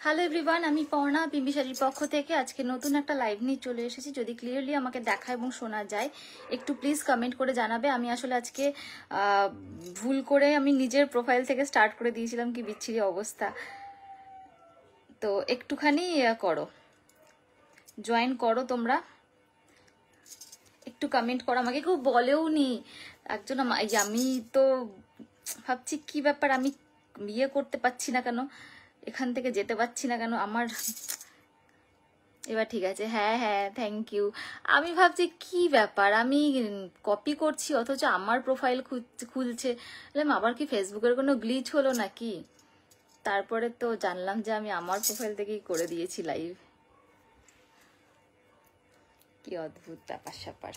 Hello everyone, আমি পর্ণা বিম্বিসারির পক্ষ থেকে আজকে নতুন একটা লাইভ নিয়ে চলে এসেছি। যদি ক্লিয়ারলি আমাকে দেখা এবং শোনা যায় একটু প্লিজ কমেন্ট করে জানাবে। আমি আসলে আজকে ভুল করে আমি নিজের প্রোফাইল থেকে স্টার্ট করে দিয়েছিলাম, কি বিচ্ছিরি অবস্থা। তো একটুখানি করো, জয়েন করো, তোমরা একটু কমেন্ট করো। আমাকে কেউ বলেও নি একজন, আমি তো ভাবছি কি ব্যাপার, আমি বিয়ে করতে পারছি না কেন, এখান থেকে যেতে পারছি না কেন আমার। এবার ঠিক আছে, হ্যাঁ হ্যাঁ, থ্যাংক ইউ। আমি ভাবছি কি ব্যাপার, আমি কপি করছি অথচ আমার প্রোফাইল খুলছে। আবার কি ফেসবুকের কোনো গ্লিচ হলো নাকি? তারপরে তো জানলাম যে আমি আমার প্রোফাইল থেকেই করে দিয়েছি লাইভ। কি অদ্ভুত ব্যাপার স্যাপার।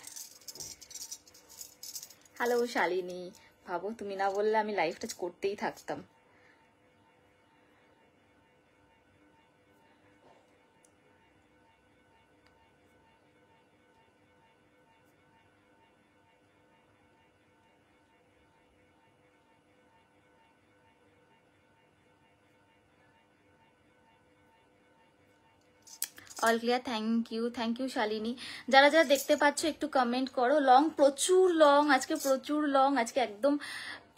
হ্যালো শালিনী, ভাবো তুমি না বললে আমি লাইভটা করতেই থাকতাম। All clear, thank you Shalini. যারা যারা দেখতে পাচ্ছ একটু কমেন্ট করো। লং, প্রচুর লং আজকে, প্রচুর লং আজকে, একদম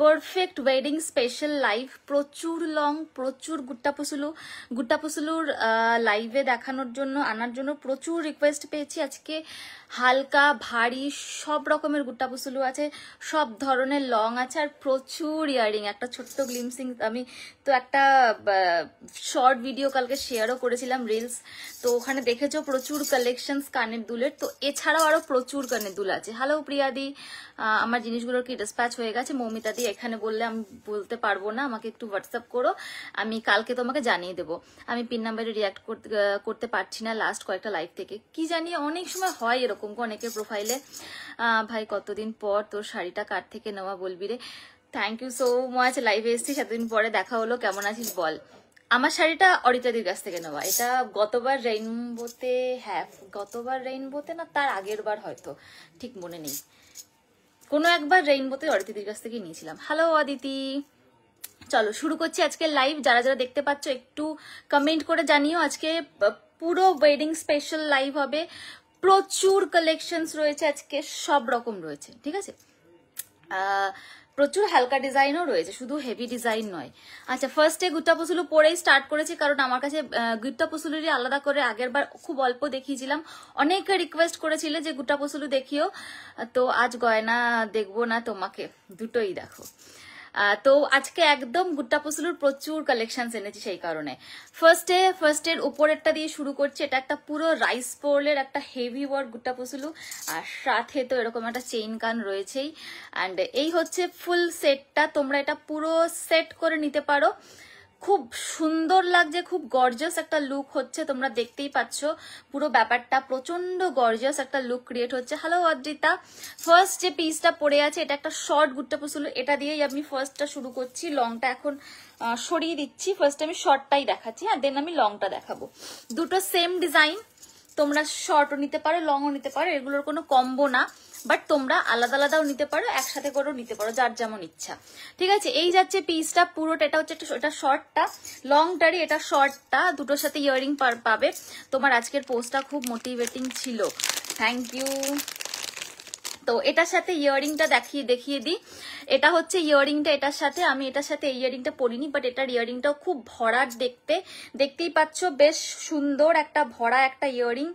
পারফেক্ট ওয়েডিং স্পেশাল লাইভ। প্রচুর লং, প্রচুর গুট্টা পুসুলুর লাইভে দেখানোর জন্য, আনার জন্য প্রচুর রিকোয়েস্ট পেয়েছি আজকে। হালকা ভারী সব রকমের গুট্টা পুসুলু আছে, সব ধরনের লং আছে, আর প্রচুর ইয়ারিং। একটা ছোট্ট গ্লিমসিং আমি তো একটা শর্ট ভিডিও কালকে শেয়ারও করেছিলাম রিলস, তো ওখানে দেখেছো প্রচুর কালেকশনস কানের দুলের। তো এছাড়াও আরো প্রচুর কানের দুল আছে। হ্যালো প্রিয়াদি, আমার জিনিসগুলোর কি ডিসপ্যাচ হয়ে গেছে? মৌমিতাদি, এখানে বললে আমি বলতে পারবো না, আমাকে একটু হোয়াটসঅ্যাপ করো, আমি কালকে তোমাকে জানিয়ে দেবো। আমি পিন নাম্বারে রিয়াক্ট করতে পারছি না লাস্ট কয়েকটা লাইভ থেকে, কি জানি অনেক সময় হয় এরকম অনেকের প্রোফাইলে। ভাই কতদিন পর তোর শাড়িটা কার থেকে নেওয়া বলবি রে। থ্যাংক ইউ সো মাচ, লাইভে এসেছিস এতদিন পরে, দেখা হলো, কেমন আছিস বল। আমার শাড়িটা অরিতাদির কাছ থেকে নেওয়া, এটা গতবার রেইনবোতে না তার আগের বার হয়তো, ঠিক মনে নেই, কোনো একবার রেইনবোতে অরিতাদির কাছ থেকে নিয়েছিলাম। হ্যালো অদিতি, চলো শুরু করছি আজকে লাইভ। যারা যারা দেখতে পাচ্ছ একটু কমেন্ট করে জানিও। আজকে পুরো ওয়েডিং স্পেশাল লাইভ হবে, প্রচুর কালেকশনস রয়েছে আজকে, সব রকম রয়েছে, ঠিক আছে। প্রচুর হালকা ডিজাইনও রয়েছে, শুধু হেভি ডিজাইন নয়। আচ্ছা, ফার্স্টে গুট্টা পুসুলু পরেই স্টার্ট করেছি, কারণ আমার কাছে গুট্টা পুসুলুরই আলাদা করে আগের বার খুব অল্প দেখিয়েছিলাম। অনেকে রিকোয়েস্ট করেছিলে যে গুট্টা পুসুলু দেখিও, তো আজ গয়না দেখবো না তোমাকে, দুটোই দেখো। তো আজকে একদম গুট্টা পুসুলুর প্রচুর কালেকশন এনেছি, সেই কারণে ফার্স্টের উপরেরটা দিয়ে শুরু করছি। এটা একটা পুরো রাইস পোর্লের একটা হেভি ওয়ার্ক গুট্টা পুসুলু, আর সাথে তো এরকম একটা চেইন কান রয়েছেই। অ্যান্ড এই হচ্ছে ফুল সেটটা, তোমরা এটা পুরো সেট করে নিতে পারো। খুব সুন্দর লাগছে, খুব গর্জিয়াস একটা লুক হচ্ছে, তোমরা দেখতেই পাচ্ছ পুরো ব্যাপারটা, প্রচন্ড গর্জিয়াস একটা লুক ক্রিয়েট হচ্ছে। হ্যালো অদ্রিতা, ফার্স্ট যে পিসটা পড়ে আছে এটা একটা শর্ট গুট্টা পুসুলু, এটা দিয়েই আমি ফার্স্টটা শুরু করছি। লংটা এখন সরিয়ে দিচ্ছি, ফার্স্ট আমি শর্টটাই দেখাচ্ছি, হ্যাঁ, দেন আমি লংটা দেখাবো। দুটো সেম ডিজাইন, তোমরা শর্টও নিতে পারো, লংও নিতে পারো, এগুলোর কোনো কম্বো না, বাট তোমরা আলাদা আলাদাও নিতে পারো, একসাথে করেও নিতে পারো, যার যেমন ইচ্ছা, ঠিক আছে। এই যাচ্ছে পিসটা পুরোটা, এটা হচ্ছে এটা শর্টটা, লংটারই এটা শর্টটা, দুটোর সাথে ইয়ারিং পাবে। তোমার আজকের পোস্টটা খুব মোটিভেটিং ছিল, থ্যাংক ইউ। তো এটার সাথে ইয়ারিংটা দেখিয়ে দিই। এটা হচ্ছে ইয়ারিংটা, এটার সাথে আমি এটার সাথে এই ইয়ারিংটা পরিনি, বাট এটার ইয়ারিংটাও খুব ভরাট দেখতেই পাচ্ছ, বেশ সুন্দর একটা ভরা একটা ইয়ারিং।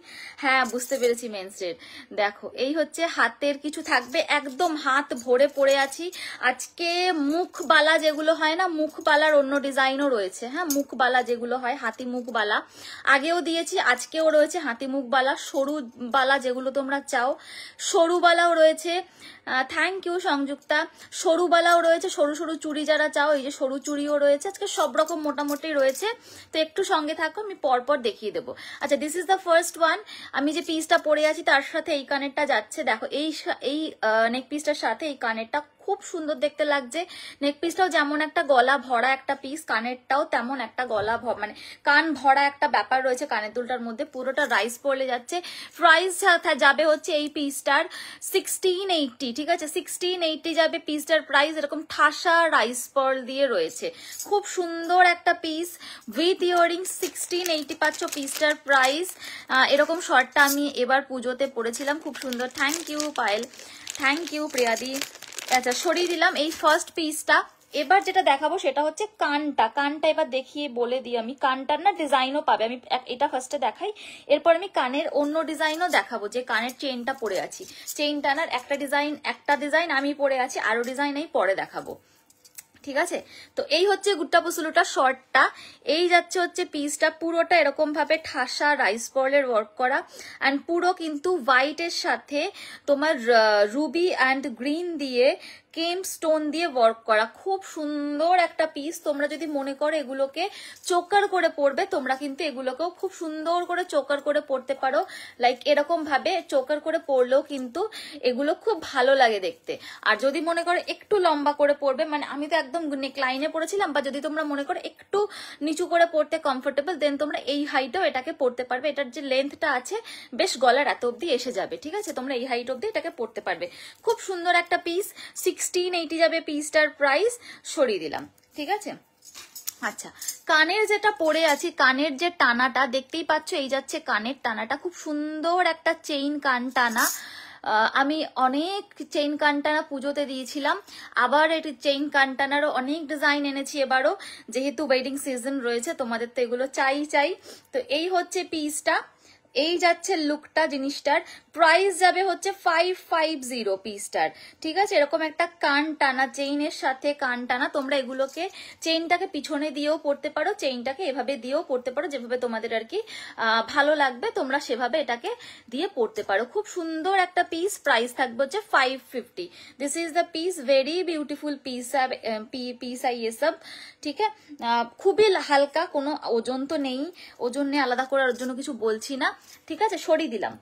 হ্যাঁ, বুঝতে পেরেছি মেন্সের। দেখো এই হচ্ছে হাতের কিছু থাকবে, একদম হাত ভরে পড়ে আছি আজকে। মুখবালা যেগুলো হয় না, মুখবালার অন্য ডিজাইনও রয়েছে, হ্যাঁ, মুখবালা যেগুলো হয়, হাতি মুখবালা আগেও দিয়েছি, আজকেও রয়েছে হাতি মুখবালা। সরু বালা যেগুলো তোমরা চাও, সরু বালাও রয়েছে, থ্যাংক ইউ সংযুক্তা। সরু বালাও রয়েছে, সরু সরু চুড়ি যারা চাও, এই যে সরু চুড়িও রয়েছে, আজকে সব রকম মোটামুটি রয়েছে। তো একটু সঙ্গে থাকো, আমি পরপর দেখিয়ে দেবো। আচ্ছা, this is the first one. আমি যে পিসটা পরে আছি তার সাথে এই কানেরটা যাচ্ছে, দেখো এই নেক পিসটার সাথে এই কানেরটা খুব সুন্দর দেখতে লাগছে। নেক পিসটাও যেমন একটা গলা ভরা একটা পিস, কানেরটাও তেমন একটা গলা মানে কান ভরা একটা ব্যাপার রয়েছে কানের দুলটার মধ্যে, পুরোটা রাইস পড়লে যাচ্ছে। প্রাইস যাবে হচ্ছে এই পিসটার 1680, ঠিক আছে 1680 যাবে পিসটার প্রাইস। এরকম ঠাসা রাইস পার্ল দিয়ে রয়েছে, খুব সুন্দর একটা পিস উইথ ইয়ারিং 1680 পাচ্ছ পিসটার প্রাইস। এরকম শর্টটা আমি এবার পুজোতে পরেছিলাম, খুব সুন্দর। Thank you Payel, thank you প্রিয়াদি। আচ্ছা সরিয়ে দিলাম এই ফার্স্ট পিসটা। এবার যেটা দেখাবো সেটা হচ্ছে কানটা। কানটা এবার দেখিয়ে বলে দিই আমি, কানটার না ডিজাইনও পাবে। আমি এটা ফার্স্টে দেখাই, এরপর আমি কানের অন্য ডিজাইনও দেখাবো, যে কানের চেইনটা পরে আছি, চেইন টানার একটা ডিজাইন আমি পরে আছি, আরো ডিজাইন এই পরে দেখাবো, ঠিক আছে। তো এই হচ্ছে গুট্টা পুসুলুটা শর্টটা। এই যাচ্ছে হচ্ছে পিসটা, পুরোটা এরকম ভাবে ঠাসা রাইস পার্লের ওয়ার্ক করা, অ্যান্ড পুরো কিন্তু হোয়াইটের সাথে তোমার রুবি অ্যান্ড গ্রিন দিয়ে কেম স্টোন দিয়ে ওয়ার্ক করা, খুব সুন্দর একটা পিস। তোমরা যদি মনে করো এগুলোকে চোকার করে পরবে, তোমরা কিন্তু এগুলোকেও খুব সুন্দর করে চোকার করে পরতে পারো। লাইক এরকম ভাবে চোকার করে পরলেও কিন্তু এগুলো খুব ভালো লাগে দেখতে। আর যদি মনে করো একটু লম্বা করে পরবে, মানে আমি তো একদম নেক লাইনে পরেছিলাম, বা যদি তোমরা মনে করো একটু নিচু করে পরতে কমফোর্টেবল, দেন তোমরা এই হাইটেও এটাকে পরতে পারবে। এটার যে লেন্থটা আছে বেশ গলার এত অব্দি এসে যাবে, ঠিক আছে। তোমরা এই হাইট অব্দি এটাকে পরতে পারবে, খুব সুন্দর একটা পিস। 1680 যাবে পিসটার প্রাইস, সরিয়ে দিলাম, ঠিক আছে। আচ্ছা কানের যেটা পরে আছি, কানের যে টানাটা দেখতেই পাচ্ছ, এই যাচ্ছে কানের টানাটা, খুব সুন্দর একটা চেইন কান টানা। আমি অনেক চেইন কানটানা পুজোতে দিয়েছিলাম, আবার এটি চেইন কানটানারও অনেক ডিজাইন এনেছি এবারও, যেহেতু ওয়েডিং সিজন রয়েছে, তোমাদের তো এগুলো চাই। তো এই হচ্ছে পিসটা, এই যাচ্ছে লুকটা জিনিসটার। প্রাইস যাবে হচ্ছে 550 পিসটার, ঠিক আছে। এরকম একটা কান টানা চেইনের সাথে কান টানা, তোমরা এগুলোকে চেইনটাকে পিছনে দিয়েও পরতে পারো, চেইনটাকে এভাবে দিয়েও পরতে পারো, যেভাবে তোমাদের আর কি ভালো লাগবে তোমরা সেভাবে এটাকে দিয়ে পরতে পারো। খুব সুন্দর একটা পিস, প্রাইস থাকবে হচ্ছে 550। This is the piece, very beautiful piece है ये सब, ঠিক আছে। খুবই হালকা, কোনো ওজন তো নেই, ওজন নিয়ে আলাদা করার জন্য কিছু বলছি না, ঠিক আছে। সরিয়ে দিলাম।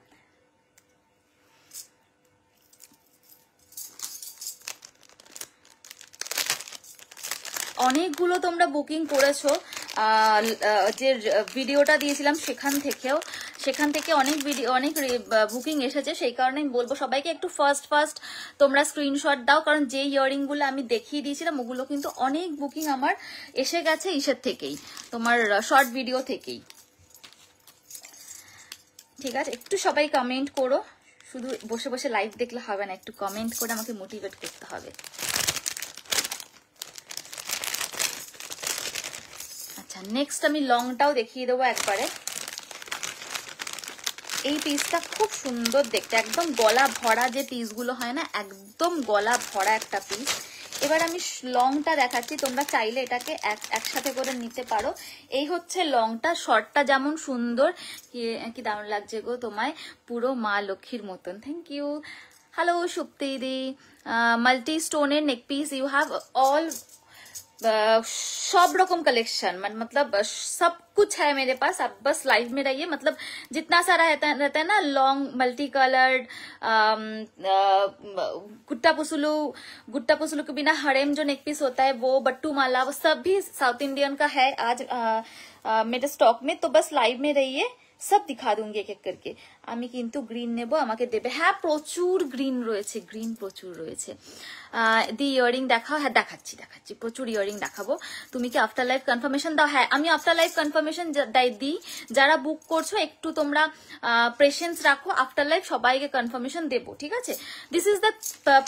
অনেকগুলো তোমরা বুকিং করেছো, যে ভিডিওটা দিয়েছিলাম সেখান থেকে অনেক বুকিং এসেছে, সেই কারণে আমি বলবো সবাইকে একটু ফার্স্ট তোমরা স্ক্রিনশট দাও, কারণ যে ইয়ারিং গুলো আমি দেখিয়ে দিয়েছিলাম ওগুলো কিন্তু অনেক বুকিং আমার এসে গেছে ইসের থেকেই, তোমার শর্ট ভিডিও থেকেই, ঠিক আছে। একটু সবাই কমেন্ট করো, শুধু বসে বসে লাইভ দেখলে হবে না, একটু কমেন্ট করে আমাকে মোটিভেট করতে হবে। আচ্ছা নেক্সট আমি লংটাও দেখিয়ে দেবো একবারে। এই পিসটা খুব সুন্দর দেখতে, একদম গলা ভরা যে পিসগুলো হয় না, একদম গলা ভরা একটা পিস। এবার আমি লংটা দেখাচ্ছি, তোমরা চাইলে এটাকে একসাথে করে নিতে পারো। এই হচ্ছে লংটা, শর্টটা যেমন সুন্দর, কি দারুণ লাগছে গো তোমায়, পুরো মা লক্ষ্মীর মতন। Thank you. হ্যালো সুপ্তি দি। মাল্টি স্টোনের neck piece you have all, सब रकम कलेक्शन, मतलब सब कुछ है मेरे पास। आप बस लाइव में रहिए, मतलब जितना सारा रहता है ना लॉन्ग मल्टी कलर्ड, गुट्टा पुसुलू के बिना हरेम जो नेक पीस होता है वो, बट्टू माला, वो सब भी साउथ इंडियन का है आज मेरे स्टॉक में। तो बस लाइव में रहिए, सब दिखा दूंगी एक एक करके। আমি কিন্তু গ্রিন নেব, আমাকে দেবে। হ্যাঁ প্রচুর গ্রিন রয়েছে, গ্রিন প্রচুর রয়েছে। দি ইয়ারিং দেখাও, হ্যাঁ দেখাচ্ছি প্রচুর ইয়ারিং দেখাবো। তুমি কি আফটার লাইফ কনফার্মেশন দাও? হ্যাঁ আমি আফটার লাইফ কনফার্মেশন দিই, যারা বুক করছো একটু তোমরা পেশেন্স রাখো, আফটার লাইফ সবাইকে কনফার্মেশন দেবো, ঠিক আছে। দিস ইজ দ্য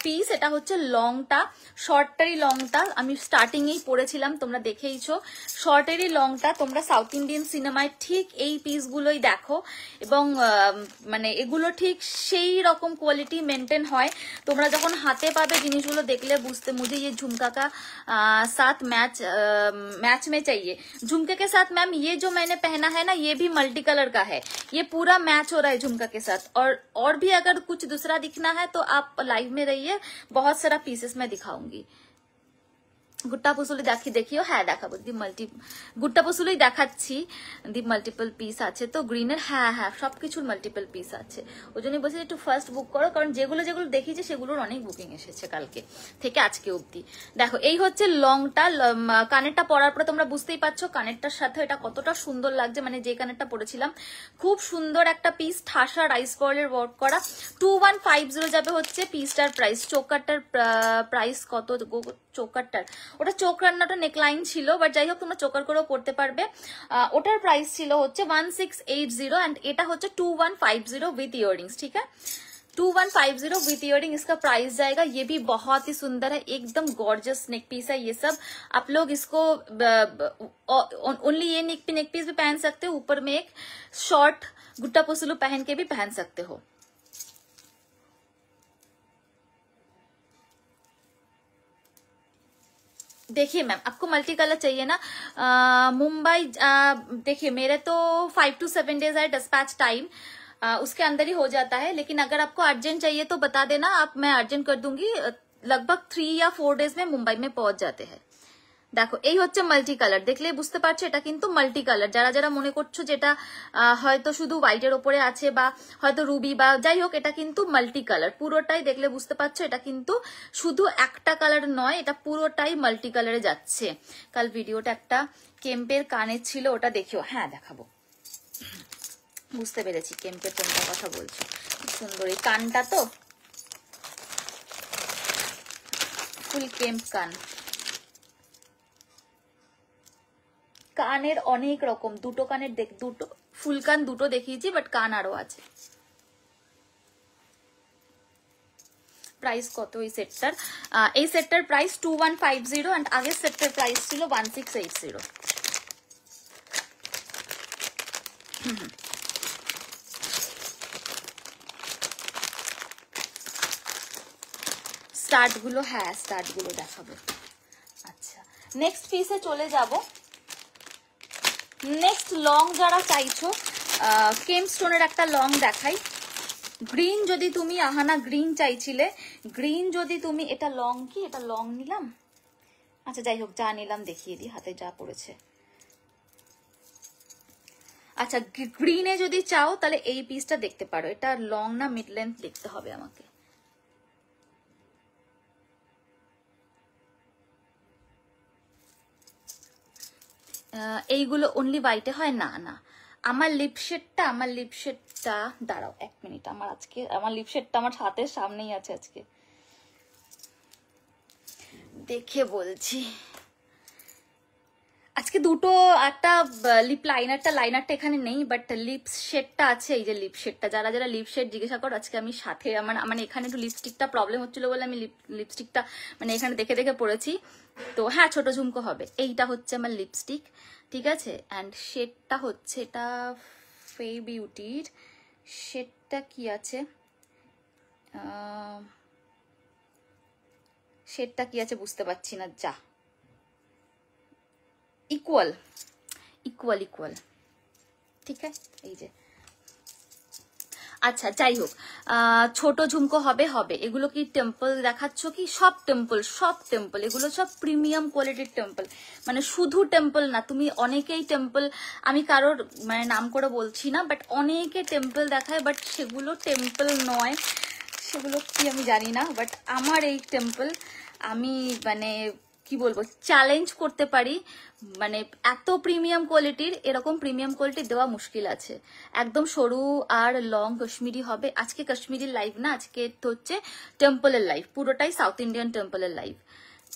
পিস, এটা হচ্ছে লংটা, শর্টেরই লংটা আমি স্টার্টিংয়েই পড়েছিলাম, তোমরা দেখেইছো। শর্টেরই লংটা তোমরা সাউথ ইন্ডিয়ান সিনেমায় ঠিক এই পিসগুলোই দেখো, এবং মানে এগুলো ঠিক সেই রকম কোয়ালিটি মেনটেন হয়। তোমরা যখন হাতে পাবে জিনিসগুলো দেখলে বুঝতে, मुझे ये झुमका का साथ मैच में चाहिए। झुमके के साथ मैम ये जो मैंने पहना है ना, ये भी मल्टी कलर का है, ये पूरा मैच हो रहा है झुमका के साथ। और भी अगर कुछ दूसरा दिखना है तो आप लाइव में रहिए, बहुत सारा पीसेस मैं दिखाऊंगी। গুট্টা পুসুলি দেখিও, হ্যাঁ দেখাবো দি গুট্টা পুসুলি দেখাচ্ছি, দি মাল্টিপল পিস আছে তো গ্রিনের, হ্যাঁ হ্যাঁ সবকিছুর মাল্টিপল পিস আছে। ওই জন্যই বলছি একটু ফার্স্ট বুক করো, কারণ যেগুলো যেগুলো দেখিয়েছে সেগুলোর অনেক বুকিং এসেছে কালকে থেকে আজকে অবধি। দেখো এই হচ্ছে লংটা, কানেরটা পরার পরে তোমরা বুঝতেই পারছো কানেরটার সাথে এটা কতটা সুন্দর লাগছে, মানে যে কানেরটা পরেছিলাম খুব সুন্দর একটা পিস, ঠাসা রাইস পার্লের ওয়ার্ক করা। 2150 যাবে হচ্ছে পিসটার প্রাইস। চোকারটার প্রাইস কত? চোকারটার ওটা চোকার না, ওটা নেকলাইন ছিল, বাট যাই হোক তোমরা চোকার করেও পড়তে পারবে। ওটার প্রাইস ছিল হচ্ছে 1680 एंड এটা হচ্ছে 2150 विथ इयररिंग्स। ठीक है, 2150 विथ इयररिंग इसका प्राइस जाएगा। ये भी बहुत ही सुंदर है, एकदम गॉर्जियस नेक पीस है ये सब। आप लोग इसको ओनली ये नेक पीस भी पहन सकते हो, ऊपर में एक शॉर्ट गुट्टा पुसलू पहन के भी पहन सकते हो। देखिए मैम आपको मल्टी कलर चाहिए ना, मुंबई देखिए मेरे तो 5 to 7 डेज है डिस्पैच टाइम, उसके अंदर ही हो जाता है, लेकिन अगर आपको अर्जेंट चाहिए तो बता देना आप, मैं अर्जेंट कर दूंगी। लगभग 3 या 4 डेज में मुंबई में पहुंच जाते हैं। দেখো এই হচ্ছে মাল্টি কালার, দেখলেই বুঝতে পারছো এটা কিন্তু মাল্টি কালার। যারা যারা মনে করছো যেটা হয়তো শুধু হোয়াইটের ওপরে আছে বা হয়তো রুবি বা যাই হোক, এটা কিন্তু মাল্টি কালার পুরোটাই, দেখলে বুঝতে পারছো এটা কিন্তু শুধু একটা কালার নয়, এটা পুরোটাই মাল্টি কালারে যাচ্ছে। কাল ভিডিওটা একটা কেম্পের কানের ছিল, ওটা দেখিও, হ্যাঁ দেখাবো। বুঝতে পেরেছি কেম্পের কোনটা কথা বলছো, সুন্দর এই কানটা তো ফুল কেম্প কান। কানের অনেক রকম, দুটো কানের দুটো ফুল কান দুটো দেখিয়েছি, বাট কান আরো আছে। প্রাইস কত এই সেটটার? এই সেটটার প্রাইস 2150 এন্ড আগের সেটটার প্রাইস ছিল 1680। স্টার্ট গুলো, হ্যাঁ স্টার্ট গুলো দেখাবো। আচ্ছা নেক্সট পিসে চলে যাব। নেক্সট লং যারা চাইছো, কেম স্টোনের একটা লং দেখাই। গ্রিন যদি তুমি আহানা গ্রিন চাইছিলে, গ্রিন যদি তুমি, এটা লং কি, এটা লং নিলাম, আচ্ছা যাই হোক যা নিলাম দেখিয়ে দিই, হাতে যা পড়েছে। আচ্ছা গ্রিনে যদি চাও তাহলে এই পিসটা দেখতে পারো, এটা লং না মিড লেন্থ দেখতে হবে আমাকে। এইগুলো অনলি হোয়াইটে হয় না, না আমার লিপশেডটা দাঁড়াও 1 মিনিট, আমার লিপশেডটা আমার হাতের সামনেই আছে, আজকে দেখে বলছি। আজকে দুটো, একটা লিপ লাইনারটা এখানে নেই, বাট লিপ শেডটা আছে, এই যে লিপ শেডটা, যারা যারা লিপ শেড জিজ্ঞাসা করো আজকে আমি সাথে, আমার মানে এখানে একটু লিপস্টিকটা প্রবলেম হচ্ছিল বলে আমি লিপস্টিকটা মানে এখানে দেখে দেখে পড়েছি। তো হ্যাঁ ছোট ঝুমকো হবে, এইটা হচ্ছে আমার লিপস্টিক, ঠিক আছে। অ্যান্ড শেডটা হচ্ছে এটা ফে বিউটির, শেডটা কি আছে, শেডটা কি আছে বুঝতে পারছি না, যা ইকুয়াল, ঠিক আছে এই যে। আচ্ছা যাই হোক, ছোট ঝুমকো হবে, এগুলো কি টেম্পল দেখাচ্ছ কি? সব টেম্পল, এগুলো সব প্রিমিয়াম কোয়ালিটির টেম্পল, মানে শুধু টেম্পল না, তুমি অনেকেই টেম্পল, আমি কারোর মানে নাম করে বলছি না, বাট অনেকে টেম্পল দেখায়, বাট সেগুলো টেম্পল নয়, সেগুলো কি আমি জানি না, বাট আমার এই টেম্পল আমি মানে কি বলবো চ্যালেঞ্জ করতে পারি, মানে এত প্রিমিয়াম কোয়ালিটির, এরকম প্রিমিয়াম কোয়ালিটি দেওয়া মুশকিল আছে। একদম সরু আর লং কাশ্মীরি হবে। আজকে কাশ্মীরির লাইভ না, আজকে তো হচ্ছে টেম্পলের লাইভ, পুরোটাই সাউথ ইন্ডিয়ান টেম্পলের লাইভ,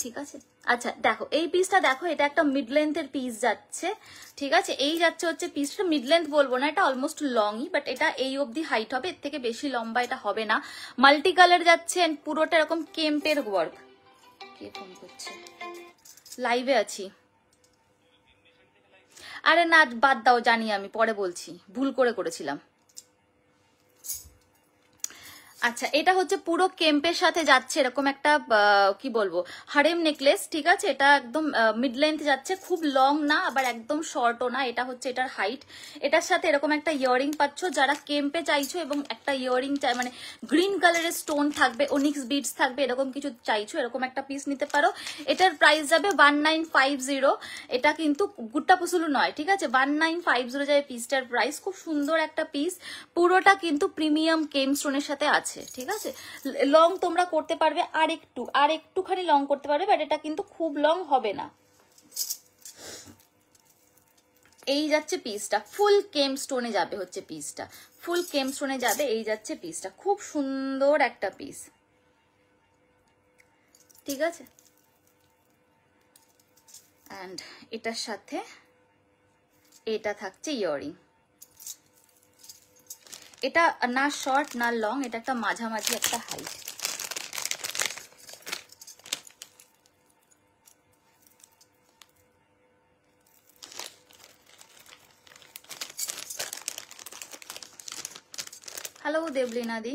ঠিক আছে। আচ্ছা দেখো এই পিসটা দেখো, এটা একটা মিড লেন্থের পিস যাচ্ছে, ঠিক আছে। এই যাচ্ছে হচ্ছে পিসটা মিড লেন্থ বলবো না, এটা অলমোস্ট লংই, বাট এটা এই অবধি হাইট হবে, এর থেকে বেশি লম্বা এটা হবে না। মাল্টি কালার যাচ্ছে, পুরোটা এরকম কেম্পের ওয়ার্ক। কে ফোন করছে? লাইভে আছি। আরে না বাদ দাও, জানি আমি, পরে বলছি, ভুল করেছিলাম। আচ্ছা, এটা হচ্ছে পুরো কেম্পের সাথে যাচ্ছে এরকম একটা কি বলবো হারেম নেকলেস, ঠিক আছে। এটা একদম মিড লেন্থ যাচ্ছে, খুব লং না আবার একদম শর্টও না, এটা হচ্ছে এটার হাইট। এটার সাথে এরকম একটা ইয়াররিং পাচ্ছ যারা কেম্পে চাইছো, এবং একটা ইয়াররিং চাই মানে গ্রিন কালারের স্টোন থাকবে, ওনিক্স বিডস থাকবে, এরকম কিছু চাইছো, এরকম একটা পিস নিতে পারো। এটার প্রাইস যাবে 1950। এটা কিন্তু গুট্টা পুসুলু নয়, ঠিক আছে, 1950 যাবে পিসটার প্রাইস। খুব সুন্দর একটা পিস, পুরোটা কিন্তু প্রিমিয়াম কেম স্টোনের সাথে আছে, ঠিক আছে। লং তোমরা করতে পারবে আর একটুখানি লং করতে পারবে, বাট এটা কিন্তু খুব লং হবে না। এই যাচ্ছে পিসটা, ফুল কেম স্টোনে যাবে হচ্ছে পিসটা, ফুল কেম স্টোনে যাবে, এই যাচ্ছে পিসটা, খুব সুন্দর একটা পিস, ঠিক আছে। অ্যান্ড এটার সাথে এটা থাকছে ইয়াররিং। এটা না শর্ট না লং, এটা একটা মাঝামাঝি একটা হাইট। হ্যালো দেবলীনা দি,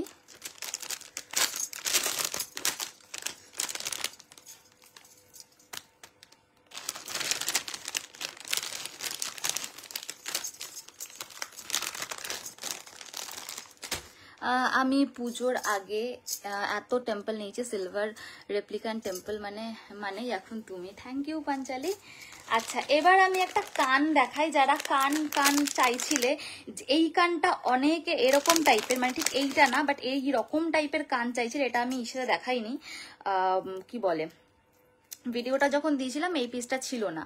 আমি পুজোর আগে এত টেম্পল নিয়েছি, সিলভার রেপ্লিকান টেম্পল মানে এখন তুমি। Thank you Panchali. আচ্ছা, এবার আমি একটা কান দেখাই, যারা কান চাইছিলে, এই কানটা অনেকে এরকম টাইপের, মানে ঠিক এইটা না বাট এই রকম টাইপের কান চাইছিল, এটা আমি ইসে দেখাইনি, কি বলে ভিডিওটা যখন দিয়েছিলাম এই পিসটা ছিল না।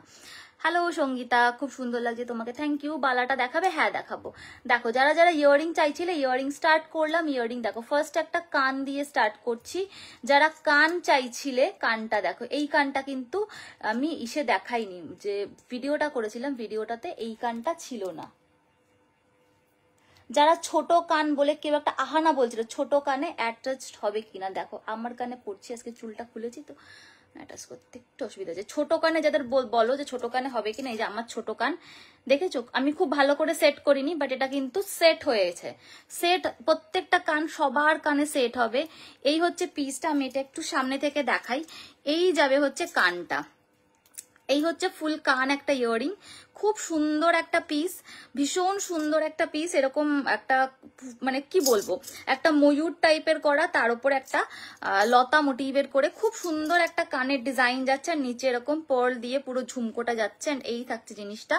হ্যালো সঙ্গীতা, খুব সুন্দর লাগছে তোমাকে, থ্যাংক ইউ। বালাটা দেখাবে? হ্যাঁ দেখাবো। দেখো যারা যারা ইয়াররিং চাইছিলে, ইয়াররিং স্টার্ট করলাম। ইয়াররিং দেখো, ফার্স্ট একটা কান দিয়ে স্টার্ট করছি। যারা কান চাইছিলে, কানটা দেখো, এই কানটা কিন্তু আমি ইসে দেখাইনি, যে ভিডিওটা করেছিলাম ভিডিওটাতে এই কানটা ছিল না। যারা ছোট কান বলে কেউ একটা আহানা বলছিল, ছোট কানে অ্যাটাচড হবে কিনা, দেখো আমার কানে পড়ছি, আজকে চুলটা খুলেছি তো অ্যাটাচ করতে একটু অসুবিধা আছে। ছোট কানে যাদের বলো যে ছোট কানে হবে কিনা, এই যে আমার ছোট কান দেখেছো, আমি খুব ভালো করে সেট করিনি, বাট এটা কিন্তু সেট হয়েছে। সেট প্রত্যেকটা কান সবার কানে সেট হবে। এই হচ্ছে পিসটা, আমি এটা একটু সামনে থেকে দেখাই। এই যাবে হচ্ছে কানটা, এই হচ্ছে ফুল কান একটা ইয়াররিং, খুব সুন্দর একটা পিস, ভীষণ সুন্দর একটা পিস। এরকম একটা মানে কি বলবো, একটা ময়ূর টাইপের করা, তার উপর একটা লতা মোটিভের করে খুব সুন্দর একটা কানের ডিজাইন যাচ্ছে, আর নিচে এরকম পার্ল দিয়ে পুরো ঝুমকোটা যাচ্ছে। এই থাকছে জিনিসটা।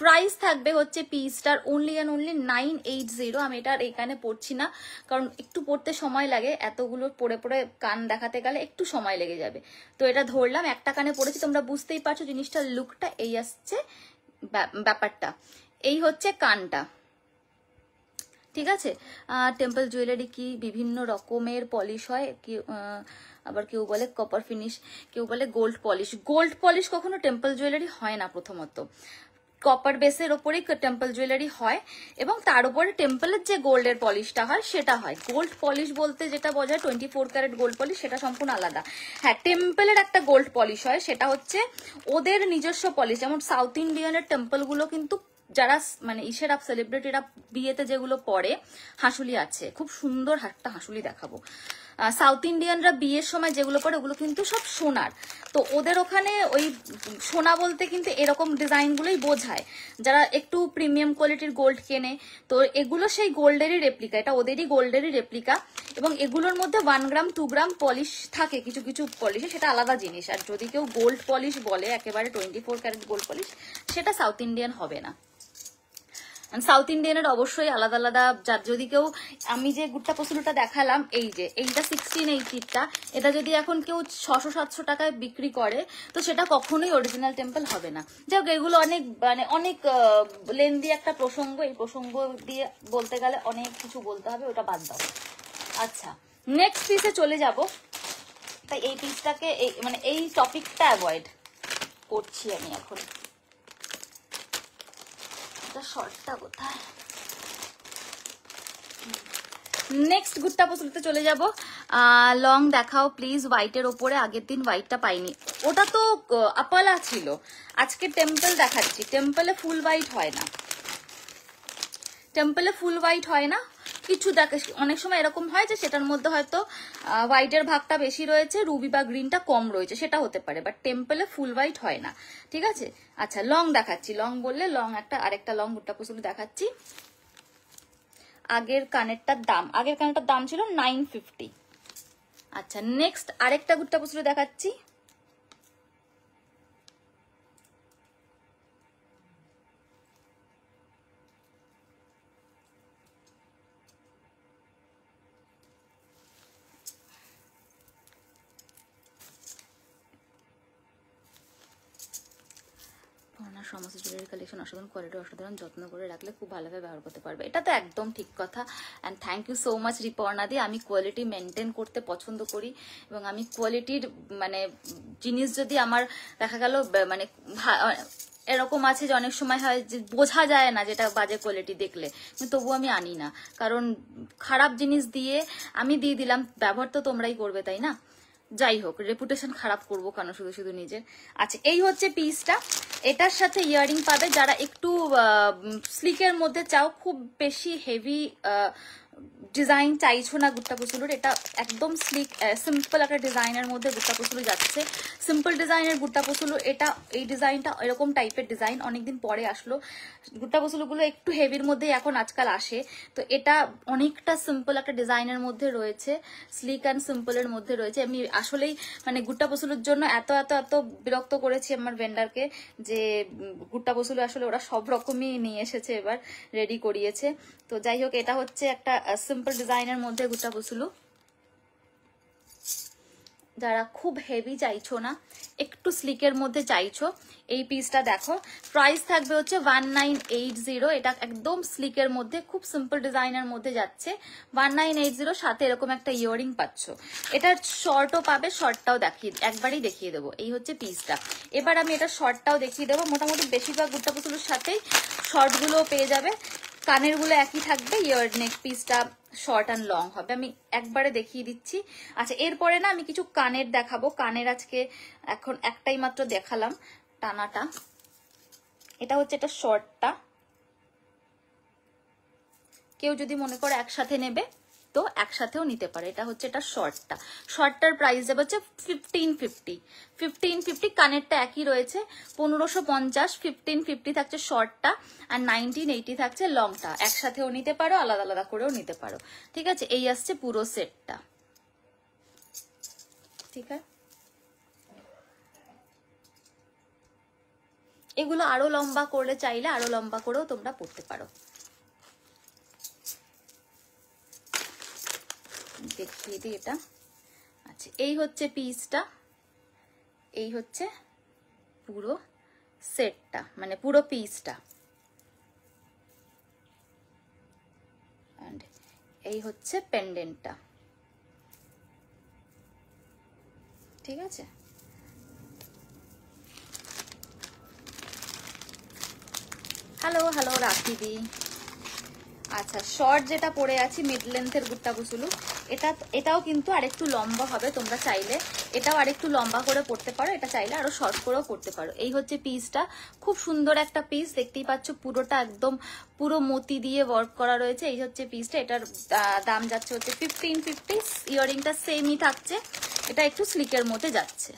প্রাইস থাকবে হচ্ছে পিসটার অনলি অ্যান্ড অনলি 980। আমি এটা আর এখানে পড়ছি না, কারণ একটু পড়তে সময় লাগে, এতগুলো পরে কান দেখাতে গেলে একটু সময় লেগে যাবে। তো এটা ধরলাম, একটা কানে পড়েছি, তোমরা বুঝতেই পারছো জিনিসটার লুকটা এই আসছে, ব্যাপারটা এই হচ্ছে কানটা, ঠিক আছে। টেম্পল জুয়েলারি কি বিভিন্ন রকমের পলিশ হয়, কি আবার কেউ বলে কপার ফিনিশ, কেউ বলে গোল্ড পলিশ। গোল্ড পলিশ কখনো টেম্পল জুয়েলারি হয় না। প্রথমত কপার বেসের ওপরেই টেম্পল জুয়েলারি হয়, এবং তার উপরে টেম্পলের যে গোল্ডের পলিশটা হয় সেটা হয়। গোল্ড পলিশ বলতে যেটা বোঝায় 24 ক্যারেট গোল্ড পলিশ, সেটা সম্পূর্ণ আলাদা। হ্যাঁ, টেম্পলের একটা গোল্ড পলিশ হয়, সেটা হচ্ছে ওদের নিজস্ব পলিশ। যেমন সাউথ ইন্ডিয়ানের টেম্পলগুলো কিন্তু যারা মানে ইসেরা সেলিব্রিটিরা বিয়েতে যেগুলো পরে, হাঁসুলি আছে, খুব সুন্দর একটা হাঁসুলি দেখাবো। সাউথ ইন্ডিয়ানরা বিয়ের সময় যেগুলো পরে ওগুলো কিন্তু সব সোনার। তো ওদের ওখানে ওই সোনা বলতে কিন্তু এরকম ডিজাইনগুলোই বোঝায়, যারা একটু প্রিমিয়াম কোয়ালিটির গোল্ড কেনে। তো এগুলো সেই গোল্ডেরই রেপ্লিকা, এটা ওদেরই গোল্ডেরই রেপ্লিকা, এবং এগুলোর মধ্যে 1 গ্রাম 2 গ্রাম পলিশ থাকে কিছু কিছু পলিশে, সেটা আলাদা জিনিস। আর যদি কেউ গোল্ড পলিশ বলে একেবারে 24 ক্যারেট গোল্ড পলিশ, সেটা সাউথ ইন্ডিয়ান হবে না। সাউথ ইন্ডিয়ানের অবশ্যই আলাদা আলাদা। যদি কেউ, আমি যে গুট্টা পসুলুটা দেখালাম, এইটা 1680টা, এটা যদি এখন কেউ 600-700 টাকায় বিক্রি করে, তো সেটা কখনোই অরিজিনাল টেম্পল হবে না। যাই হোক, এগুলো অনেক লেন্দি একটা প্রসঙ্গ, এই প্রসঙ্গ দিয়ে বলতে গেলে অনেক কিছু বলতে হবে, ওটা বাদ দাও। আচ্ছা, নেক্সট পিসে চলে যাব। তাই এই পিসটাকে এই টপিকটা অ্যাভয়েড করছি আমি এখন। শর্টটা কোথায়? নেক্সট গুট্টা পসুলতে চলে যাব। লং দেখাও প্লিজ, হোয়াইটের ওপরে। আগের দিন হোয়াইটটা পাইনি, ওটা তো আপালা ছিল। আজকে টেম্পল দেখাচ্ছি। টেম্পলে ফুল হোয়াইট হয় না, টেম্পলে ফুল হোয়াইট হয় না। কিছু দেখে অনেক সময় এরকম হয় যে সেটার মধ্যে হয়তো হোয়াইটের ভাগটা বেশি রয়েছে, রুবি বা গ্রিনটা কম রয়েছে, সেটা হতে পারে, বাট টেম্পলে ফুল হোয়াইট হয় না। ঠিক আছে, আচ্ছা লং দেখাচ্ছি। লং বললে লং আরেকটা লং গুট্টা পুসুলি দেখাচ্ছি। আগের কানেরটার দাম ছিল 950। আচ্ছা নেক্সট আরেকটা গুট্টা পুসুলি দেখাচ্ছি। সমস্ত জুয়েলারি কালেকশন অসাধারণ কোয়ালিটি, অসাধারণ যত্ন করে রাখলে খুব ভালোভাবে ব্যবহার করতে পারবে। এটা তো একদম ঠিক কথা। And thank you so much রিপর্ণাদি। আমি কোয়ালিটি মেনটেন করতে পছন্দ করি এবং আমি কোয়ালিটির মানে জিনিস যদি আমার দেখা গেল মানে এরকম আছে যে অনেক সময় হয় যে বোঝা যায় না যেটা বাজে কোয়ালিটি দেখলে, কিন্তু তবুও আমি আনি না, কারণ খারাপ জিনিস দিয়ে আমি দিয়ে দিলাম, ব্যবহার তো তোমরাই করবে তাই না। যাই হোক, রেপুটেশন খারাপ করবো কেন শুধু শুধু নিজের। আচ্ছা এই হচ্ছে পিসটা, এটার সাথে ইয়ারিং পাবে। যারা একটু স্লিকের মধ্যে চাও, খুব বেশি হেভি ডিজাইন চাইছো না গুট্টা পুসুলুর, এটা একদম স্লিক সিম্পল একটা ডিজাইনের মধ্যে গুট্টা পুসুলু যাচ্ছে। সিম্পল ডিজাইনের গুট্টা পুসুলু এটা, এই ডিজাইনটা এরকম টাইপের ডিজাইন অনেকদিন পরে আসলো। গুট্টা পুসুলুগুলো একটু হেভির মধ্যেই এখন আজকাল আসে, তো এটা অনেকটা সিম্পল একটা ডিজাইনের মধ্যে রয়েছে, স্লিক অ্যান্ড সিম্পলের মধ্যে রয়েছে। আমি আসলেই মানে গুট্টা পুসুলুর জন্য এত এত এত বিরক্ত করেছি আমার ভেন্ডারকে, যে গুট্টা পুসুলু আসলে ওরা সব রকমই নিয়ে এসেছে, এবার রেডি করিয়েছে। তো যাই হোক, এটা হচ্ছে একটা সিম্পল ডিজাইনের মধ্যে গুট্টা পুসুলু। যারা খুব হেভি চাইছো না, একটু স্লিকের মধ্যে চাইছো, এই পিসটা দেখো। প্রাইস থাকবে হচ্ছে 1980। এটা একদম স্লিকের মধ্যে খুব সিম্পল ডিজাইনের মধ্যে যাচ্ছে 1980। সাথে এরকম একটা ইয়ারিং পাচ্ছ। এটার শর্টও পাবে, শর্টটাও একবারই দেখিয়ে দেবো। এই হচ্ছে পিসটা। এবার আমি এটা শর্টটাও দেখিয়ে দেবো। মোটামুটি বেশিরভাগ গুট্টা পুসুলুর সাথেই শর্টগুলোও পেয়ে যাবে, কানের গুলো একই থাকবে, নেক পিসটা শর্ট অ্যান্ড লং হবে। আমি একবারে দেখিয়ে দিচ্ছি। আচ্ছা এরপরে না আমি কিছু কানের দেখাবো। কানের আজকে এখন একটাই মাত্র দেখালাম, টানাটা। এটা হচ্ছে এটা শর্টটা, কেউ যদি মনে করে একসাথে নেবে তো একসাথেও নিতে পারে। এটা হচ্ছে এটা শর্টটা। শর্টটার প্রাইস দেবে হচ্ছে 1550। কানেরটা একই রয়েছে 1550। 1550 থাকছে শর্টটা, আর 1980 থাকছে লংটা। একসাথেও নিতে পারো, আলাদা আলাদা করেও নিতে পারো। ঠিক আছে, এই আসছে পুরো সেটটা। ঠিক আছে, এগুলো আরো লম্বা করলে চাইলে আরো লম্বা করেও তোমরা পড়তে পারো। দেখিয়ে দিই এটা। আচ্ছা এই হচ্ছে পিসটা, এই হচ্ছে পুরো সেটটা, মানে পুরো পিসটা। এন্ড এই হচ্ছে পেন্ডেন্টটা। ঠিক আছে, হ্যালো হ্যালো রাখিদি। আচ্ছা শর্ট যেটা পরে আছি মিড লেন্থের গুট্টা পুসুলু, এটাও কিন্তু আরেকটু লম্বা হবে। তোমরা চাইলে এটাও আরেকটু লম্বা করে পড়তে পারো, এটা চাইলে আরো শর্ট করেও পড়তে পারো। এই হচ্ছে পিসটা, খুব সুন্দর একটা পিস, দেখতেই পাচ্ছ পুরোটা একদম পুরো মতি দিয়ে ওয়ার্ক করা রয়েছে। এই হচ্ছে পিসটা, এটার দাম যাচ্ছে হচ্ছে 1550। ইয়ারিংটা সেমই থাকছে, এটা একটু স্লিকের মধ্যে যাচ্ছে।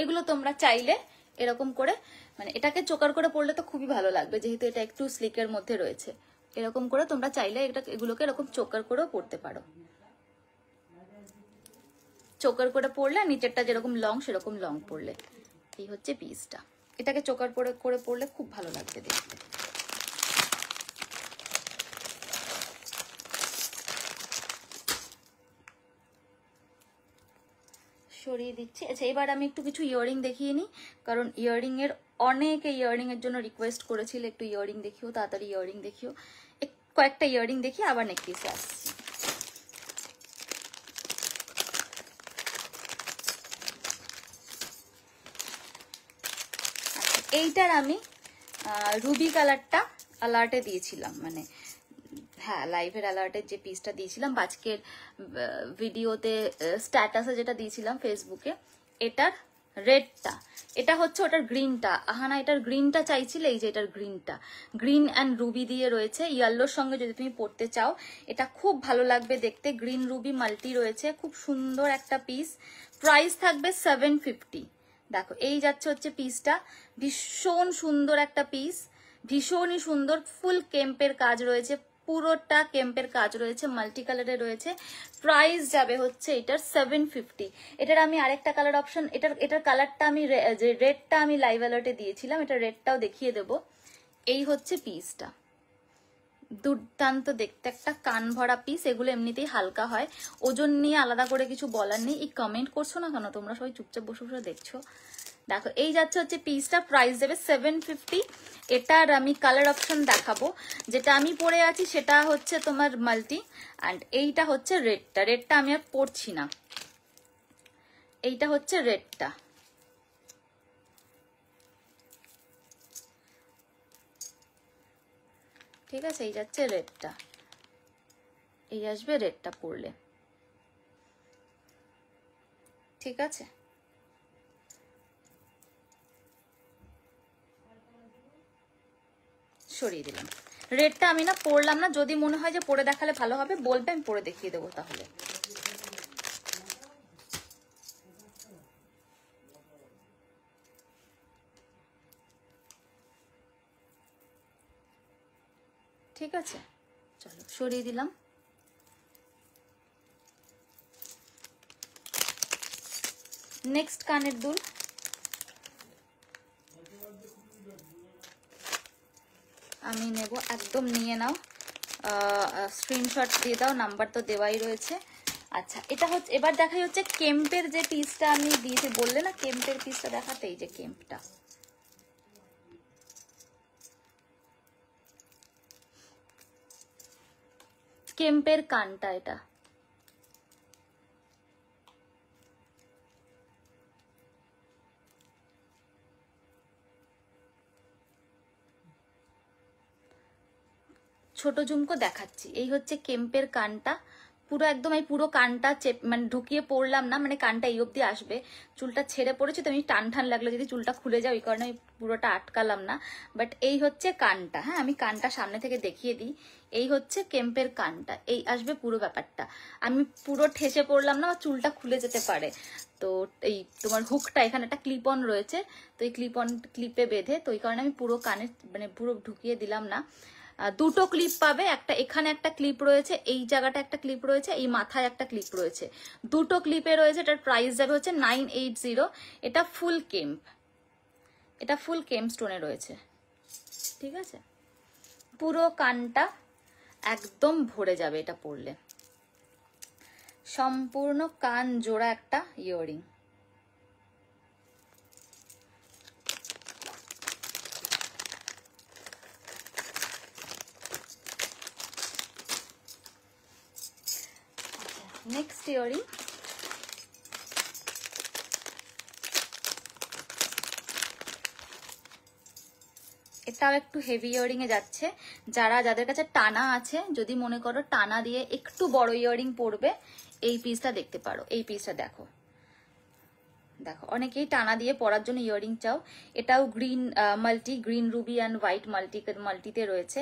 এগুলো তোমরা চাইলে এরকম করে মানে এটাকে চোকার করে পড়লে তো খুবই ভালো লাগবে, যেহেতু এটা একটু স্লিকের মধ্যে রয়েছে। এরকম করে তোমরা চাইলে এগুলোকে এরকম চোকার করেও পড়তে পারো। চোকার করে পড়লে নিচেরটা যেরকম লং সেরকম লং পড়লে। এই হচ্ছে পিসটা, এটাকে চোকার করে পড়লে খুব ভালো লাগবে দেখতে। সরিয়ে দিচ্ছি। আচ্ছা এবার আমি একটু কিছু ইয়ারিং দেখিয়ে নিই, কারণ অনেকে ইয়ারিং এর জন্য রিকোয়েস্ট করেছিল একটু ইয়ারিং দেখিও, তাড়াতাড়ি ইয়ারিং দেখিও। কয়েকটা ইয়ারিং দেখি, আবার নেকপিসে আসছি। এইটার আমি রুবি কালারটা অ্যালার্টে দিয়েছিলাম, মানে হ্যাঁ লাইভের অ্যালার্টের যে পিসটা দিয়েছিলাম, আজকের ভিডিওতে স্ট্যাটাসে যেটা দিয়েছিলাম ফেসবুকে, এটার রেডটা, এটা হচ্ছে ওটার গ্রিনটা। আহানা এটার গ্রিনটা চাইছিলে, এই যে এটার গ্রিনটা, গ্রিন অ্যান্ড রুবি দিয়ে রয়েছে। ইয়েলোর সঙ্গে যদি তুমি পরতে চাও এটা খুব ভালো লাগবে দেখতে। গ্রিন রুবি মাল্টি রয়েছে, খুব সুন্দর একটা পিস। প্রাইস থাকবে 750। দেখো এই যাচ্ছে হচ্ছে পিসটা, ভীষণ সুন্দর একটা পিস, ভীষণই সুন্দর। ফুল কেম্পের কাজ রয়েছে, পুরোটা কেম্পের কাজ রয়েছে, মাল্টি কালারে রয়েছে। প্রাইস যাবে হচ্ছে এটার 750। এটার আমি আরেকটা কালার অপশন, এটার কালারটা আমি যে রেডটা আমি লাইভ অ্যালার্টে দিয়েছিলাম, এটা রেডটাও দেখিয়ে দেব। এই হচ্ছে পিসটা, দুর্দান্ত দেখতে, একটা কান ভরা পিস। এগুলো এমনিতেই হালকা হয়, ওজন নিয়ে আলাদা করে কিছু বলার নেই। এই কমেন্ট করছো না কেন তোমরা, সবাই চুপচাপ বসে বসে দেখছো। দেখো এই যাচ্ছে হচ্ছে পিসটা, প্রাইস দেবে 750। এটার আমি কালার অপশন দেখাবো। যেটা আমি পরে আছি সেটা হচ্ছে তোমার মাল্টি, অ্যান্ড এইটা হচ্ছে রেডটা। রেডটা আমি আর পরছি না, এইটা হচ্ছে রেডটা। ঠিক আছে, এই যাচ্ছে রেডটা, এই আসবে রেডটা পরলে। ঠিক আছে, সরিয়ে দিলাম। রেডটা আমি না পরলাম না, যদি মনে হয় যে পরে দেখালে ভালো হবে বলবে, আমি পরে দেখিয়ে দেবো তাহলে। ঠিক আছে, চলো সরিয়ে দিলাম। নেক্সট কানের দুল, আমি নেব, একদম নিয়ে নাও, স্ক্রিনশট দিয়ে দাও, নাম্বার তো দেওয়াই রয়েছে। আচ্ছা এটা হচ্ছে, এবার দেখাই হচ্ছে কেম্পের যে পিসটা আমি দিয়েছি, বললে না কেম্পের পিসটা দেখাতে, এই যে কেম্পটা। কেম্পের কানটা এটা, ছোট ঝুমকো দেখাচ্ছি। এই হচ্ছে কেম্পের কানটা, পুরো একদম এই পুরো কানটা মানে ঢুকিয়ে পড়লাম না, মানে কানটা এই অবধি আসবে। চুলটা ছেড়ে পড়েছে তো আমি টান টান লাগলো যদি চুলটা খুলে যায়, ওই কারণে আমি পুরোটা আটকালাম না। বাট এই হচ্ছে কানটা, হ্যাঁ আমি কানটা সামনে থেকে দেখিয়ে দিই। এই হচ্ছে কেম্পের কানটা, এই আসবে পুরো ব্যাপারটা। আমি পুরো ঠেসে পড়লাম না, চুলটা খুলে যেতে পারে। তো এই তোমার হুকটা এখানে একটা ক্লিপ অন রয়েছে, তো এই ক্লিপে বেঁধে, তো এই কারণে আমি পুরো কানে মানে পুরো ঢুকিয়ে দিলাম না। দুটো ক্লিপ পাবে, একটা এখানে একটা ক্লিপ রয়েছে, এই জায়গাটা একটা ক্লিপ রয়েছে, এই মাথায় একটা ক্লিপ রয়েছে, দুটো ক্লিপে রয়েছে। এটার প্রাইস যাবে হচ্ছে 980। এটা ফুল কেম্প, এটা ফুল কেম্প স্টোনে রয়েছে। ঠিক আছে, পুরো কানটা একদম ভরে যাবে এটা পরলে, সম্পূর্ণ কান জোড়া একটা ইয়াররিং। নেক্সট ইয়াররিং, এটাও একটু হেভি ইয়াররিং এ যাচ্ছে। যাদের কাছে টানা আছে, যদি মনে করো টানা দিয়ে একটু বড় ইয়াররিং পরবে, এই পিসটা দেখতে পারো। এই পিসটা দেখো, দেখো অনেকেই টানা দিয়ে পরার জন্য ইয়াররিং চাও। এটাও green multi, green ruby and white মাল্টিতে রয়েছে।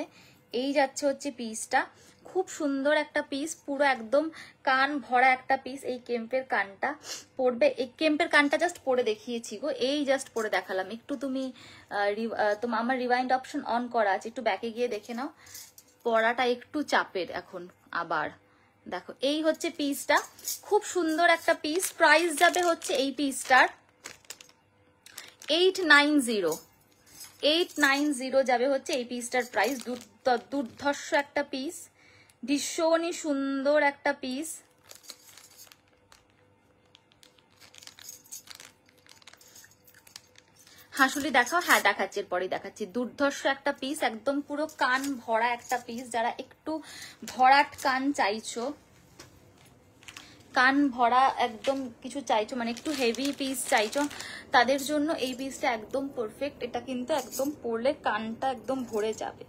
এই যাচ্ছে হচ্ছে পিসটা, খুব সুন্দর একটা পিস, পুরো একদম কান ভরা একটা পিস। এই কেম্পের কানটা পরবে, এই কেম্পের কানটা জাস্ট পরে দেখিয়েছি গো, এই জাস্ট পরে দেখালাম। একটু তুমি তোমার আমার রিওয়াইন্ড অপশন অন করা আছে, একটু ব্যাকে গিয়ে দেখে নাও। পরাটা একটু চাপের এখন আবার। দেখো এই হচ্ছে পিসটা, খুব সুন্দর একটা পিস। প্রাইস যাবে হচ্ছে এই পিসটার 890 যাবে হচ্ছে এই পিসটার প্রাইস। দুর্ধর্ষ একটা পিস, ভীষণই সুন্দর একটা পিস। হাঁসুলি দেখাও, হ্যাঁ দেখাচ্ছি, এরপরেই দেখাচ্ছি। দুর্ধর্ষ একটা পিস, একদম পুরো কান ভরা একটা পিস। যারা একটু ভরাট কান চাইছো, কান ভরা একদম কিছু চাইছো, মানে একটু হেভি পিস চাইছো, তাদের জন্য এই পিসটা একদম পারফেক্ট। এটা কিন্তু একদম পরলে কানটা একদম ভরে যাবে।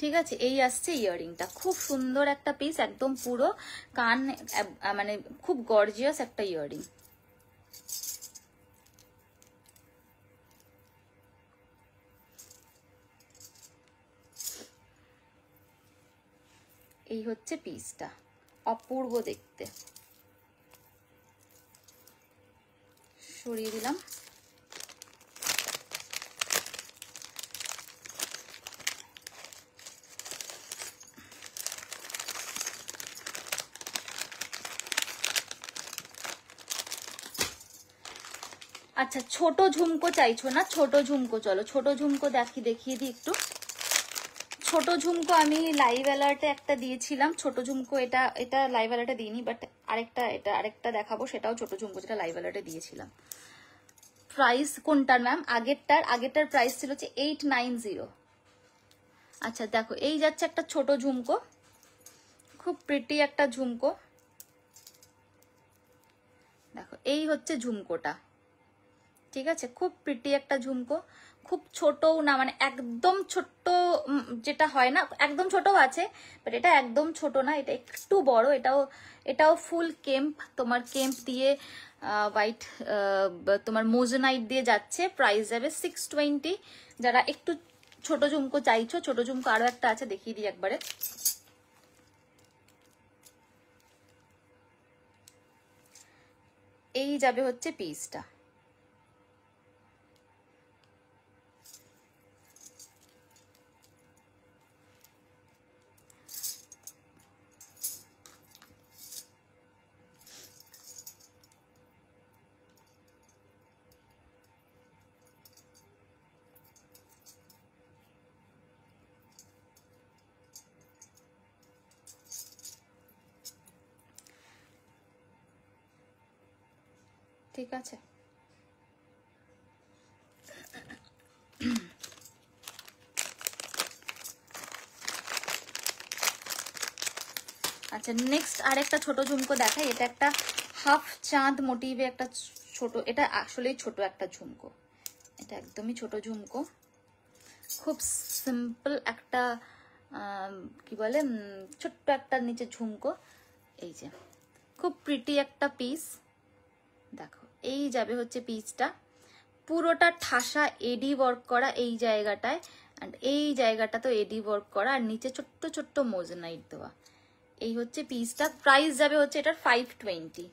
ঠিক আছে, এই আসছে ইয়াররিংটা, খুব সুন্দর একটা পিস, একদম পুরো কান, মানে খুব গর্জিয়াস একটা ইয়াররিং। এই হচ্ছে পিসটা, অপূর্ব দেখতে। সরিয়ে দিলাম। আচ্ছা, ছোট ঝুমকো চাইছো না? ছোট ঝুমকো, চলো ছোট ঝুমকো দেখিয়ে দিই একটু। ছোট ঝুমকো আমি লাইভ অ্যালার্টে একটা দিয়েছিলাম, ছোট ঝুমকো, এটা লাইভ অ্যালার্টে দিইনি, বাট আরেকটা দেখাবো, সেটাও ছোট ঝুমকো, যেটা লাইভ অ্যালার্টে দিয়েছিলাম। প্রাইস কোনটার ম্যাম? আগেরটার প্রাইস ছিল হচ্ছে 890। আচ্ছা দেখো, এই যাচ্ছে একটা ছোট ঝুমকো, খুব প্রিটি একটা ঝুমকো। দেখো এই হচ্ছে ঝুমকোটা, ঠিক আছে, খুব প্রিটি একটা ঝুমকো, খুব ছোটও না, মানে একদম ছোট্ট যেটা হয় না, একদম ছোটও আছে, বাট এটা একদম ছোট না, এটা একটু বড়। এটাও ফুল কেম্প, তোমার কেম্প দিয়ে হোয়াইট তোমার মোজনাইট দিয়ে যাচ্ছে। প্রাইস যাবে 620। যারা একটু ছোট ঝুমকো চাইছো, ছোট ঝুমকো আরো একটা আছে, দেখিয়ে দিই একবারে। এই যাবে হচ্ছে পিসটা। ঠিক আছে, আচ্ছা নেক্সট আরেকটা ছোট ঝুমকো দেখাই। এটা একটা হাফ চাঁদ মোটিভে একটা ছোট, এটা আসলেই ছোট একটা ঝুমকো, এটা একদমই ছোট ঝুমকো, খুব সিম্পল একটা কি বলে ছোট্ট একটা নিচে ঝুমকো। এই যে খুব প্রিটি একটা পিস, দেখো এই যাবে হচ্ছে পিসটা, পুরোটা ঠাসা এডি ওয়ার্ক করা এই জায়গাটায়, অ্যান্ড এই জায়গাটা তো এডি ওয়ার্ক করা, আর নিচে ছোট্ট ছোট্ট মোজনাইট দেওয়া। এই হচ্ছে পিসটা, প্রাইস যাবে হচ্ছে এটার 520।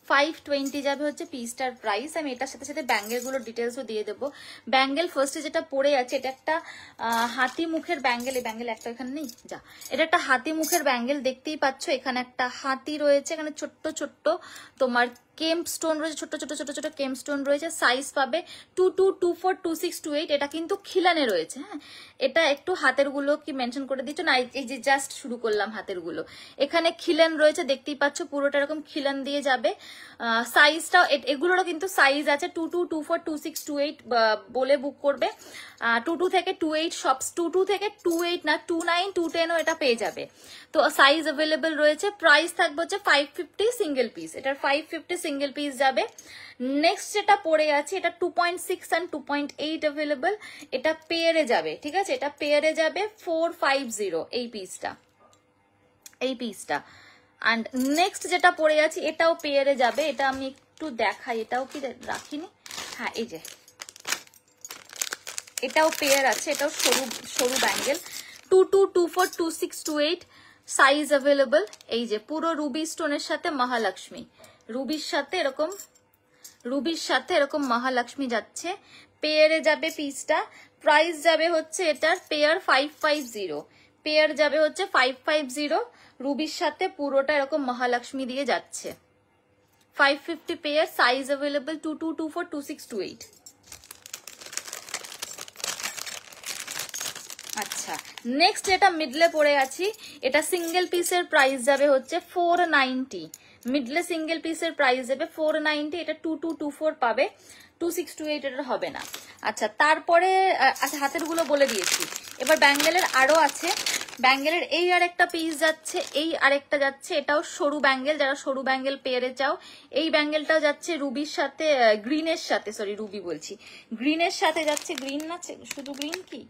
520 যাবে হচ্ছে পিসটার প্রাইস। আমি এটার সাথে সাথে ব্যাঙ্গেল গুলোর ডিটেলসও দিয়ে দেবো। ব্যাঙ্গেল ফার্স্টে যেটা পড়ে আছে, এটা একটা হাতি মুখের ব্যাঙ্গেল, এই ব্যাঙ্গেল একটা এখানে নেই, যা, এটা একটা হাতি মুখের ব্যাঙ্গেল, দেখতেই পাচ্ছ এখানে একটা হাতি রয়েছে, এখানে ছোট্ট ছোট্ট তোমার কেম্প স্টোন রয়েছে, ছোট ছোট ছোট ছোট কেম্প স্টোন রয়েছে। সাইজ পাবে 22, 24, 26, 28। এটা কিন্তু খিলানে রয়েছে, হ্যাঁ, এটা একটু হাতের গুলো কি মেনশন করে দিচ্ছ না, এই যে জাস্ট শুরু করলাম হাতের গুলো, এখানে খিলান রয়েছে, দেখতেই পাচ্ছ পুরোটা এরকম খিলান দিয়ে যাবে। সাইজটা এগুলোরও কিন্তু সাইজ আছে 22, 24, 26, 28 বলে বুক করবে। 22 থেকে 28 সব, 22 থেকে 28 না 29, 210ও এটা পেয়ে যাবে। তো সাইজ অ্যাভেলেবেল রয়েছে। প্রাইস থাকবে হচ্ছে 550 সিঙ্গেল পিস, এটার 550 সিঙ্গেল পিস যাবে। নেক্সট যেটা পড়ে আছে, এটা 2.6 and 2.8 অ্যাভেলেবেল, এটা পেয়ারে যাবে, ঠিক আছে, এটা পেয়ারে যাবে 450 এই পিসটা। অ্যান্ড নেক্সট যেটা পড়ে আছে, এটাও পেয়ারে যাবে, এটা আমি একটু দেখাই, এটাও কি রাখিনি, হ্যাঁ এই যে এটাও পেয়ার আছে, এটাও সরু সরু ব্যাঙ্গেল, 22, 24, 26, 28 সাইজ অ্যাভেলেবল। এই যে পুরো রুবি স্টোনের সাথে মহালক্ষ্মী, রুবির সাথে এরকম মহালক্ষ্মী যাচ্ছে, পেয়ারে যাবে পিসটা। প্রাইস যাবে হচ্ছে এটার পেয়ার 550, পেয়ার যাবে হচ্ছে 550, রুবির সাথে পুরোটা এরকম মহালক্ষ্মী দিয়ে যাচ্ছে। 550 পেয়ার, সাইজ অ্যাভেলেবল 22, 24, 26, 28। আচ্ছা নেক্সট যেটা মিডলে পড়ে আছি, এটা সিঙ্গেল পিসের প্রাইস যাবে হচ্ছে 490, মিডলে সিঙ্গেল পিসের প্রাইস যাবে 490, এটা 2224 পাবে, 2628 এটা হবে না। আচ্ছা তারপরে, আচ্ছা হাতের গুলো বলে দিয়েছি, এবার ব্যাঙ্গেলের আরো আছে, ব্যাঙ্গেলের এই আরেকটা পিস যাচ্ছে, এই আরেকটা যাচ্ছে, এটাও সরু ব্যাঙ্গেল, যারা সরু ব্যাঙ্গেল পেয়ারে চাও। এই ব্যাঙ্গেলটাও যাচ্ছে রুবির সাথে, গ্রিনের সাথে, সরি রুবি বলছি, গ্রিনের সাথে যাচ্ছে। গ্রিন না শুধু গ্রিন কি,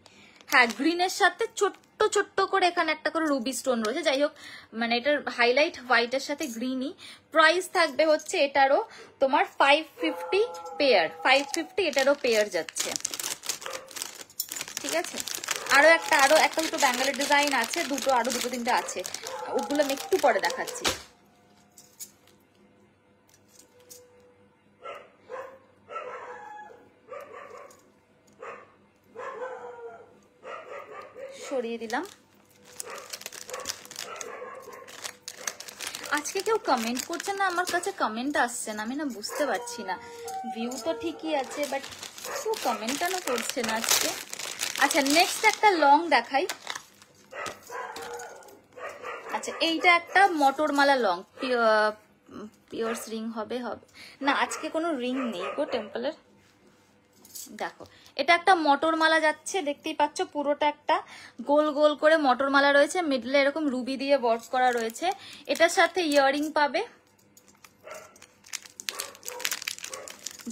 হ্যাঁ গ্রিনের সাথে ছোট্ট ছোট্ট করে এখানে একটা করে রুবি স্টোন রয়েছে। যাই হোক, মানে এটার হাইলাইট হোয়াইটের সাথে গ্রিনই। প্রাইস থাকবে হচ্ছে এটারও তোমার 550 পেয়ার, 550 এটারও পেয়ার যাচ্ছে। ঠিক আছে, আরো একটা দুটো ব্যাঙ্গেলের ডিজাইন আছে, আরো দুটো তিনটা আছে, ওগুলো আমি একটু পরে দেখাচ্ছি। সরিয়ে দিলাম। আজকে কেউ কমেন্ট করছে না, আমার কাছে কমেন্ট আসছে না, আমি না বুঝতে পারছি না। ভিউ তো ঠিকই আছে, বাট কেউ কমেন্ট কেন করছে না আজকে। আচ্ছা নেক্সট একটা লং দেখাই। আচ্ছা এইটা একটা মটরমালা লং, পিওর্স রিং হবে না, আজকে কোনো রিং নেই গো টেম্পলের। দেখো এটা একটা মটরমালা যাচ্ছে, দেখতেই পাচ্ছ পুরোটা একটা গোল গোল করে মটরমালা রয়েছে, মিডলে এরকম রুবি দিয়ে ওয়ার্ক করা রয়েছে। এটার সাথে ইয়াররিং পাবে।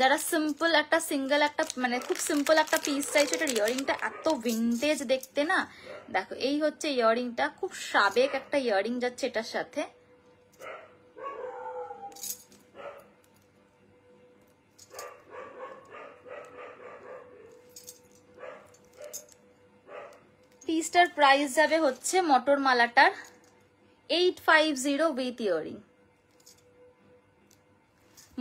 যারা সিম্পল একটা সিঙ্গেল একটা মানে খুব সিম্পল একটা পিস চাইছো, এটার ইয়াররিংটা এত ভিন্টেজ দেখতে না। দেখো এই হচ্ছে ইয়াররিংটা, খুব সাবেক একটা ইয়াররিং যাচ্ছে এটার সাথে। পিসটার প্রাইস যাবে হচ্ছে মটরমালাটার 850 উইথ ইয়াররিং।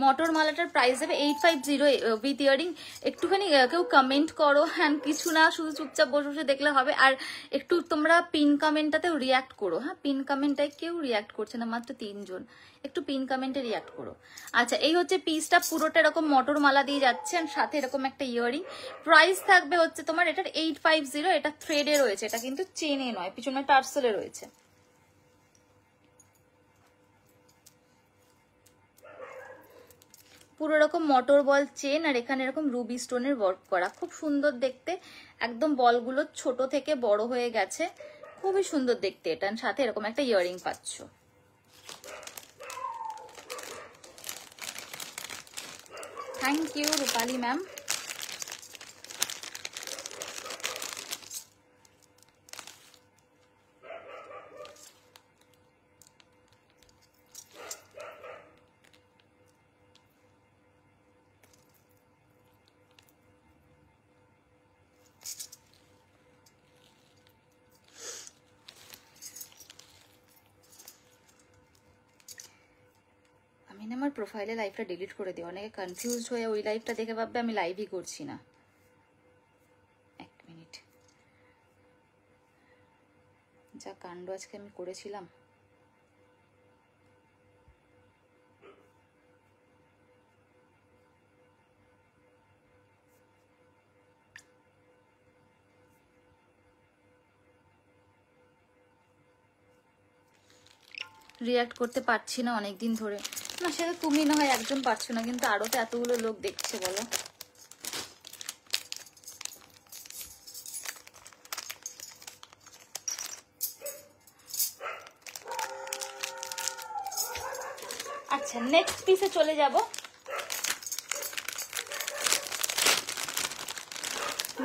মটরমালাটার প্রাইস যাবে 850 উইথ ইয়াররিং। একটুখানি কেউ কমেন্ট করো, হ্যাঁ কিছু না, শুধু চুপচাপ বসে বসে দেখলে হবে। আর একটু তোমরা পিন কমেন্টটাতেও রিয়াক্ট করো। হ্যাঁ পিন কমেন্টটাই কেউ রিয়াক্ট করছে না, মাত্র 3 জন, একটু পিন কমেন্টে রিয়াক্ট করো। আচ্ছা এই হচ্ছে পিসটা, পুরোটা এরকম মটরমালা দিয়ে যাচ্ছে, আর সাথে এরকম একটা ইয়াররিং। প্রাইস থাকবে হচ্ছে তোমার এটার 850। এটা থ্রেডে রয়েছে, এটা কিন্তু চেনে নয়, পিছনে টার্সেলে রয়েছে। পুরো এরকম মটর বল চেন, আর এখানে এরকম রুবি স্টোনের ওয়ার্ক করা, খুব সুন্দর দেখতে। একদম বলগুলো ছোট থেকে বড় হয়ে গেছে, খুবই সুন্দর দেখতে এটা। সাথে এরকম একটা ইয়াররিং পাচ্ছ। Thank you Rupali ma'am. আমার প্রোফাইলে লাইভটা ডিলিট করে দিও, অনেকে কনফিউজড হয়ে ওই লাইভটা দেখে ভাববে আমি লাইভই করছি না। এক মিনিট, যা কাণ্ড আজকে আমি করেছিলাম। রিয়াক্ট করতে পারছি না অনেকদিন ধরে। না সেটা তুমি না হয় একজন পারছো না, কিন্তু আরো তো এতগুলো লোক দেখছে বলো। আচ্ছা নেক্সট পিসে চলে যাব।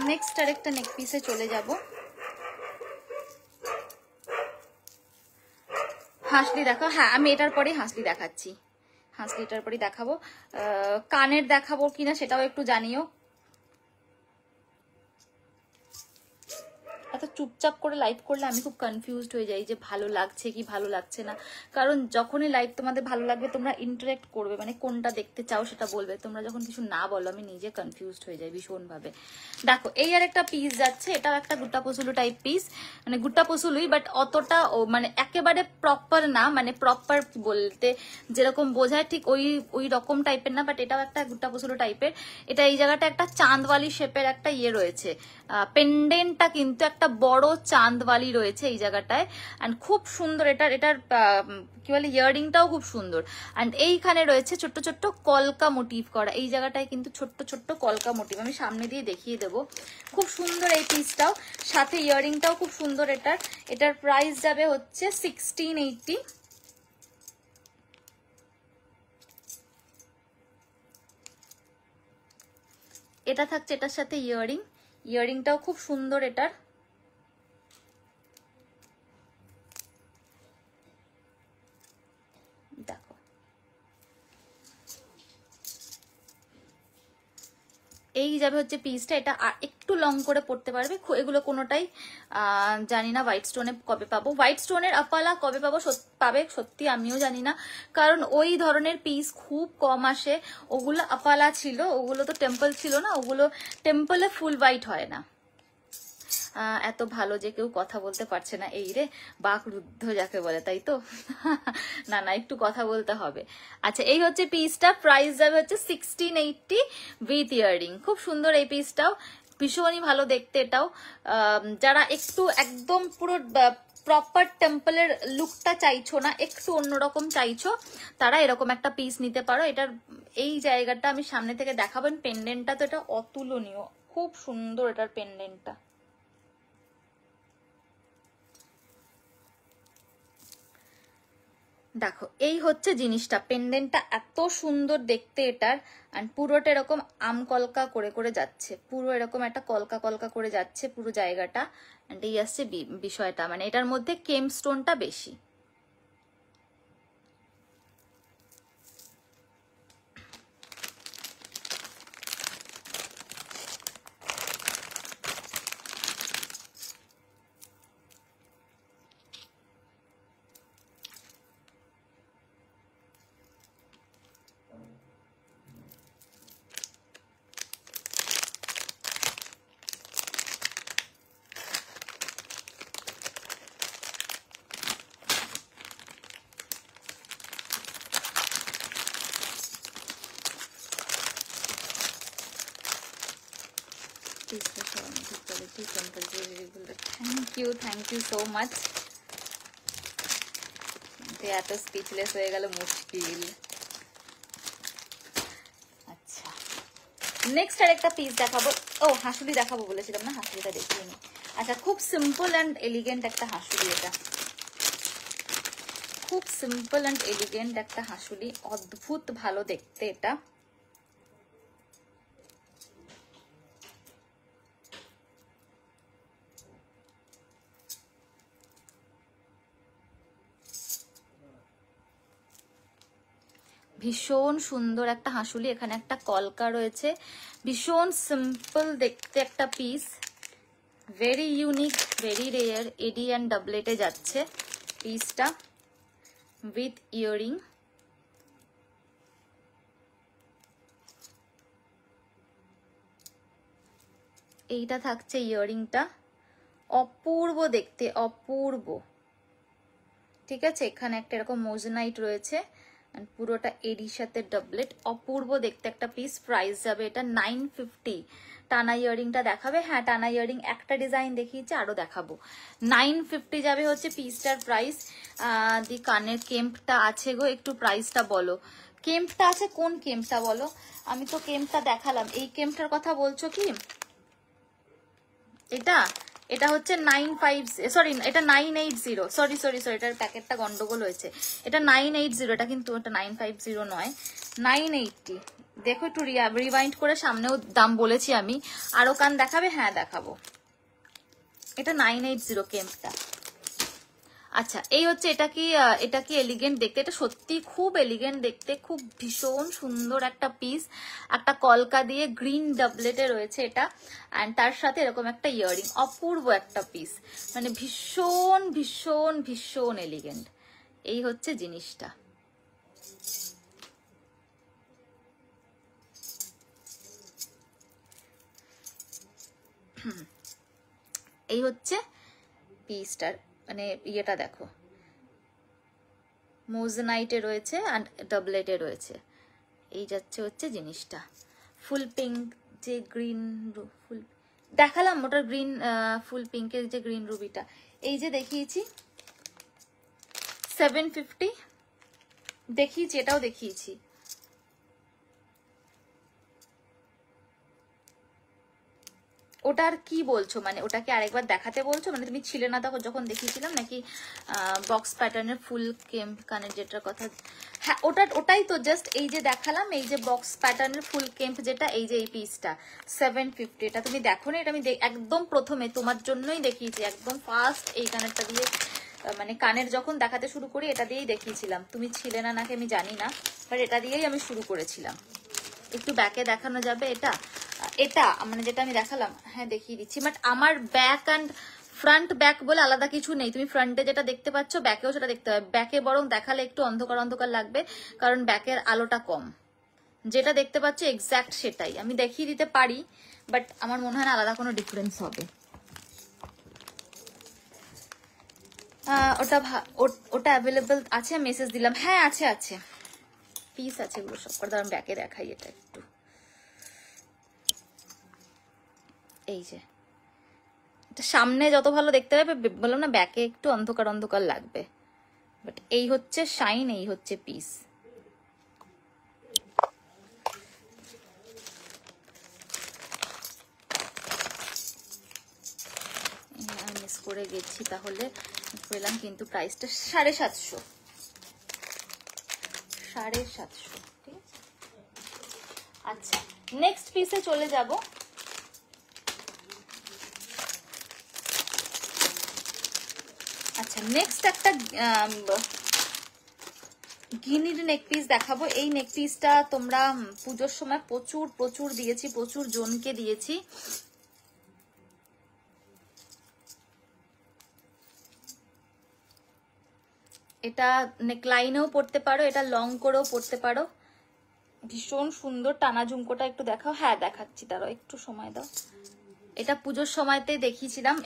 নেক্সট আরেকটা নেক পিসে চলে যাব। হাঁসলি দেখো, হ্যাঁ আমি এটার পরেই হাঁসলি দেখাচ্ছি, হাঁসলি এটার পরেই দেখাবো। কানের দেখাবো কিনা সেটাও একটু জানিও। এত চুপচাপ করে লাইভ করলে আমি খুব কনফিউজড হয়ে যাই যে ভালো লাগছে কি ভালো লাগছে না। কারণ যখনই লাইভ তোমাদের ভালো লাগবে তোমরা ইন্টারেক্ট করবে, মানে কোনটা দেখতে চাও সেটা বলবে। তোমরা যখন কিছু না বলো আমি নিজে কনফিউজড হয়ে যাই ভীষণভাবে। দেখো এই আর একটা পিস যাচ্ছে, এটাও একটা গুট্টা পসুলু টাইপ পিস, মানে গুট্টা পসুলুই বাট অতটা মানে একেবারে প্রপার না, মানে প্রপার বলতে যেরকম বোঝায় ঠিক ওই রকম টাইপের না, বাট এটাও একটা গুট্টা পসুলু টাইপের। এটা এই জায়গাটা একটা চাঁদওয়ালি শেপের একটা ইয়ে রয়েছে, পেন্ডেন্টটা কিন্তু একটা বড় চাঁদওয়ালি রয়েছে এই জায়গাটায়, অ্যান্ড খুব সুন্দর। এটার কি বলে ইয়াররিংটাও খুব সুন্দর। অ্যান্ড এইখানে রয়েছে ছোট্ট ছোট্ট কলকা মোটিভ করা, এই জায়গাটায় কিন্তু ছোট্ট ছোট্ট কলকা মোটিভ, আমি সামনে দিয়ে দেখিয়ে দেবো। খুব সুন্দর এই পিসটাও, সাথে ইয়াররিংটাও খুব সুন্দর। এটার প্রাইস যাবে হচ্ছে 1680। এটা থাকছে এটার সাথে ইয়াররিংটাও খুব সুন্দর এটার। দেখো এই যাবে হচ্ছে পিসটা। এটা একটু লং করে পড়তে পারবে। এগুলো কোনোটাই জানি না হোয়াইট স্টোনে কবে পাবো, হোয়াইট স্টোনের আপালা কবে পাবো পাবে সত্যি আমিও জানি না, কারণ ওই ধরনের পিস খুব কম আসে। ওগুলো আপালা ছিল, ওগুলো তো টেম্পল ছিল না, ওগুলো টেম্পলে ফুল হোয়াইট হয় না। এত ভালো যে কেউ কথা বলতে পারছে না, এই রে বাক রুদ্ধ যাকে বলে, তাই তো? না না, একটু কথা বলতে হবে। আচ্ছা, এই হচ্ছে পিসটা, প্রাইস যাবে হচ্ছে 1680 উইথ ইয়াররিং। খুব সুন্দর এই পিসটাও, ভীষণই ভালো দেখতে এটাও। যারা একটু একদম পুরো প্রপার টেম্পলের লুকটা চাইছো না, একটু অন্যরকম চাইছো, তারা এরকম একটা পিস নিতে পারো। এটার এই জায়গাটা আমি সামনে থেকে দেখাবেন। পেন্ডেন্টটা তো এটা অতুলনীয়, খুব সুন্দর এটার পেন্ডেন্টটা। দেখো এই হচ্ছে জিনিসটা, পেন্ডেন্টটা এত সুন্দর দেখতে এটার। আর পুরোটা এরকম আম কলকা করে করে যাচ্ছে, পুরো এরকম একটা কলকা কলকা করে যাচ্ছে পুরো জায়গাটা। এন্ড এই আসছে বিষয়টা, মানে এটার মধ্যে কেম স্টোনটা বেশি। Thank you so much. এত স্পিচলেস হয়ে গেল, মুশকিল। আচ্ছা, নেক্সট আরেকটা পিস দেখাবো। ও হাঁসুলি দেখাবো বলেছিলাম না, হাঁসুলিটা দেখিয়ে নি। আচ্ছা, খুব সিম্পল অ্যান্ড এলিগেন্ট একটা হাঁসুলি এটা, খুব সিম্পল অ্যান্ড এলিগেন্ট একটা হাঁসুলি, অদ্ভুত ভালো দেখতে এটা। ভীষণ সুন্দর একটা হাঁসুলি, এখানে একটা কলকা রয়েছে, ভীষণ সিম্পল দেখতে একটা piece, very unique, very rare. AD and ডাবলেটে যাচ্ছে পিসটা উইথ ইয়াররিং। এইটা থাকছে ইয়াররিংটা, অপূর্ব দেখতে, অপূর্ব। ঠিক আছে, এখানে একটা এরকম মোজনাইট রয়েছে, পুরোটা এডির সাথে ডাবলেট, অপূর্ব দেখতে একটা পিস। প্রাইস যাবে এটা 950। টানা ইয়াররিংটা দেখাবে? হ্যাঁ, টানা ইয়াররিং একটা ডিজাইন দেখিয়েছে, আরো দেখাবো। 950 যাবে হচ্ছে পিসটার প্রাইস। দি কানের কেম্পটা আছে গো, একটু প্রাইসটা বলো। কেম্পটা আছে, কোন কেম্পটা বলো? আমি তো কেম্পটা দেখালাম, এই কেম্পটার কথা বলছো কি? এটা হচ্ছে 95, সরি এটা 980, সরি এটার প্যাকেটটা গন্ডগোল হয়েছে। এটা 980, এটা কিন্তু এটা 950 নয়, 980। দেখো একটু রিওয়াইন্ড করে, সামনেও দাম বলেছি আমি। আরো কান দেখাবে? হ্যাঁ দেখাবো। এটা 980 কেম্পটা। আচ্ছা, এই হচ্ছে এটা কি এলিগেন্ট দেখতে, এটা সত্যি খুব এলিগেন্ট দেখতে, খুব ভীষণ সুন্দর একটা পিস। একটা কলকা দিয়ে গ্রিন ডাবলেটে রয়েছে এটা, অ্যান্ড তার সাথে এরকম একটা ইয়াররিং, অপূর্ব একটা পিস, মানে ভীষণ ভীষণ ভীষণ এলিগেন্ট। এই হচ্ছে জিনিসটা। এই হচ্ছে পিসটার মানে ইয়েটা দেখো, মোজনাইটে রয়েছে আর ডাবলেটে রয়েছে। এই যাচ্ছে হচ্ছে জিনিসটা, ফুল পিঙ্ক যে গ্রিন ফুল, দেখালাম ওটার গ্রিন ফুল পিঙ্কের যে গ্রিন রুবিটা, এই যে দেখিয়েছি 750 দেখিয়েছি, এটাও দেখিয়েছি। ওটার কি বলছো, মানে ওটাকে আরেকবার দেখাতে বলছো? মানে তুমি ছিলে না তখন যখন দেখিয়েছিলাম, নাকি বক্স প্যাটার্নের ফুল কেম্প কানের যেটার কথা? হ্যাঁ ওটাই তো, জাস্ট এই যে দেখালাম, এই যে বক্স প্যাটার্নের ফুল কেম্প যেটা, এই যে এই পিসটা 750। এটা তুমি দেখো না, এটা আমি একদম প্রথমে তোমার জন্যই দেখিয়েছি, একদম ফার্স্ট এই কানেরটা দিয়ে, মানে কানের যখন দেখাতে শুরু করি এটা দিয়েই দেখিয়েছিলাম। তুমি ছিলে না নাকি আমি জানি না, বাট এটা দিয়েই আমি শুরু করেছিলাম। একটু ব্যাকে দেখানো যাবে এটা? এটা মানে যেটা আমি দেখালাম, হ্যাঁ দেখিয়ে দিচ্ছি। বাট আমার ব্যাক অ্যান্ড ফ্রন্ট ব্যাক বলে আলাদা কিছু নেই। তুমি ফ্রন্টে যেটা দেখতে পাচ্ছ ব্যাকেও সেটা দেখতে হবে। ব্যাকে বরং দেখালে একটু অন্ধকার অন্ধকার লাগবে, কারণ ব্যাকের আলোটা কম। যেটা দেখতে পাচ্ছ এক্স্যাক্ট সেটাই আমি দেখিয়ে দিতে পারি, বাট আমার মনে হয় না আলাদা কোনো ডিফারেন্স হবে। ওটা অ্যাভেলেবল আছে, মেসেজ দিলাম। হ্যাঁ আছে আছে, পিস আছে এগুলো সব করে। দাঁড়ান ব্যাকে দেখাই এটা একটু। এই যে এটা সামনে যত ভালো দেখতে পাবে, বললাম না ব্যাকে একটু অন্ধকার অন্ধকার লাগবে, বাট এই হচ্ছে শাইন, এই হচ্ছে পিস। মিস করে গেছি তাহলে, পেলাম কিন্তু প্রাইসটা 750, 750। ঠিক আছে, আচ্ছা নেক্সট পিসে চলে যাব। আচ্ছা নেক্সট একটা গিনির নেক পিস দেখাবো। এই নেক পিসটা তোমরা পুজোর সময় প্রচুর প্রচুর দিয়েছি, প্রচুর জনকে দিয়েছি। এটা নেকলাইনেও পড়তে পারো, এটা লং করেও পড়তে পারো, ভীষণ সুন্দর। টানা ঝুমকোটা একটু দেখাও। হ্যাঁ দেখাচ্ছি, তারও একটু সময় দাও। এটা পুজোর সময়তে দেখিয়েছিলাম,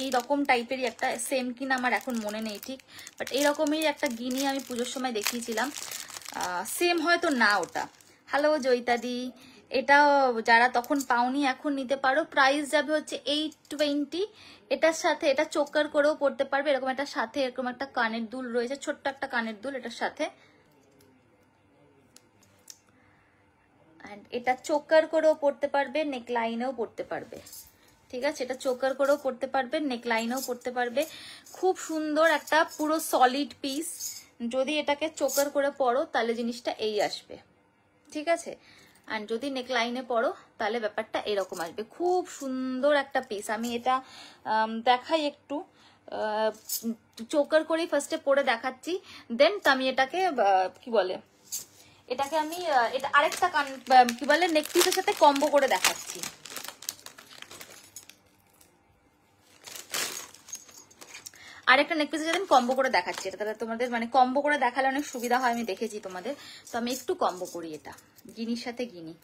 এই রকম টাইপেরই একটা, সেম কিনা আমার এখন মনে নেই ঠিক, বাট এইরকমই একটা গিনি আমি পুজোর সময় দেখিয়েছিলাম। সেম হয়তো না ওটা। হ্যালো জয়িতাদি, এটা যারা তখন পাওনি এখন নিতে পারো। প্রাইস যাবে হচ্ছে 820। এটার সাথে এটা চোকার করেও পড়তে পারবে, এরকম একটা সাথে এরকম একটা কানের দুল রয়েছে, ছোট্ট একটা কানের দুল এটার সাথে। এটা চোকার করেও পড়তে পারবে, নেকলাইনেও পড়তে পারবে। ঠিক আছে, এটা চোকার করেও পড়তে পারবে, নেকলাইনেও পড়তে পারবে। খুব সুন্দর একটা পুরো সলিড পিস। যদি এটাকে চোকার করে পড়ো তাহলে জিনিসটা এই আসবে। ঠিক আছে, আর যদি নেকলাইনে পড়ো তাহলে ব্যাপারটা এরকম আসবে। খুব সুন্দর একটা পিস। আমি এটা দেখাই একটু, চোকার করেই ফার্স্টে পরে দেখাচ্ছি, দেন আমি এটাকে কি বলে, এটাকে আমি এটা আরেকটা কি বলে নেক পিসের সাথে কম্বো করে দেখাচ্ছি। আরেকটা নেক পিসের সাথে আমি কম্বো করে দেখাচ্ছি। এটা তাহলে তোমাদের মানে কম্বো করে দেখালে অনেক সুবিধা হয়, আমি দেখেছি তোমাদের। তো আমি একটু কম্বো করি, এটা গিনির সাথে গিনি।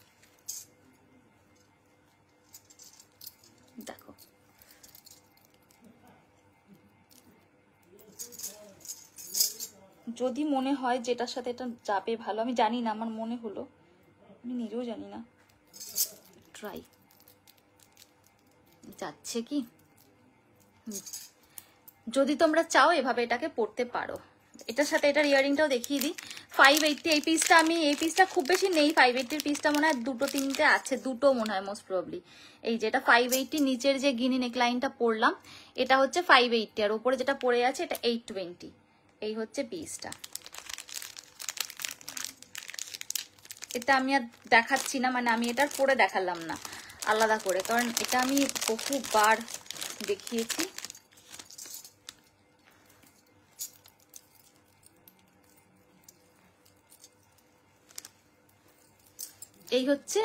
দেখো যদি মনে হয় যেটার সাথে এটা যাবে ভালো, আমি জানি না, আমার মনে হলো, আমি নিজেও জানি না, ট্রাই যাচ্ছে কি। যদি তোমরা চাও এভাবে এটাকে পড়তে পারো। এটার সাথে এটার ইয়ারিংটাও দেখিয়ে দিই। 580 এই পিসটা, আমি এই পিসটা খুব বেশি নেই, 580 পিসটা মনে হয় দুটো তিনটে আছে, দুটো মনে হয় মোস্ট প্রবাবলি। এই যেটা 580 নিচের যে গিনি নেকলাইনটা পরলাম এটা হচ্ছে 580, আর উপরে যেটা পরে আছে এটা 820। এই হচ্ছে পিসটা। এটা আমি আর দেখাচ্ছি না, মানে আমি এটার পরে দেখালাম না আলাদা করে, কারণ এটা আমি বহুবার দেখিয়েছি। এই হচ্ছে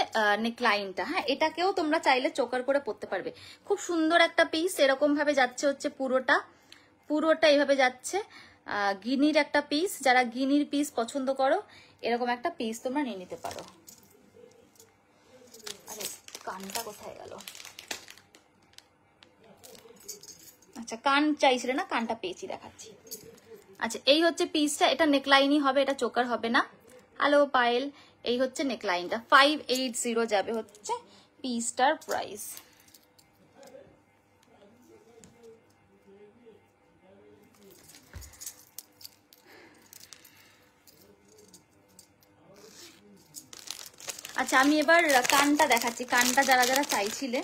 নেকলাইনটা। হ্যাঁ, এটাকেও তোমরা চাইলে চোকার করে পরতে পারবে। খুব সুন্দর একটা পিস, এরকম ভাবে যাচ্ছে হচ্ছে পুরোটা এইভাবে যাচ্ছে। গিনির একটা পিস, যারা গিনির পিস পছন্দ করো এরকম একটা পিস তোমরা নিয়ে নিতে পারো। আরে কানটা কোথায় গেল? আচ্ছা কান চাইছিলে না, কানটা পেয়েছি, দেখাচ্ছি। আচ্ছা এই হচ্ছে পিসটা, এটা নেকলাইনই হবে, এটা চোকার হবে না। হ্যালো পায়েল, এই হচ্ছে নেকলাইনটা। 580 যাবে হচ্ছে পিসটার প্রাইস। আচ্ছা আমি এবার কানটা দেখাচ্ছি, কানটা যারা যারা চাইছিলে।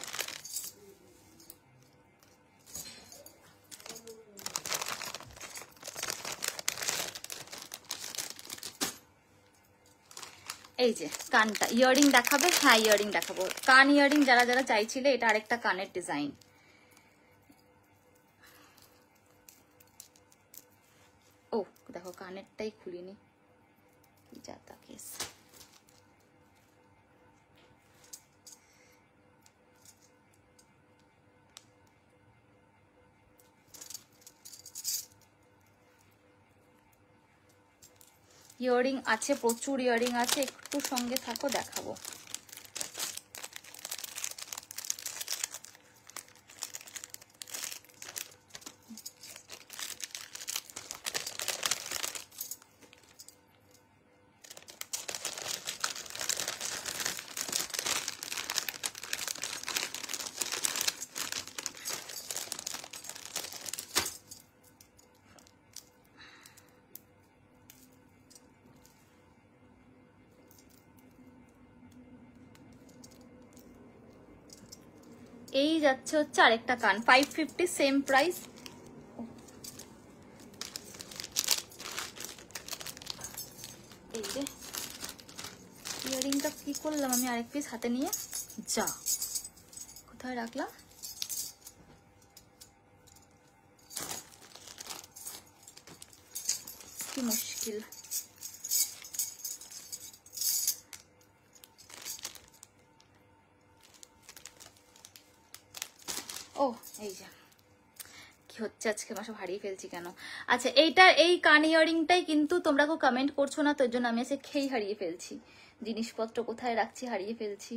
এই যে কানটা, ইয়ারিং দেখাবে? হ্যাঁ ইয়ারিং দেখাবো। কান ইয়ারিং যারা যারা চাইছিলে, এটা আরেকটা কানের ডিজাইন। ও দেখো কানেরটাই খুলিনি, কি যাতা কেস। ইয়ারিং আছে, প্রচুর ইয়ারিং আছে, একটু সঙ্গে থাকো দেখাবো। এই যাচ্ছে হচ্ছে আরেকটা কান, 550, সেম প্রাইস। এই যে ইয়ারিংটা কি করলাম আমি, আরেক পিস হাতে নিয়ে, যা কোথায় রাখলাম, কি মুশকিল। ও এই যে কি হচ্ছে আজকে, আমার সব হারিয়ে ফেলছি কেন। আচ্ছা এইটার এই কান ইয়ারিংটাই কিন্তু তোমরা কেউ কমেন্ট করছো না, তো এর জন্য আমি এসে খেয়েই হারিয়ে ফেলছি, জিনিসপত্র কোথায় রাখছি হারিয়ে ফেলছি।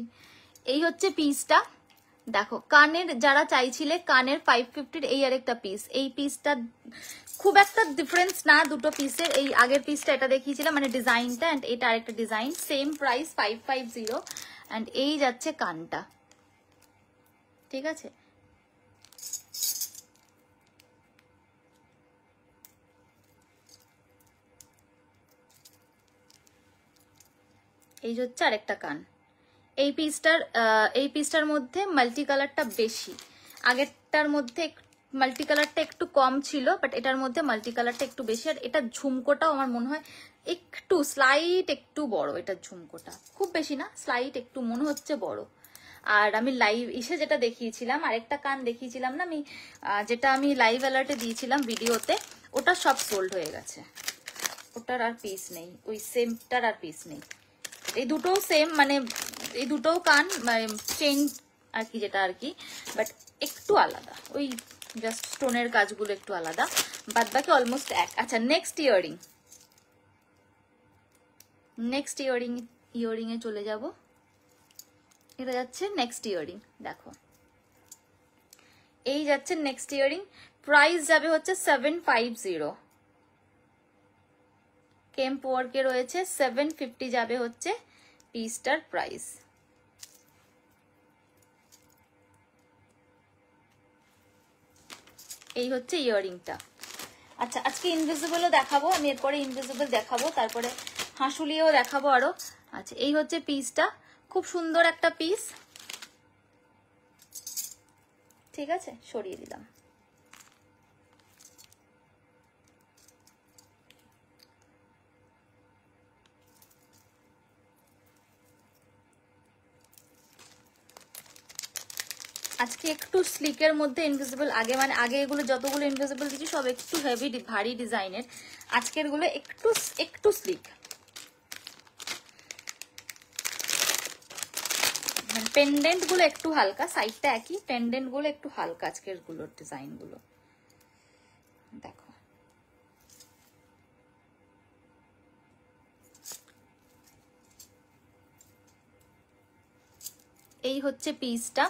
এই হচ্ছে পিসটা, দেখো কানের যারা চাইছিলে, কানের 550 এই আরেকটা পিস। এই পিসটা খুব একটা ডিফারেন্স না দুটো পিসের, এই আগের পিসটা এটা দেখিয়েছিলাম মানে ডিজাইনটা, এন্ড এটা আরেকটা ডিজাইন, সেম প্রাইস 550। এন্ড এই যাচ্ছে কানটা, ঠিক আছে। এই হচ্ছে আরেকটা কান। এই পিসটার মধ্যে মাল্টি কালারটা বেশি, আগেরটার মধ্যে মাল্টি কালারটা একটু কম ছিল, বাট এটার মধ্যে মাল্টি কালারটা একটু বেশি। আর এটা ঝুমকোটাও আমার মনে হয় একটু স্লাইট একটু বড়, এটার ঝুমকোটা খুব বেশি না, স্লাইট একটু মনে হচ্ছে বড়। আর আমি লাইভ এসে যেটা দেখিয়েছিলাম, আরেকটা কান দেখিয়েছিলাম না আমি, যেটা আমি লাইভ অ্যালার্টে দিয়েছিলাম ভিডিওতে, ওটা সব সোল্ড হয়ে গেছে, ওটার আর পিস নেই, ওই সেমটার আর পিস নেই। এই দুটোও সেম, মানে এই দুটোও কান চেন আর কি, যেটা আর কি, বাট একটু আলাদা, ওই জাস্ট স্টোনের কাজগুলো একটু আলাদা, বাদ বাকি অলমোস্ট এক। আচ্ছা নেক্সট ইয়ারিং এ চলে যাব। এটা যাচ্ছে নেক্সট ইয়ারিং, দেখো এই যাচ্ছে নেক্সট ইয়ারিং, প্রাইস যাবে হচ্ছে 750, কেম্প ওয়ার্কে রয়েছে, 750 যাবে হচ্ছে পিসটার প্রাইস। এই হচ্ছে ইয়ারিংটা। আচ্ছা আজকে ইনভিজিবলও দেখাবো আমি, এরপরে ইনভিজিবল দেখাবো, তারপরে হাঁসুলিও দেখাবো আরো। আচ্ছা এই হচ্ছে পিসটা, খুব সুন্দর একটা পিস, ঠিক আছে, সরিয়ে দিলাম। আজকে একটু স্লিকের মধ্যে ইনভিজিবল, আগে মানে আগে এগুলো যতগুলো ইনভিজিবল দিচ্ছি সব একটু হেভি ভারী ডিজাইনের, আজকের গুলো একটু একটু স্লিক, পেন্ডেন্ট গুলো একটু হালকা, সাইডটা একই, পেন্ডেন্ট গুলো একটু হালকা আজকের গুলোর ডিজাইন গুলো, দেখো এই হচ্ছে পিসটা,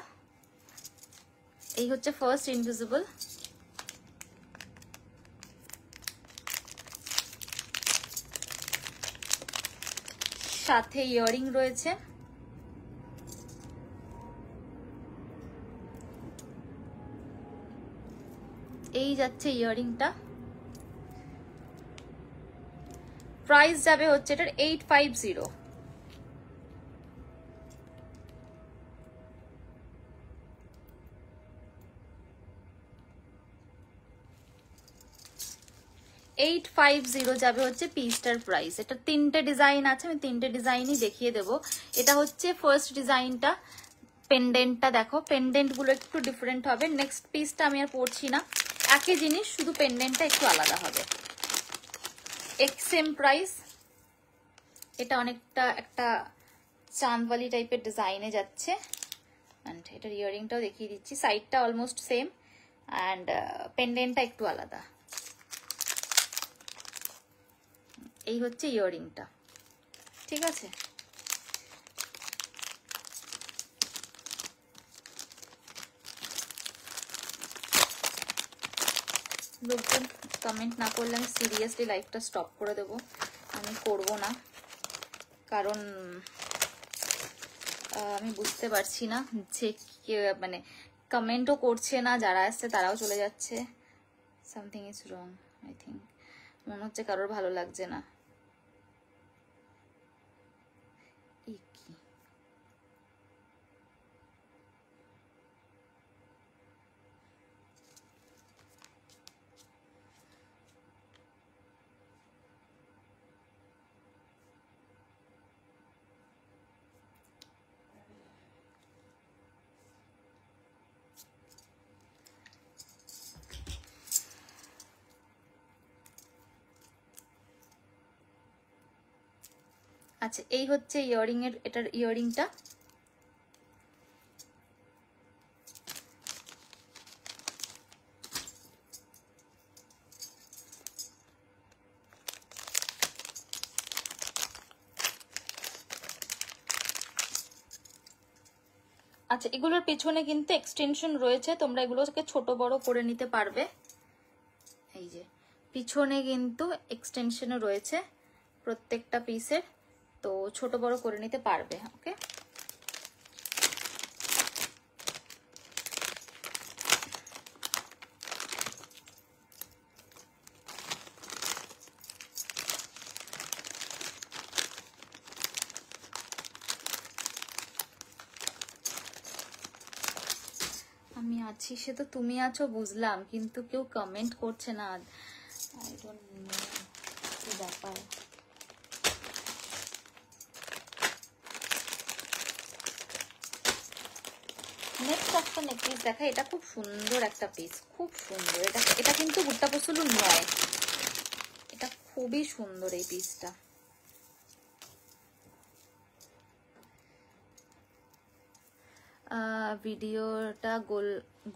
এই হচ্ছে ফার্স্ট ইনভিজিবল। সাথে ইয়ারিং রয়েছে, এই যাচ্ছে ইয়ারিংটা, প্রাইস যাবে হচ্ছে এটার 850, 850 যাবে হচ্ছে পিসটার প্রাইস। এটা 3টে ডিজাইন আছে, আমি 3টে ডিজাইনই দেখিয়ে দেবো। এটা হচ্ছে ফার্স্ট ডিজাইনটা, পেন্ডেন্টটা দেখো, পেন্ডেন্ট গুলো একটু ডিফারেন্ট হবে। নেক্সট পিসটা আমি আর পরছি না, একই জিনিস, শুধু পেন্ডেন্টটা একটু আলাদা হবে। Same price. এটা অনেকটা একটা চাঁদওয়ালি টাইপের ডিজাইনে যাচ্ছে। অ্যান্ড এটার ইয়ারিংটাও দেখিয়ে দিচ্ছি, সাইডটা অলমোস্ট সেম অ্যান্ড পেন্ডেন্টটা একটু আলাদা। এই হচ্ছে ইয়ারিংটা, ঠিক আছে। লোকজন কমেন্ট না করলে আমি সিরিয়াসলি লাইভটা স্টপ করে দেবো। আমি করব না, কারণ আমি বুঝতে পারছি না যে মানে কমেন্টও করছে না, যারা আসছে তারাও চলে যাচ্ছে। Something is wrong, I think. মনে হচ্ছে কারোর ভালো লাগছে না। আচ্ছা, এই হচ্ছে ইয়ারিং এর, এটার ইয়ারিংটা। আচ্ছা, এগুলোর পেছনে কিন্তু এক্সটেনশন রয়েছে, তোমরা এগুলোকে ছোট বড় করে নিতে পারবে। এই যে পিছনে কিন্তু এক্সটেনশনও রয়েছে প্রত্যেকটা পিসের, তো ছোট বড় করে নিতে পারবে। ওকে, আমি আছি, সে তো তুমি আছো বুঝলাম, কিন্তু কেউ কমেন্ট করছে না। আই ডোন্ট নো কি ব্যাপার। নেক্সট একটা নেকলেস দেখা, এটা খুব সুন্দর একটা পিস, খুব সুন্দর। এটা কিন্তু গুট্টা পসলু নয়, এটা খুবই সুন্দর এই পিসটা। ভিডিওটা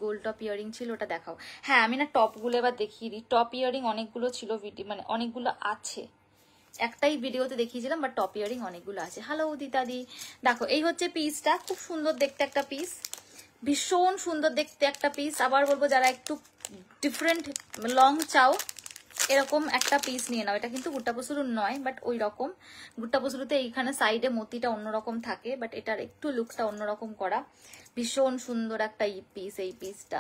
গোল টপ ইয়ারিং ছিল, ওটা দেখাও। হ্যাঁ, আমি না টপগুলো এবার দেখিয়ে দিই। টপ ইয়ারিং অনেকগুলো ছিল, মানে অনেকগুলো আছে, একটাই ভিডিওতে দেখিয়েছিলাম, বাট টপ ইয়ারিং অনেকগুলো আছে। হ্যালো দিদাদি, দেখো এই হচ্ছে পিসটা, খুব সুন্দর দেখতে একটা পিস, ভীষণ সুন্দর দেখতে একটা পিস। আবার বলবো, যারা একটু ডিফারেন্ট লং চাও, এরকম একটা পিস নিয়ে নাও। এটা কিন্তু গুট্টা পসলু নয়, বাট ওই রকম। গুট্টা পসলুতে এইখানে সাইডে মতিটা অন্যরকম থাকে, বাট এটার একটু লুকটা অন্যরকম করা। ভীষণ সুন্দর একটা পিস এই পিসটা,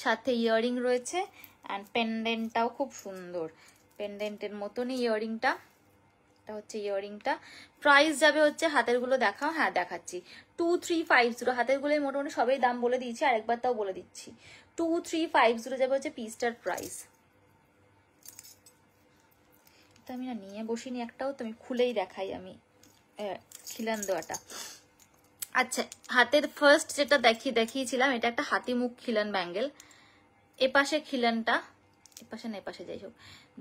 সাথে ইয়ারিং রয়েছে অ্যান্ড পেন্ডেন্টটাও খুব সুন্দর, পেন্ডেন্টের মতনই ইয়ারিংটা। এটা হচ্ছে ইয়ারিংটা। প্রাইস যাবে হচ্ছে, হাতের গুলো দেখাও। হ্যাঁ দেখাচ্ছি, 2350। হাতের গুলোই মোটামুটি সবাই দাম বলে দিয়েছি, আরেকবার তাও বলে দিচ্ছি, 2350 যাবে হচ্ছে পিসটার প্রাইস। তো আমি না নিয়ে বসিনি একটাও, তো আমি খুলেই দেখাই, আমি খিলান দেওয়াটা। আচ্ছা, হাতের ফার্স্ট যেটা দেখিয়েছিলাম, এটা একটা হাতি মুখ খিলান ব্যাঙ্গেল। এপাশে খিলানটা, এপাশে না এপাশে, যাই হোক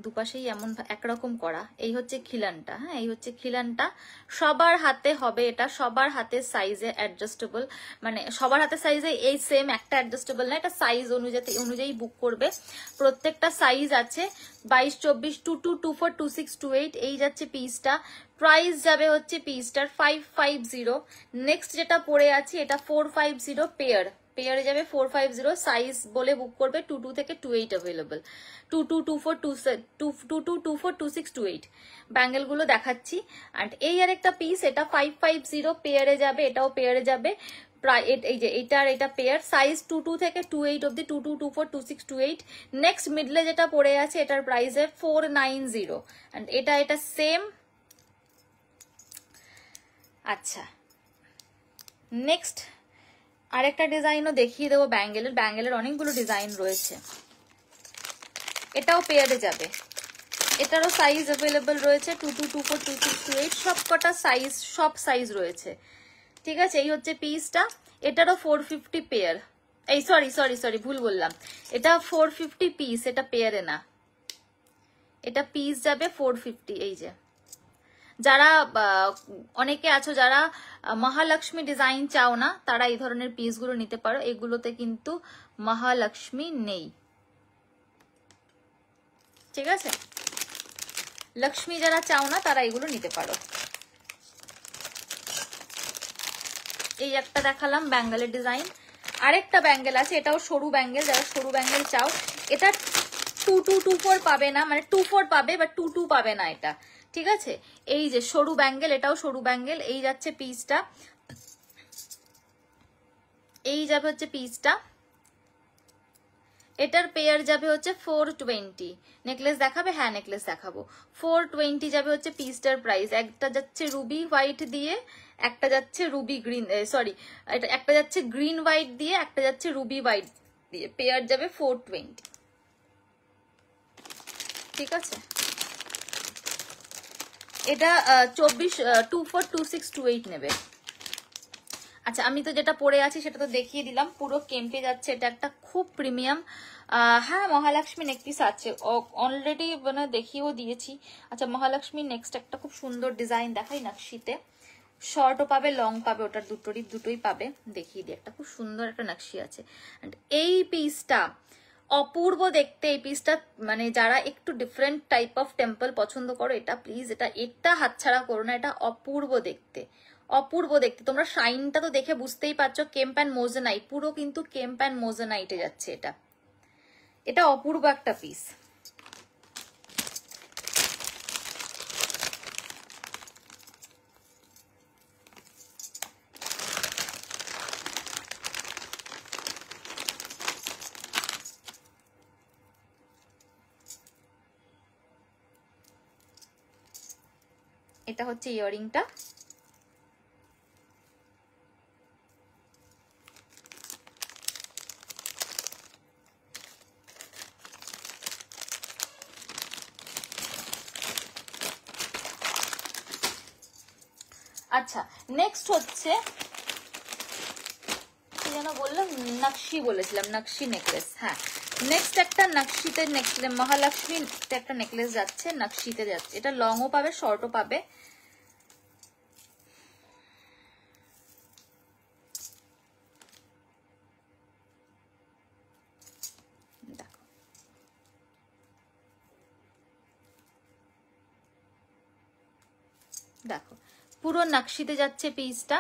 দুপাশেই এমন একরকম করা। এই হচ্ছে খিলানটা, হ্যাঁ এই হচ্ছে খিলানটা। সবার হাতে হবে এটা, সবার হাতের সাইজে অ্যাডজাস্টেবল, মানে সবার হাতের সাইজে এই সেম একটা অ্যাডজাস্টেবল না, এটা সাইজ অনুযায়ী বুক করবে। প্রত্যেকটা সাইজ আছে 22, 24, 22, 24, 26, 28। এই যাচ্ছে পিসটা। প্রাইস যাবে হচ্ছে পিসটার 550। নেক্সট যেটা পরে আছে, এটা 450 পেয়ার, পেয়ারে যাবে 450। সাইজ বলে বুক করবে 22 থেকে 28 অ্যাভেলেবল, 22, 24, 22, 24, 26, 28 ব্যাঙ্গেল গুলো দেখাচ্ছি। অ্যান্ড এই আর একটা পিস, এটা 550 পেয়ারে যাবে, এটাও পেয়ারে যাবে। এই যে এটা পেয়ার, সাইজ 22 থেকে 28 অব্দি, 22, 24, 26, 28। নেক্সট মিডলে যেটা পড়ে আছে, এটার প্রাইস 490 অ্যান্ড এটা সেম। আচ্ছা, নেক্সট আরেকটা ডিজাইনও দেখিয়ে দেবো ব্যাঙ্গেলের। ব্যাঙ্গেলের অনেকগুলো ডিজাইন রয়েছে। এটাও পেয়ারে যাবে। এটারও সাইজ অ্যাভেলেবল রয়েছে 22, 24, 26, 28 সব কটা সাইজ, সব সাইজ রয়েছে। ঠিক আছে, এই হচ্ছে পিসটা। এটারও 450 পেয়ার, এই সরি ভুল বললাম, এটা 450 পিস, এটা পেয়ারে না, এটা পিস যাবে 450। এই যে যারা অনেকে আছো যারা মহালক্ষ্মী ডিজাইন চাও না, তারা এই ধরনের পিসগুলো নিতে পারো। এগুলোতে কিন্তু মহালক্ষ্মী নেই, ঠিক আছে? লক্ষ্মী যারা চাও না তারা এগুলো নিতে পারো। এই একটা দেখালাম ব্যাঙ্গেলের ডিজাইন। আরেকটা ব্যাঙ্গেল আছে, এটাও সরু ব্যাঙ্গেল, যারা সরু ব্যাঙ্গেল চাও, এটা 2224 পাবে না, মানে 24 পাবে বা 22 পাবে না এটা, ঠিক আছে? এই যে সরু ব্যাঙ্গেল, এটাও সরু ব্যাঙ্গেল। এই যাচ্ছে পিসটা, এই যাবে হচ্ছে পিসটা। এটার পেয়ার যাবে হচ্ছে 420। নেকলেস দেখাবে? হ্যাঁ নেকলেস দেখাবো। 420 যাবে হচ্ছে পিসটার প্রাইস। একটা যাচ্ছে রুবি হোয়াইট দিয়ে, একটা যাচ্ছে রুবি গ্রিন, সরি এটা একটা যাচ্ছে গ্রিন হোয়াইট দিয়ে, একটা যাচ্ছে রুবি হোয়াইট দিয়ে। পেয়ার যাবে 420, ঠিক আছে? এটা 242628 নেবে। আচ্ছা, আমি তো যেটা পরে আছি সেটা তো দেখিয়ে দিলাম, পুরো কেম্পে যাচ্ছে। এটা একটা খুব প্রিমিয়াম, হ্যাঁ মহালক্ষ্মী নেকপিস আছে অলরেডি, মানে দেখিয়েও দিয়েছি। আচ্ছা, মহালক্ষ্মী নেক্সট একটা খুব সুন্দর ডিজাইন দেখাই নকশিতে। শর্টও পাবে, লং পাবে, ওটার দুটোই পাবে। দেখিয়ে দিই, একটা খুব সুন্দর একটা নকশি আছে। এই পিসটা অপূর্ব দেখতে। এই পিসটা মানে যারা একটু ডিফারেন্ট টাইপ অফ টেম্পল পছন্দ করো, এটা প্লিজ এটা হাতছাড়া করো না। এটা অপূর্ব দেখতে, অপূর্ব দেখতে। তোমরা শাইনটা তো দেখে বুঝতেই পারছো, কেম্প অ্যান্ড মোজেনাইট, পুরো কিন্তু কেম্প অ্যান্ড মোজেনাইটে যাচ্ছে এটা। এটা অপূর্ব একটা পিস। এটা হচ্ছে ইয়াররিংটা। আচ্ছা, নেক্সট হচ্ছে কি যেন বললাম, নকশি বলেছিলাম, নকশি নেকলেস। হ্যাঁ, নেক্সট একটা নকশিতে নেকলেস, মহালক্ষ্মী একটা নেকলেস যাচ্ছে, নকশিতে যাচ্ছে। এটা লংও পাবে, শর্টও পাবে। দেখো পুরো নকশিতে যাচ্ছে পিসটা,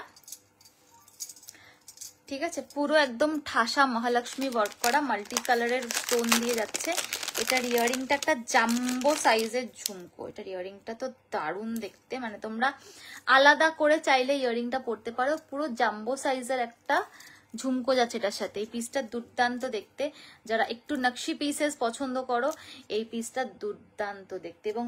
ঠিক আছে? পুরো একদম ঠাসা মহালক্ষ্মী ওয়ার্ক করা, মাল্টি কালারের স্টোন দিয়ে যাচ্ছে। এটার ইয়ারিংটা একটা জাম্বো সাইজের ঝুমকো। এটার ইয়ারিংটা তো দারুণ দেখতে, মানে তোমরা আলাদা করে চাইলে ইয়ারিংটা পরতে পারো। পুরো জাম্বো সাইজের একটা ঝুমকো যাচ্ছে এটার সাথে। এই পিসটা দুর্দান্ত দেখতে। যারা একটু নকশি পিসেস পছন্দ করো, এই পিসটা দুর্দান্ত দেখতে। এবং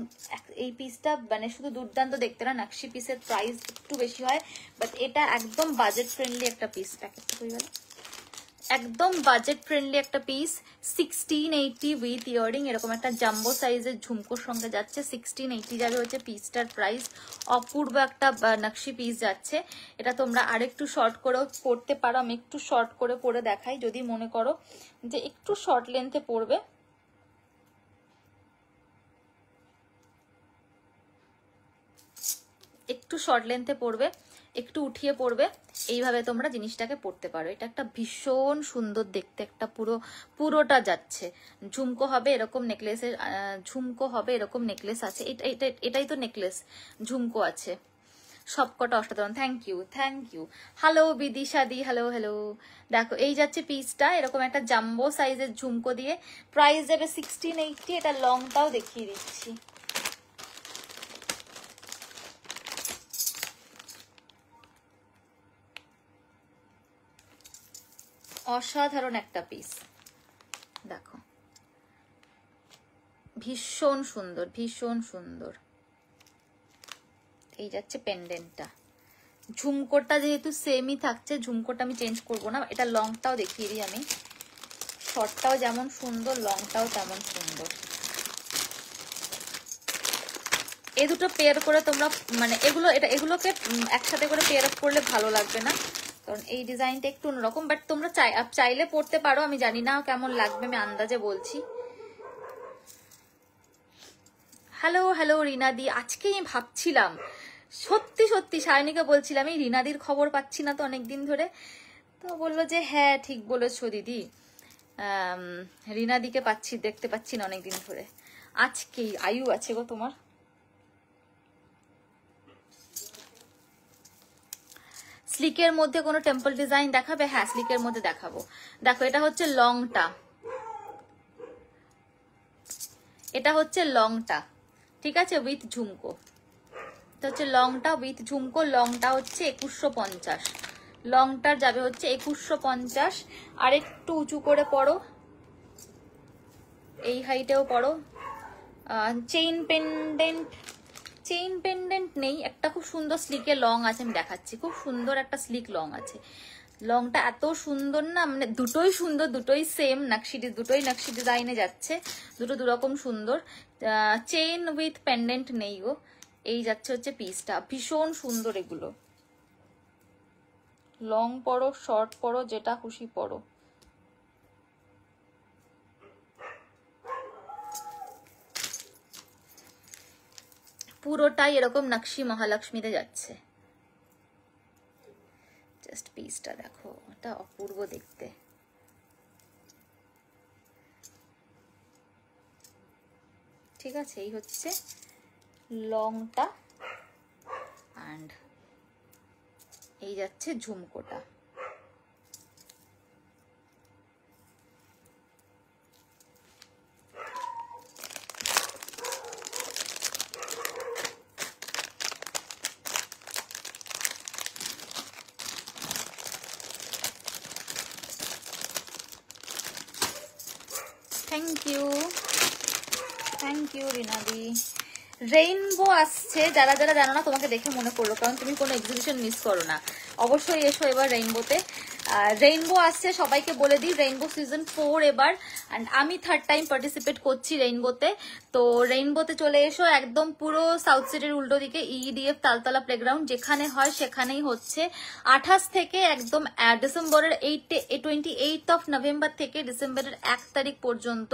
এই পিসটা মানে শুধু দুর্দান্ত দেখতে না, নকশি পিসের প্রাইস একটু বেশি হয়, বাট এটা একদম বাজেট ফ্রেন্ডলি একটা পিস। প্যাকেটটা হয়ে গেল, একদম বাজেট ফ্রেন্ডলি একটা পিস। 1680 উইথ ইয়ারিং, এরকম একটা জাম্বো সাইজের ঝুমকোর সঙ্গে যাচ্ছে। 1680 যাবে হচ্ছে পিসটার প্রাইস। অপূর্ব একটা নকশি পিস যাচ্ছে। এটা তোমরা আরেকটু শর্ট করেও পরতে পারো। আমি একটু শর্ট করে পরে দেখাই, যদি মনে করো যে একটু শর্ট লেন্থে পরবে। একটু শর্ট লেন্থে পরবে, একটু উঠিয়ে পড়বে, এইভাবে তোমরা জিনিসটাকে পরতে পারো। এটা একটা ভীষণ সুন্দর দেখতে, একটা পুরোটা যাচ্ছে। ঝুমকো হবে এরকম নেকলেসের, ঝুমকো হবে এরকম নেকলেস আছে। এটাই তো নেকলেস, ঝুমকো আছে সবকটা অসাধারণ। Thank you. হ্যালো বিদিশাদি, হ্যালো। দেখো এই যাচ্ছে পিসটা, এরকম একটা জাম্বো সাইজের ঝুমকো দিয়ে। প্রাইস যাবে 1680। এটা লংটাও দেখিয়ে দিচ্ছি। অসাধারণ একটা পিস, দেখো ভীষণ সুন্দর। এই যাচ্ছে পেন্ডেন্টটা। ঝুমকোটা যেহেতু সেমই থাকছে, ঝুমকোটা আমি চেঞ্জ করব না। এটা লংটাও দেখিয়ে দিই আমি। শর্টটাও যেমন সুন্দর, লংটাও তেমন সুন্দর। এই দুটো পেয়ার করে তোমরা মানে এগুলোকে একসাথে করে পেয়ার আপ করলে ভালো লাগবে না, কারণ এই ডিজাইনটা একটু অন্যরকম। বাট তোমরা চাইলে পরতে পারো, আমি জানি না কেমন লাগবে, আমি আন্দাজে বলছি। হ্যালো হ্যালো রিনাদি, আজকে আমি ভাবছিলাম সত্যি সত্যি সায়নীকে বলছিলাম এই রিনাদির খবর পাচ্ছি না তো অনেকদিন ধরে, তো বললো যে হ্যাঁ ঠিক বলেছো দিদি, রিনাদিকে দেখতে পাচ্ছি না অনেকদিন ধরে। আজকেই আয়ু আছে গো তোমার। স্লিকের মধ্যে কোনো টেম্পল ডিজাইন দেখাবে? হ্যাঁ স্লিকের মধ্যে দেখাবো। দেখো এটা হচ্ছে লংটা, এটা হচ্ছে লংটা, ঠিক আছে, উইথ ঝুমকো। এটা হচ্ছে লংটা উইথ ঝুমকো। লংটা হচ্ছে 2150, লংটার যাবে হচ্ছে 2150। আর একটু উঁচু করে পড়ো, এই হাইটেও পড়ো। চেইন পেন্ডেন্ট নেই, একটা খুব সুন্দর স্লিকের লং আছে, আমি দেখাচ্ছি, খুব সুন্দর একটা স্লিক লং আছে। লংটা এত সুন্দর না, মানে দুটোই সুন্দর, দুটোই সেম দুটোই নকশি ডিজাইনে যাচ্ছে, দুটো দুরকম সুন্দর। চেইন উইথ পেন্ডেন্ট নেই গো, এই যাচ্ছে হচ্ছে পিসটা, ভীষণ সুন্দর এগুলো। লং পরো, শর্ট পরো, যেটা খুশি পরো। পুরোটাই এরকম নকশি মহালক্ষ্মীতে যাচ্ছে। জাস্ট পিসটা দেখো, এটা অপূর্ব দেখতে। ঠিক আছে, এই হচ্ছে লংটা অ্যান্ড এই যাচ্ছে ঝুমকোটা। থ্যাংক ইউ রিনাদি। রেইনবো আসছে, যারা যারা জানো না তোমাকে দেখে মনে পড়লো, কারণ তুমি কোনো এক্সিবিশন মিস করো না, অবশ্যই এসো এবার রেইনবোতে। রেইনবো আসছে, সবাইকে বলে দিই, রেইনবো সিজন 4 এবার, অ্যান্ড আমি 3rd টাইম পার্টিসিপেট করছি রেইনবোতে। তো রেইনবোতে চলে এসো, একদম পুরো সাউথ সিটির উল্টো দিকে EDF তালতলা প্লেগ্রাউন্ড, যেখানে হয় সেখানেই হচ্ছে। 28 থেকে একদম ডিসেম্বরের 28 নভেম্বর থেকে ডিসেম্বরের 1 তারিখ পর্যন্ত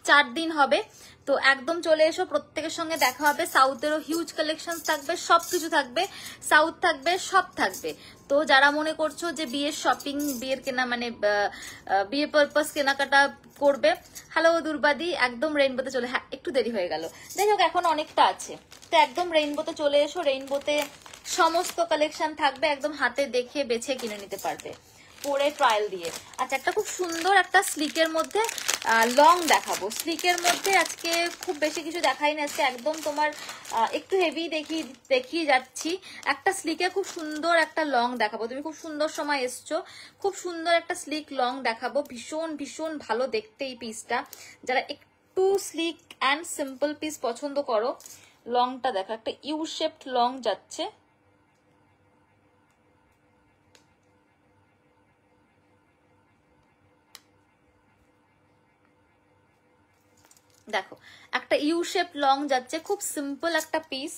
4 দিন হবে। তো একদম চলে এসো, প্রত্যেকের সঙ্গে দেখা হবে। সাউথেরও হিউজ কালেকশন থাকবে, সবকিছু থাকবে, সাউথ থাকবে, সব থাকবে। তো যারা মনে করছো যে বিয়ের শপিং, বিয়ের কেনা মানে বিয়ে পারপাস কেনাকাটা করবে, হ্যালো দুর্বাদি, একদম রেইনবোতে চলে, হ্যাঁ একটু দেরি হয়ে গেল, যাই হোক এখন অনেকটা আছে, তো একদম রেইনবোতে চলে এসো। রেইনবোতে সমস্ত কালেকশন থাকবে, একদম হাতে দেখে বেছে কিনে নিতে পারবে, পরে ট্রায়াল দিয়ে। আচ্ছা, একটা খুব সুন্দর একটা স্লিকের মধ্যে লং দেখাবো। স্লিকের মধ্যে আজকে খুব বেশি কিছু দেখাই না, আজকে একদম তোমার একটু হেভি দেখিয়ে যাচ্ছি। একটা স্লিকে খুব সুন্দর একটা লং দেখাবো, তুমি খুব সুন্দর সময় এসছো, খুব সুন্দর একটা স্লিক লং দেখাবো, ভীষণ ভীষণ ভালো দেখতে এই পিসটা। যারা একটু স্লিক অ্যান্ড সিম্পল পিস পছন্দ করো, লংটা দেখো, একটা ইউ শেপড লং যাচ্ছে। দেখো একটা ইউ শেপ লং যাচ্ছে, খুব সিম্পল একটা পিস,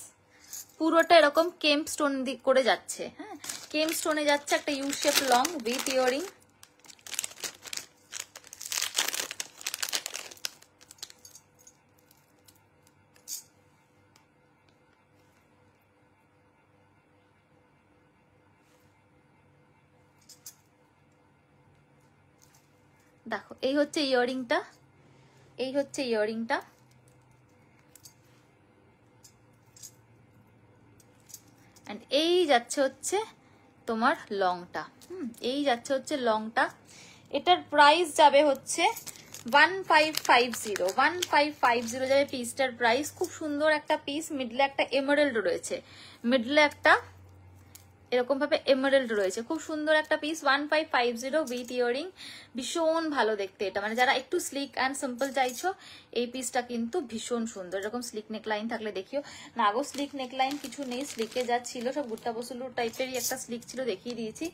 পুরোটা এরকম কেম্প স্টোন করে যাচ্ছে। হ্যাঁ, কেম্প স্টোনে যাচ্ছে, একটা you shape long with earring. দেখো এই হচ্ছে ইয়ারিংটা, এই হচ্ছে ইয়ারিংটা, এন্ড এই যাচ্ছে হচ্ছে তোমার লংটা। এই যাচ্ছে হচ্ছে লংটা। এটার প্রাইস যাবে হচ্ছে 1550 যাবে পিসটার প্রাইস। খুব সুন্দর একটা পিস, মিডলে একটা এমারেল্ড রয়েছে, মিডলে একটা এরকম ভাবে এমারেল্ড রয়েছে, খুব সুন্দর একটা পিস। 1550 উইথ ইয়ারিং, ভীষণ ভালো দেখতে এটা। মানে যারা একটু স্লিক অ্যান্ড সিম্পল চাইছো, এই পিসটা কিন্তু ভীষণ সুন্দর। এরকম স্লিক নেকলাইন থাকলে দেখিও না গো, স্লিক নেকলাইন কিছু নেই, স্লিকে যা ছিল সব গুট্টা বসুলুর টাইপেরই একটা স্লিক ছিল, দেখিয়ে দিয়েছি।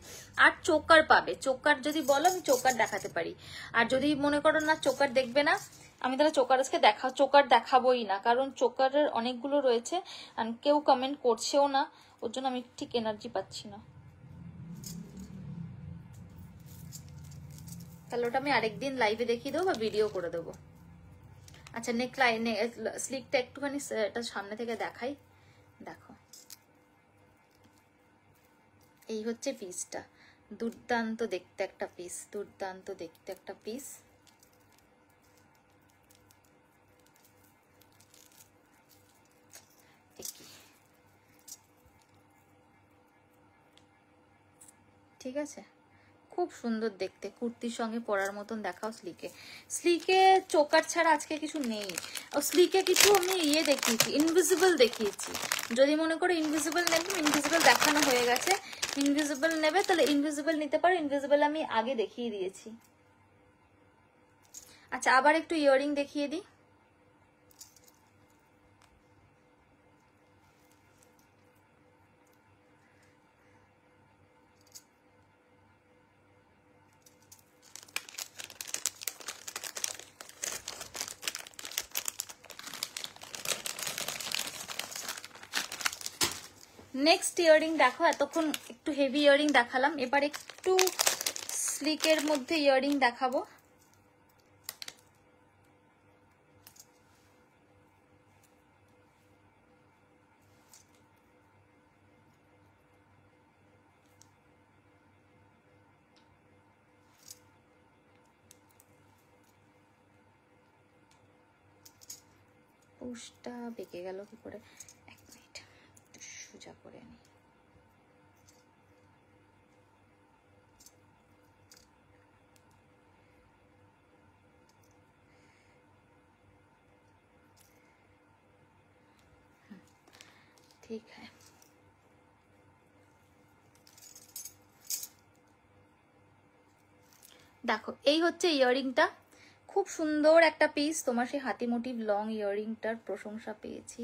আর চোকার পাবে, চোকার যদি বলো আমি চোকার দেখাতে পারি, আর যদি মনে করো না চোকার দেখবে না, আমি তাহলে চোকার আজকে চোকার দেখাবোই না, কারণ চোকারের অনেকগুলো রয়েছে আর কেউ কমেন্ট করছেও না, ওর জন্য আমি ঠিক এনার্জি পাচ্ছি না। তাহলে ওটা আমি আরেকদিন লাইভে দেখিয়ে দেবো বা ভিডিও করে দেবো। আচ্ছা স্লিকটা একটুখানি এটা সামনে থেকে দেখাই। দেখো এই হচ্ছে পিসটা, দুর্দান্ত দেখতে একটা পিস, দুর্দান্ত দেখতে একটা পিস। ঠিক আছে, খুব সুন্দর দেখতে, কুর্তির সঙ্গে পরার মতন দেখাও স্লিকে। স্লিকে চোকার ছাড়া আজকে কিছু নেই। স্লিকে কিছু আমি দেখিয়েছি, ইনভিজিবল দেখিয়েছি। যদি মনে করো ইনভিজিবল নেবে, ইনভিজিবল দেখানো হয়ে গেছে। ইনভিজিবল নেবে তাহলে ইনভিজিবল নিতে পারো, ইনভিজিবল আমি আগে দেখিয়ে দিয়েছি। আচ্ছা আবার একটু ইয়াররিং দেখিয়ে দিই। নেক্সট ইয়াররিং দেখো, এতক্ষণ একটু হেভি ইয়াররিং দেখালাম, এবার একটু স্লিকের মধ্যে ইয়াররিং দেখাবো। পুষটা বেঁকে গেল কি করে, এক মিনিট একটু সোজা করে নি। ঠিক है, দেখো এই হচ্ছে ইয়াররিংটা, খুব সুন্দর একটা পিস। তোমার সেই হাতি মোটিভ লং ইয়াররিংটার প্রশংসা পেয়েছি,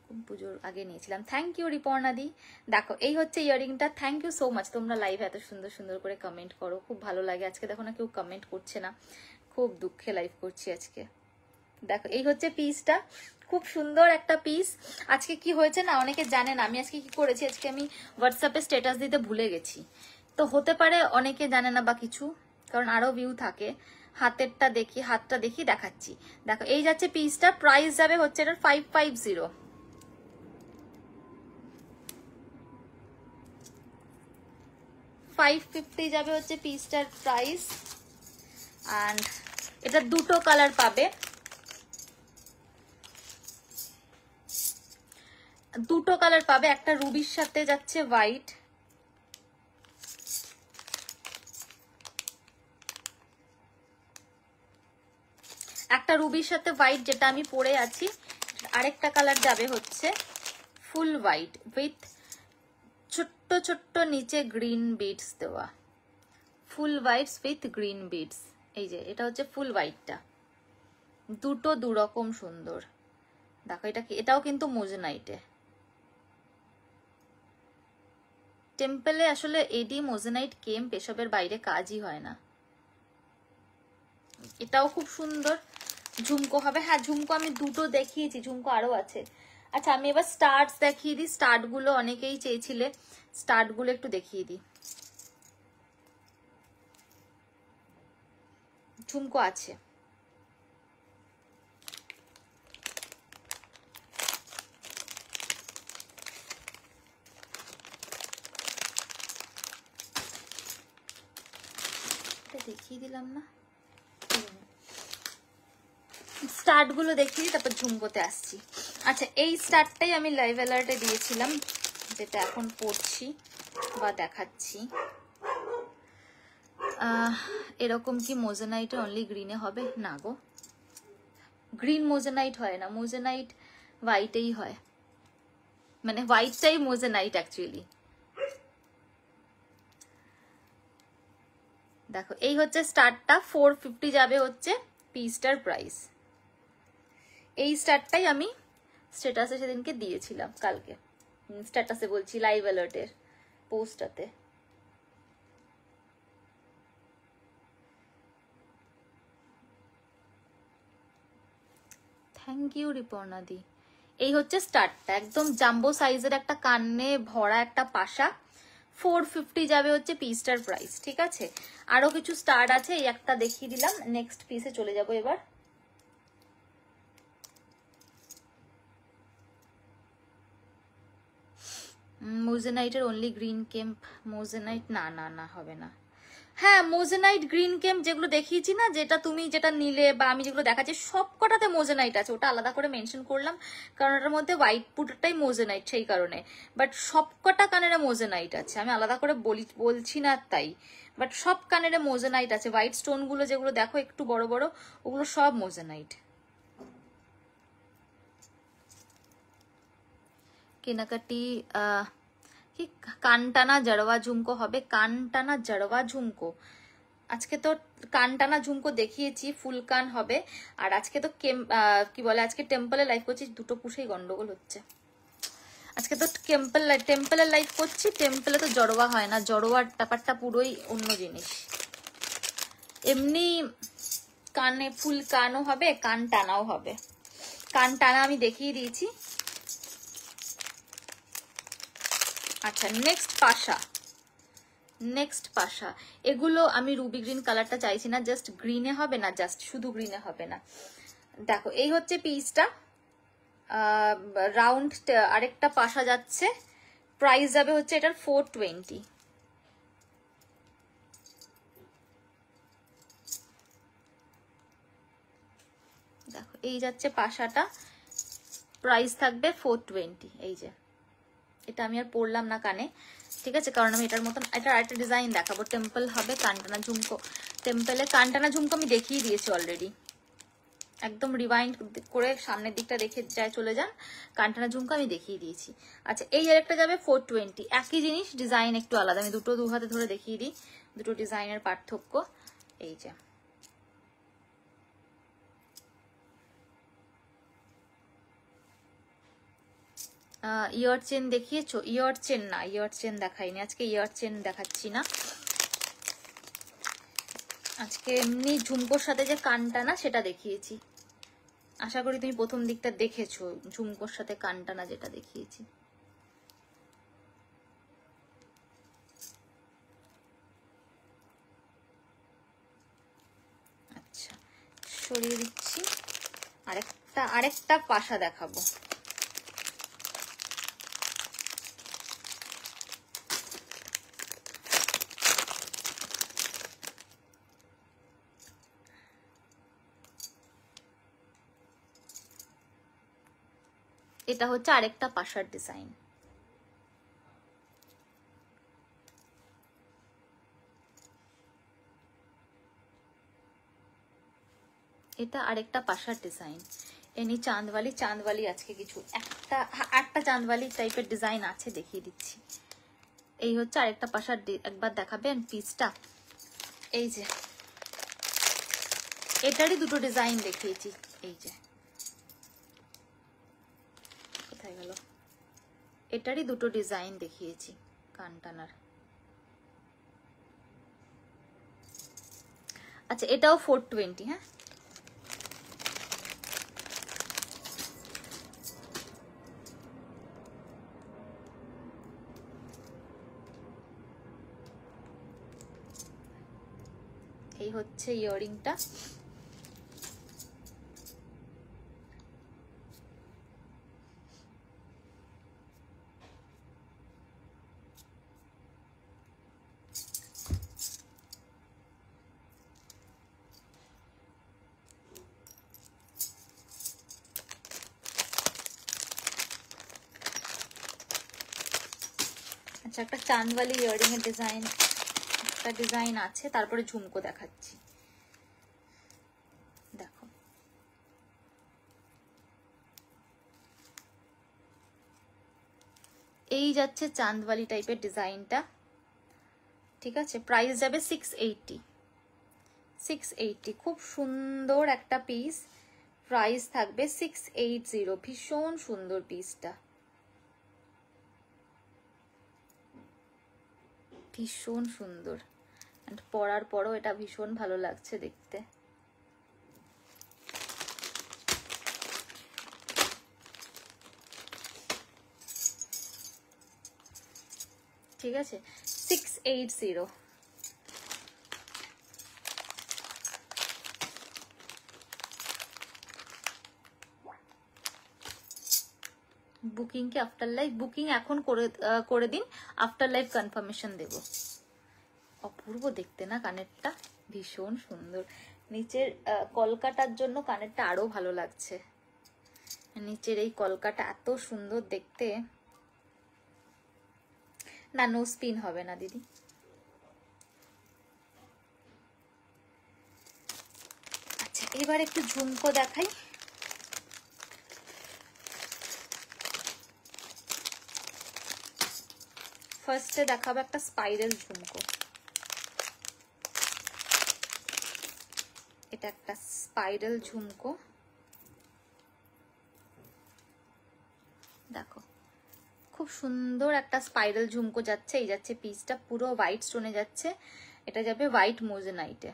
খুব পুজোর আগে নিয়েছিলাম। থ্যাংক ইউ রিপর্ণাদি। দেখো এই হচ্ছে ইয়াররিংটা, থ্যাংক ইউ সো মাচ। তোমরা লাইভে এত সুন্দর সুন্দর করে কমেন্ট করো, খুব ভালো লাগে। আজকে দেখো না কেউ কমেন্ট করছে না, খুব দুঃখে লাইভ করছি আজকে। দেখো এই হচ্ছে পিসটা, খুব সুন্দর একটা পিস। আজকে কি হয়েছে না, অনেকে জানে না আমি আজকে কি করেছি। আজকে আমি হোয়াটসঅ্যাপে স্ট্যাটাস দিতে ভুলে গেছি, তো হতে পারে অনেকে জানে না বা কিছু, কারণ আরো ভিউ থাকে। হাতটা দেখি দেখাচ্ছি। দেখো এই যাচ্ছে পিসটা, প্রাইস যাবে হচ্ছে এটার 550, 550 যাবে হচ্ছে পিসটার প্রাইস। অ্যান্ড এটা দুটো কালার পাবে, দুটো কালার পাবে, একটা রুবির সাথে যাচ্ছে হোয়াইট, একটা রুবির সাথে হোয়াইট যেটা আমি পরে আছি। আরেকটা কালার যাবে হচ্ছে ফুল হোয়াইট উইথ ছোট্ট ছোট্ট নিচে গ্রিন বিডস দেওয়া, ফুল হোয়াইটস উইথ গ্রিন বিডস। এই যে এটা হচ্ছে ফুল হোয়াইটটা, দুটো দুরকম সুন্দর। দেখো এটাও কিন্তু মোজেনাইটে। টেম্পলে আসলে এডি মোজেনাইট কেম্প এসবের বাইরে কাজই হয় না। এটাও খুব সুন্দর, ঝুমকো হবে। হ্যাঁ ঝুমকো আমি দুটো দেখিয়েছি, ঝুমকো আরো আছে। আচ্ছা আমি এবার স্টার্টস দেখিয়ে দিই, স্টার্ট গুলো অনেকেই চেয়েছিলে, স্টার্ট গুলো একটু দেখিয়ে দিই। ঝুমকো আছে, দেখিয়ে দিলাম না, স্টার্ট গুলো দেখিয়ে তারপর ঝুমকোতে আসছি। আচ্ছা এই স্টার্টটাই আমি লাইভ অ্যালার্টে দিয়েছিলাম, যেটা এখন পড়ছি বা দেখাচ্ছি। এরকম কি মোজেনাইটে অনলি গ্রিনে হবে? না গো, গ্রিন মোজেনাইট হয় না, মোজেনাইট হোয়াইটেই হয়, মানে হোয়াইটটাই মোজেনাইট অ্যাকচুয়ালি। দেখো এই হচ্ছে স্টার্টটা, 450 যাবে হচ্ছে পিসটার প্রাইস। এই স্টার্টটাই আমি স্ট্যাটাসে সেদিনকে দিয়েছিলাম, কালকে স্ট্যাটাসে বলছি, লাইভ অ্যালার্টের পোস্টটাতে। থ্যাংক ইউ রিপর্ণা দি। এই হচ্ছে স্টার্টটা, একদম জাম্বো সাইজের একটা কানে ভরা একটা পাশা, 450 যাবে হচ্ছে পিসটার প্রাইস। ঠিক আছে, আরো কিছু স্টার্ট আছে, এই একটা দেখিয়ে দিলাম, নেক্সট পিসে চলে যাব এবার। মোজেনাইটের অনলি গ্রিন কেম্প, মোজেনাইট না না না হবে না। হ্যাঁ মোজেনাইট গ্রিন কেম্প যেগুলো দেখিয়েছি না, যেটা তুমি যেটা নিলে বা আমি যেগুলো দেখাচ্ছি সব কটাতে মোজেনাইট আছে, ওটা আলাদা করে মেনশন করলাম কারণ ওটার মধ্যে হোয়াইট পুটারটাই মোজেনাইট সেই কারণে। বাট সব কটা কানের মোজেনাইট আছে, আমি আলাদা করে বলছি না তাই, বাট সব কানের মোজেনাইট আছে। হোয়াইট স্টোন গুলো যেগুলো দেখো একটু বড় বড়, ওগুলো সব মোজেনাইট। কেনাকাটি কি কানটানা জড়ওয়া ঝুমকো হবে? কানটানা জড়ওয়া ঝুমকো, আজকে তো কানটানা ঝুমকো দেখিয়েছি, ফুল কান হবে। আর আজকে তো কি বলে, আজকে টেম্পলে লাইভ করছি, দুটো পুষেই গন্ডগোল হচ্ছে। আজকে তো টেম্পলে লাইভ করছি, টেম্পলে তো জড়োয়া হয় না, জড়োয়ার ব্যাপারটা পুরোই অন্য জিনিস। এমনি কানে ফুল কানও হবে, কান টানাও হবে। কান টানা আমি দেখিয়ে দিয়েছি। আচ্ছা নেক্সট পাশা, নেক্সট পাশা, এগুলো আমি রুবি গ্রিন কালারটা চাইছি না, জাস্ট গ্রিনে হবে না, জাস্ট শুধু গ্রিনে হবে না। দেখো এই হচ্ছে পিসটা, রাউন্ড আরেকটা পাশা যাচ্ছে, প্রাইস যাবে হচ্ছে এটার 420। দেখো এই যাচ্ছে পাশাটা, প্রাইস থাকবে 420। এই যে এটা আমি আর পরলাম না কানে, ঠিক আছে, কারণ আমি এটার মতন এটা আরেকটা ডিজাইন দেখাবো। টেম্পল হবে কানটানা ঝুমকো, টেম্পলে কানটানা ঝুমকো আমি দেখিয়ে দিয়েছি অলরেডি, একদম রিওয়াইন্ড করে সামনের দিকটা দেখে যায় চলে যান, কানটানা ঝুমকো আমি দেখিয়ে দিয়েছি। আচ্ছা এই আরেকটা যাবে 420, একই জিনিস, ডিজাইন একটু আলাদা। আমি দুটো দু হাতে ধরে দেখিয়ে দিই দুটো ডিজাইনের পার্থক্য। এই যে ইয়ার চেন দেখিয়েছো? ইয়ার চেন না, ইয়ার চেন দেখাইনি আজকে, ইয়ার চেন দেখাচ্ছি না আজকে, এমনি ঝুমকোর সাথে যে কানটানা সেটা দেখিয়েছি। আশা করি তুমি প্রথম দিকটা দেখেছো, ঝুমকোর সাথে কানটানা যেটা দেখিয়েছি। আচ্ছা সরিয়ে দিচ্ছি, আরেকটা পাশা দেখাবো। এটা হচ্ছে আরেকটা পাশার ডিজাইন। এটা আরেকটা পাশার ডিজাইন। এনি চাঁদওয়ালি আজকে কিছু একটা চাঁদওয়ালি টাইপের ডিজাইন আছে, দেখিয়ে দিচ্ছি। এই হচ্ছে আরেকটা পাশার, একবার দেখাবেন পিসটা? এই যে এটারই দুটো ডিজাইন দেখিয়েছি, এই যে কোথায় গেল, এটারই দুটো ডিজাইন দেখিয়েছি কানটানার। আচ্ছা এটাও 420। হ্যাঁ এই হচ্ছে ইয়ারিংটা। আচ্ছা একটা চাঁদওয়ালি ইয়ারিং এর ডিজাইন, একটা ডিজাইন আছে, তারপরে ঝুমকো দেখাচ্ছি। দেখো এই যাচ্ছে চাঁদওয়ালি টাইপের ডিজাইনটা, ঠিক আছে, প্রাইস যাবে 680। খুব সুন্দর একটা পিস, প্রাইস থাকবে 680। ভীষণ সুন্দর পিসটা, ভীষণ সুন্দর, পরার পরও এটা ভীষণ ভালো লাগছে দেখতে। ঠিক আছে 680। বুকিং কি আফটার লাইভ? বুকিং এখন করে দিন, আফটার লাইভ কনফার্মেশন দেব। অপূর্ব দেখতে না কানেরটা, ভীষণ সুন্দর। নিচের কলকাটার জন্য কানেরটা আরো ভালো লাগছে। নিচের এই কলকাটা এত সুন্দর দেখতে। না নো স্পিন হবে না দিদি। আচ্ছা এবার একটু ঝুমকো দেখাই। ফার্স্টে দেখাবো একটা স্পাইরাল ঝুমকো। এটা একটা স্পাইরাল ঝুমকো, দেখো খুব সুন্দর একটা স্পাইরাল ঝুমকো যাচ্ছে। এই যাচ্ছে পিসটা, পুরো হোয়াইট স্টোনে যাচ্ছে। এটা যাবে হোয়াইট মোজেনাইটে।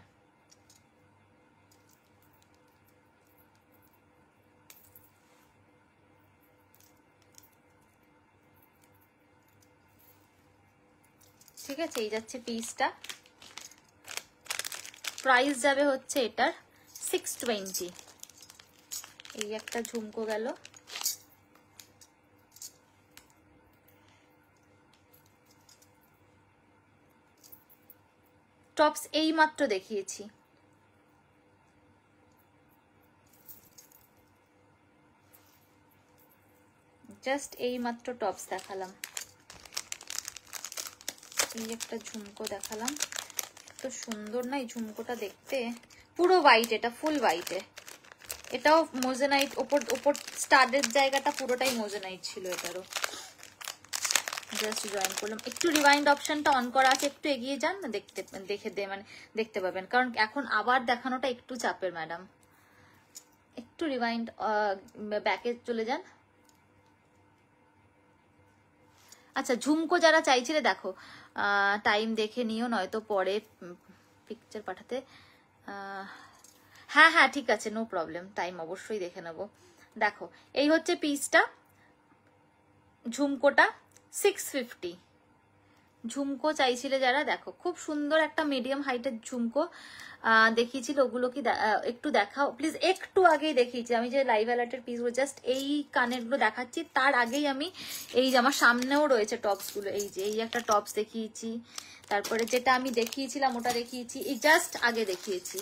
ঠিক আছে, এই যাচ্ছে পিসটা। প্রাইস যাবে হচ্ছে এটার 620। এই একটা ঝুমকো গেল। টপস এই মাত্র দেখিয়েছি। জাস্ট এই মাত্র টপস দেখালাম। এই একটা ঝুমকো দেখালাম, তো সুন্দর না এই ঝুমকোটা দেখতে। পুরো হোয়াইট, এটা ফুল হোয়াইটে। এটাও মোজেনাইট, ওপর স্টাডের জায়গাটা পুরোটাই মোজেনাইট ছিল এটারও। জাস্ট জয়েন করলাম। একটু রিওয়াইন্ড অপশনটা অন করা আছে, একটু এগিয়ে যান না, দেখতে পাবেন। কারণ এখন আবার দেখানোটা একটু চাপের ম্যাডাম। একটু রিওয়াইন্ড ব্যাকে চলে যান। আচ্ছা ঝুমকো যারা চাইছিলে দেখো, টাইম দেখে নিও, নয়তো পরে পিকচার পাঠাতে। হ্যাঁ হ্যাঁ ঠিক আছে, নো প্রবলেম, টাইম অবশ্যই দেখে নেবো। দেখো এই হচ্ছে পিসটা, ঝুমকোটা 650। ঝুমকো চাইছিলে যারা, দেখো খুব সুন্দর একটা মিডিয়াম হাইটের ঝুমকো দেখিয়েছিল। ওগুলো কি একটু দেখাও প্লিজ। একটু আগেই দেখিয়েছি আমি যে লাইভ অ্যালার্টের পিসগুলো, জাস্ট এই কানেরগুলো দেখাচ্ছি। তার আগেই আমি এই যে আমার সামনেও রয়েছে টপসগুলো। এই যে এই একটা টপস দেখিয়েছি, তারপরে যেটা আমি দেখিয়েছিলাম ওটা দেখিয়েছি, এই জাস্ট আগে দেখিয়েছি।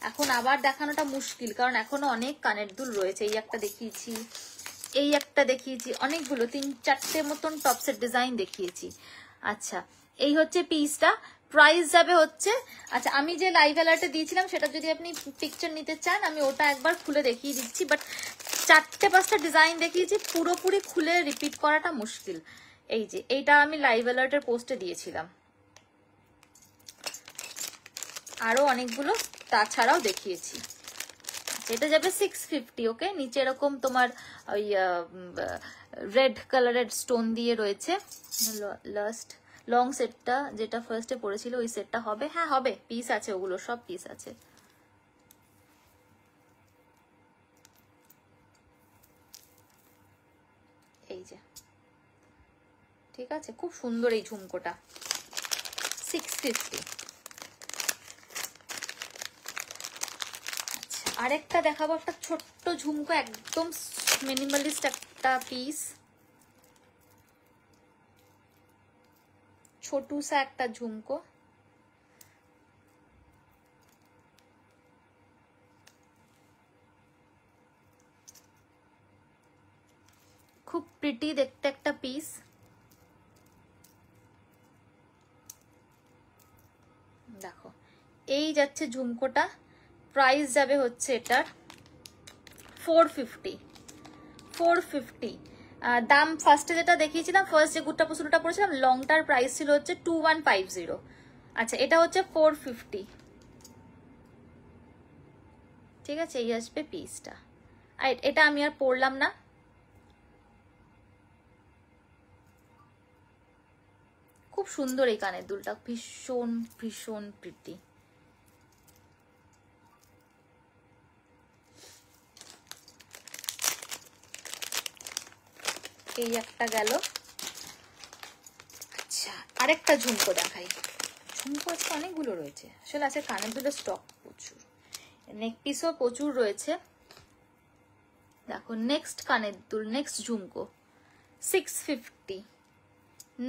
এখন আবার দেখানোটা মুশকিল, কারণ এখনো অনেক কানের দুল রয়েছে। এই একটা দেখিয়েছি, এই একটা দেখিয়েছি, অনেকগুলো 3-4টে মতন টপসের ডিজাইন দেখিয়েছি। আচ্ছা এই হচ্ছে পিসটা। প্রাইস যাবে হচ্ছে, আচ্ছা আমি যে লাইভ অ্যালার্টে দিয়েছিলাম সেটা যদি আপনি পিকচার নিতে চান আমি ওটা একবার খুলে দেখিয়ে দিচ্ছি। বাট 4-5টা ডিজাইন দেখিয়েছি, পুরোপুরি খুলে রিপিট করাটা মুশকিল। এই যে এইটা আমি লাইভ অ্যালার্টের পোস্টে দিয়েছিলাম, আরো অনেকগুলো তাছাড়াও দেখিয়েছি। এটা যাবে 650। ওকে, নিচে এরকম তোমার ওই রেড কালারের স্টোন দিয়ে রয়েছে। লাস্ট লং সেটটা যেটা ফার্স্টে পড়েছিল ওই সেটটা হবে। হ্যাঁ হবে, পিস আছে, ওগুলো সব পিস আছে। এই যে ঠিক আছে, খুব সুন্দর এই ঝুমকোটা 650। আরেকটা দেখাবো, একটা ছোট্ট ঝুমকো, একদম মিনিমালিস্ট একটা পিস, ছোটুসা একটা ঝুমকো। খুব প্রিটি দেখতে একটা পিস। দেখো এই যাচ্ছে ঝুমকোটা। প্রাইস যাবে হচ্ছে এটার 450। দাম ফার্স্টে যেটা দেখিয়েছিলাম, ফার্স্ট যে গুট্টা পুসুলটা পড়েছিলাম, লংটার প্রাইস ছিল হচ্ছে 2150। আচ্ছা এটা হচ্ছে 450। ঠিক আছে, এই আসবে পিসটা। আর এটা আমি আর পরলাম না। খুব সুন্দর এই কানের দুলটা, ভীষণ ভীষণ প্রিটি। এই একটা গেল। আচ্ছা আরেকটা ঝুমকো দেখাই। ঝুমকো আজকে অনেকগুলো রয়েছে, আসলে আছে কানের দুলের স্টক প্রচুর, নেক পিসও প্রচুর রয়েছে। দেখো নেক্সট কানের দুল, নেক্সট ঝুমকো 650।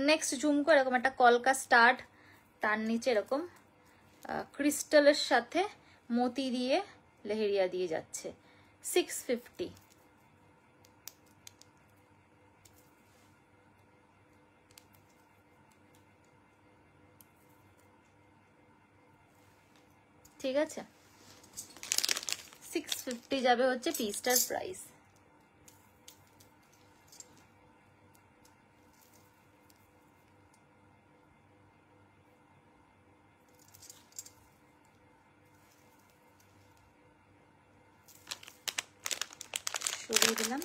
নেক্সট ঝুমকো এরকম একটা কলকা স্টাড, তার নিচে এরকম ক্রিস্টালের সাথে মতি দিয়ে লেহেরিয়া দিয়ে যাচ্ছে, 650। ঠিক আছে, 650 যাবে হচ্ছে পিসটার প্রাইস। সরিয়ে দিলাম।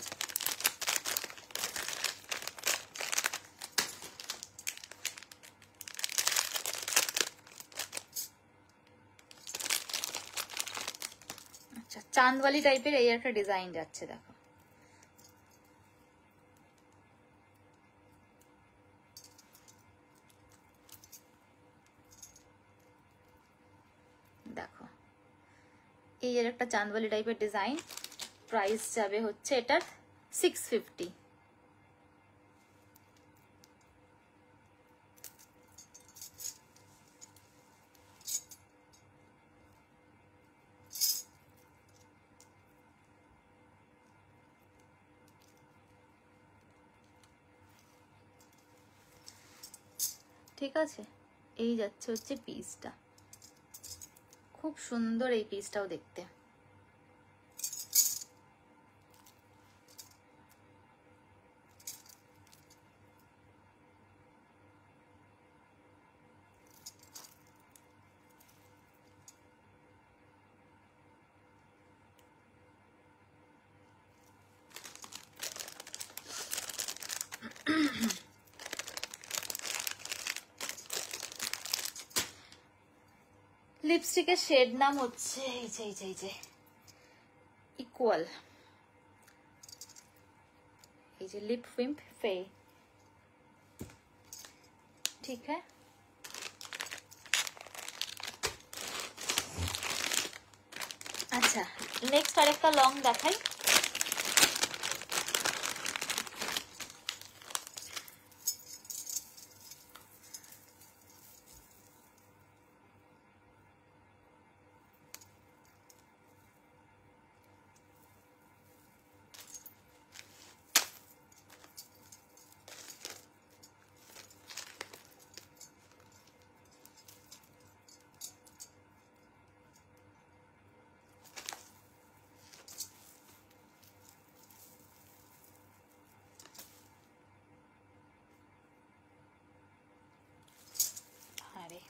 আচ্ছা, চাঁদওয়ালি টাইপের এই একটা ডিজাইন যাচ্ছে, দেখো দেখো এই একটা চাঁদওয়ালি টাইপের ডিজাইন, প্রাইস যাবে হচ্ছে এটার 650। ঠিক আছে, এই যাচ্ছে হচ্ছে পিসটা, খুব সুন্দর এই পিসটাও দেখতে। লিপস্টিকের শেড নাম হচ্ছে এই যে ইকুয়াল, এই যে লিপ পিম্প ফে। ঠিক है, আচ্ছা নেক্সট আরেকটা লং দেখাই। আরে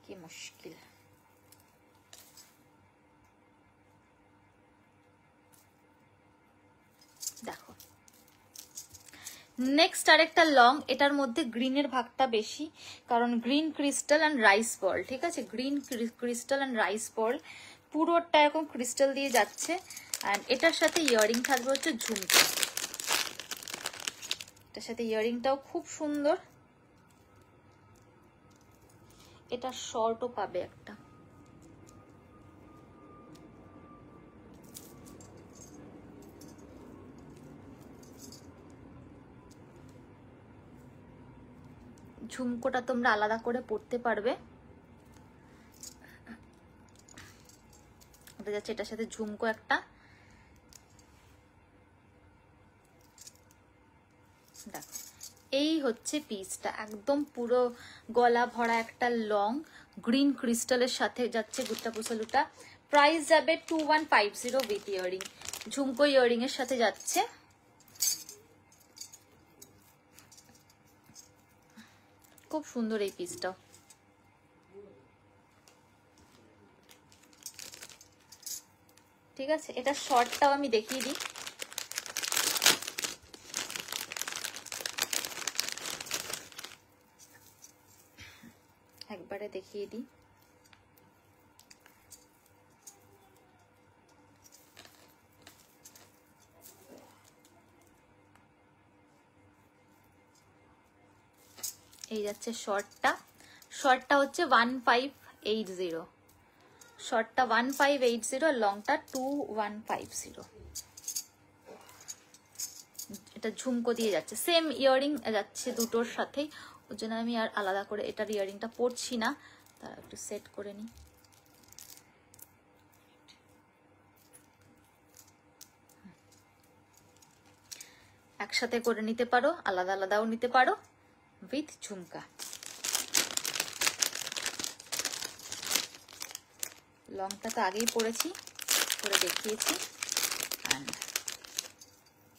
কি মুশকিল, দেখো নেক্সট আরেকটা লং, এটার মধ্যে গ্রিনের ভাগটা বেশি, কারণ গ্রিন ক্রিস্টাল অ্যান্ড রাইস বল। ঠিক আছে, গ্রিন ক্রিস্টাল অ্যান্ড রাইস বল, পুরোটা এরকম ক্রিস্টাল দিয়ে যাচ্ছে। অ্যান্ড এটার সাথে ইয়ারিং থাকবে হচ্ছে ঝুমকা, এটার সাথে ইয়ারিংটাও খুব সুন্দর। এটা শর্টও পাবে একটা। ঝুমকোটা তোমরা আলাদা করে পরতে পারবে, ওটা যাচ্ছে এটার সাথে ঝুমকো একটা। দেখো এই হচ্ছে পিসটা, একদম পুরো গলা ভরা একটা লং গ্রিন ক্রিস্টালের সাথে যাচ্ছে গুট্টা পুসালুটা। প্রাইস যাবে 2150 উইথ ইয়ারিং, ঝুমকো ইয়ারিং এর সাথে যাচ্ছে। খুব সুন্দর এই পিসটা। ঠিক আছে, এটা শর্টটাও আমি দেখিয়ে দিই। একবারে দেখিয়ে দিই। এই যাচ্ছে শর্টটা, শর্টটা হচ্ছে 1580, শর্টটা 1580 আর লংটা 2150। এটা ঝুমকো দিয়ে যাচ্ছে, সেম ইয়াররিং যাচ্ছে দুটোর সাথেই, ওর জন্য আমি আর আলাদা করে এটার ইয়াররিংটা পরছি না, তারা একটু সেট করে নিই। একসাথে করে নিতে পারো, আলাদা আলাদাও নিতে পারো, উইথ ঝুমকা। লংটা তো আগেই পরেছি, করে দেখিয়েছি। অ্যান্ড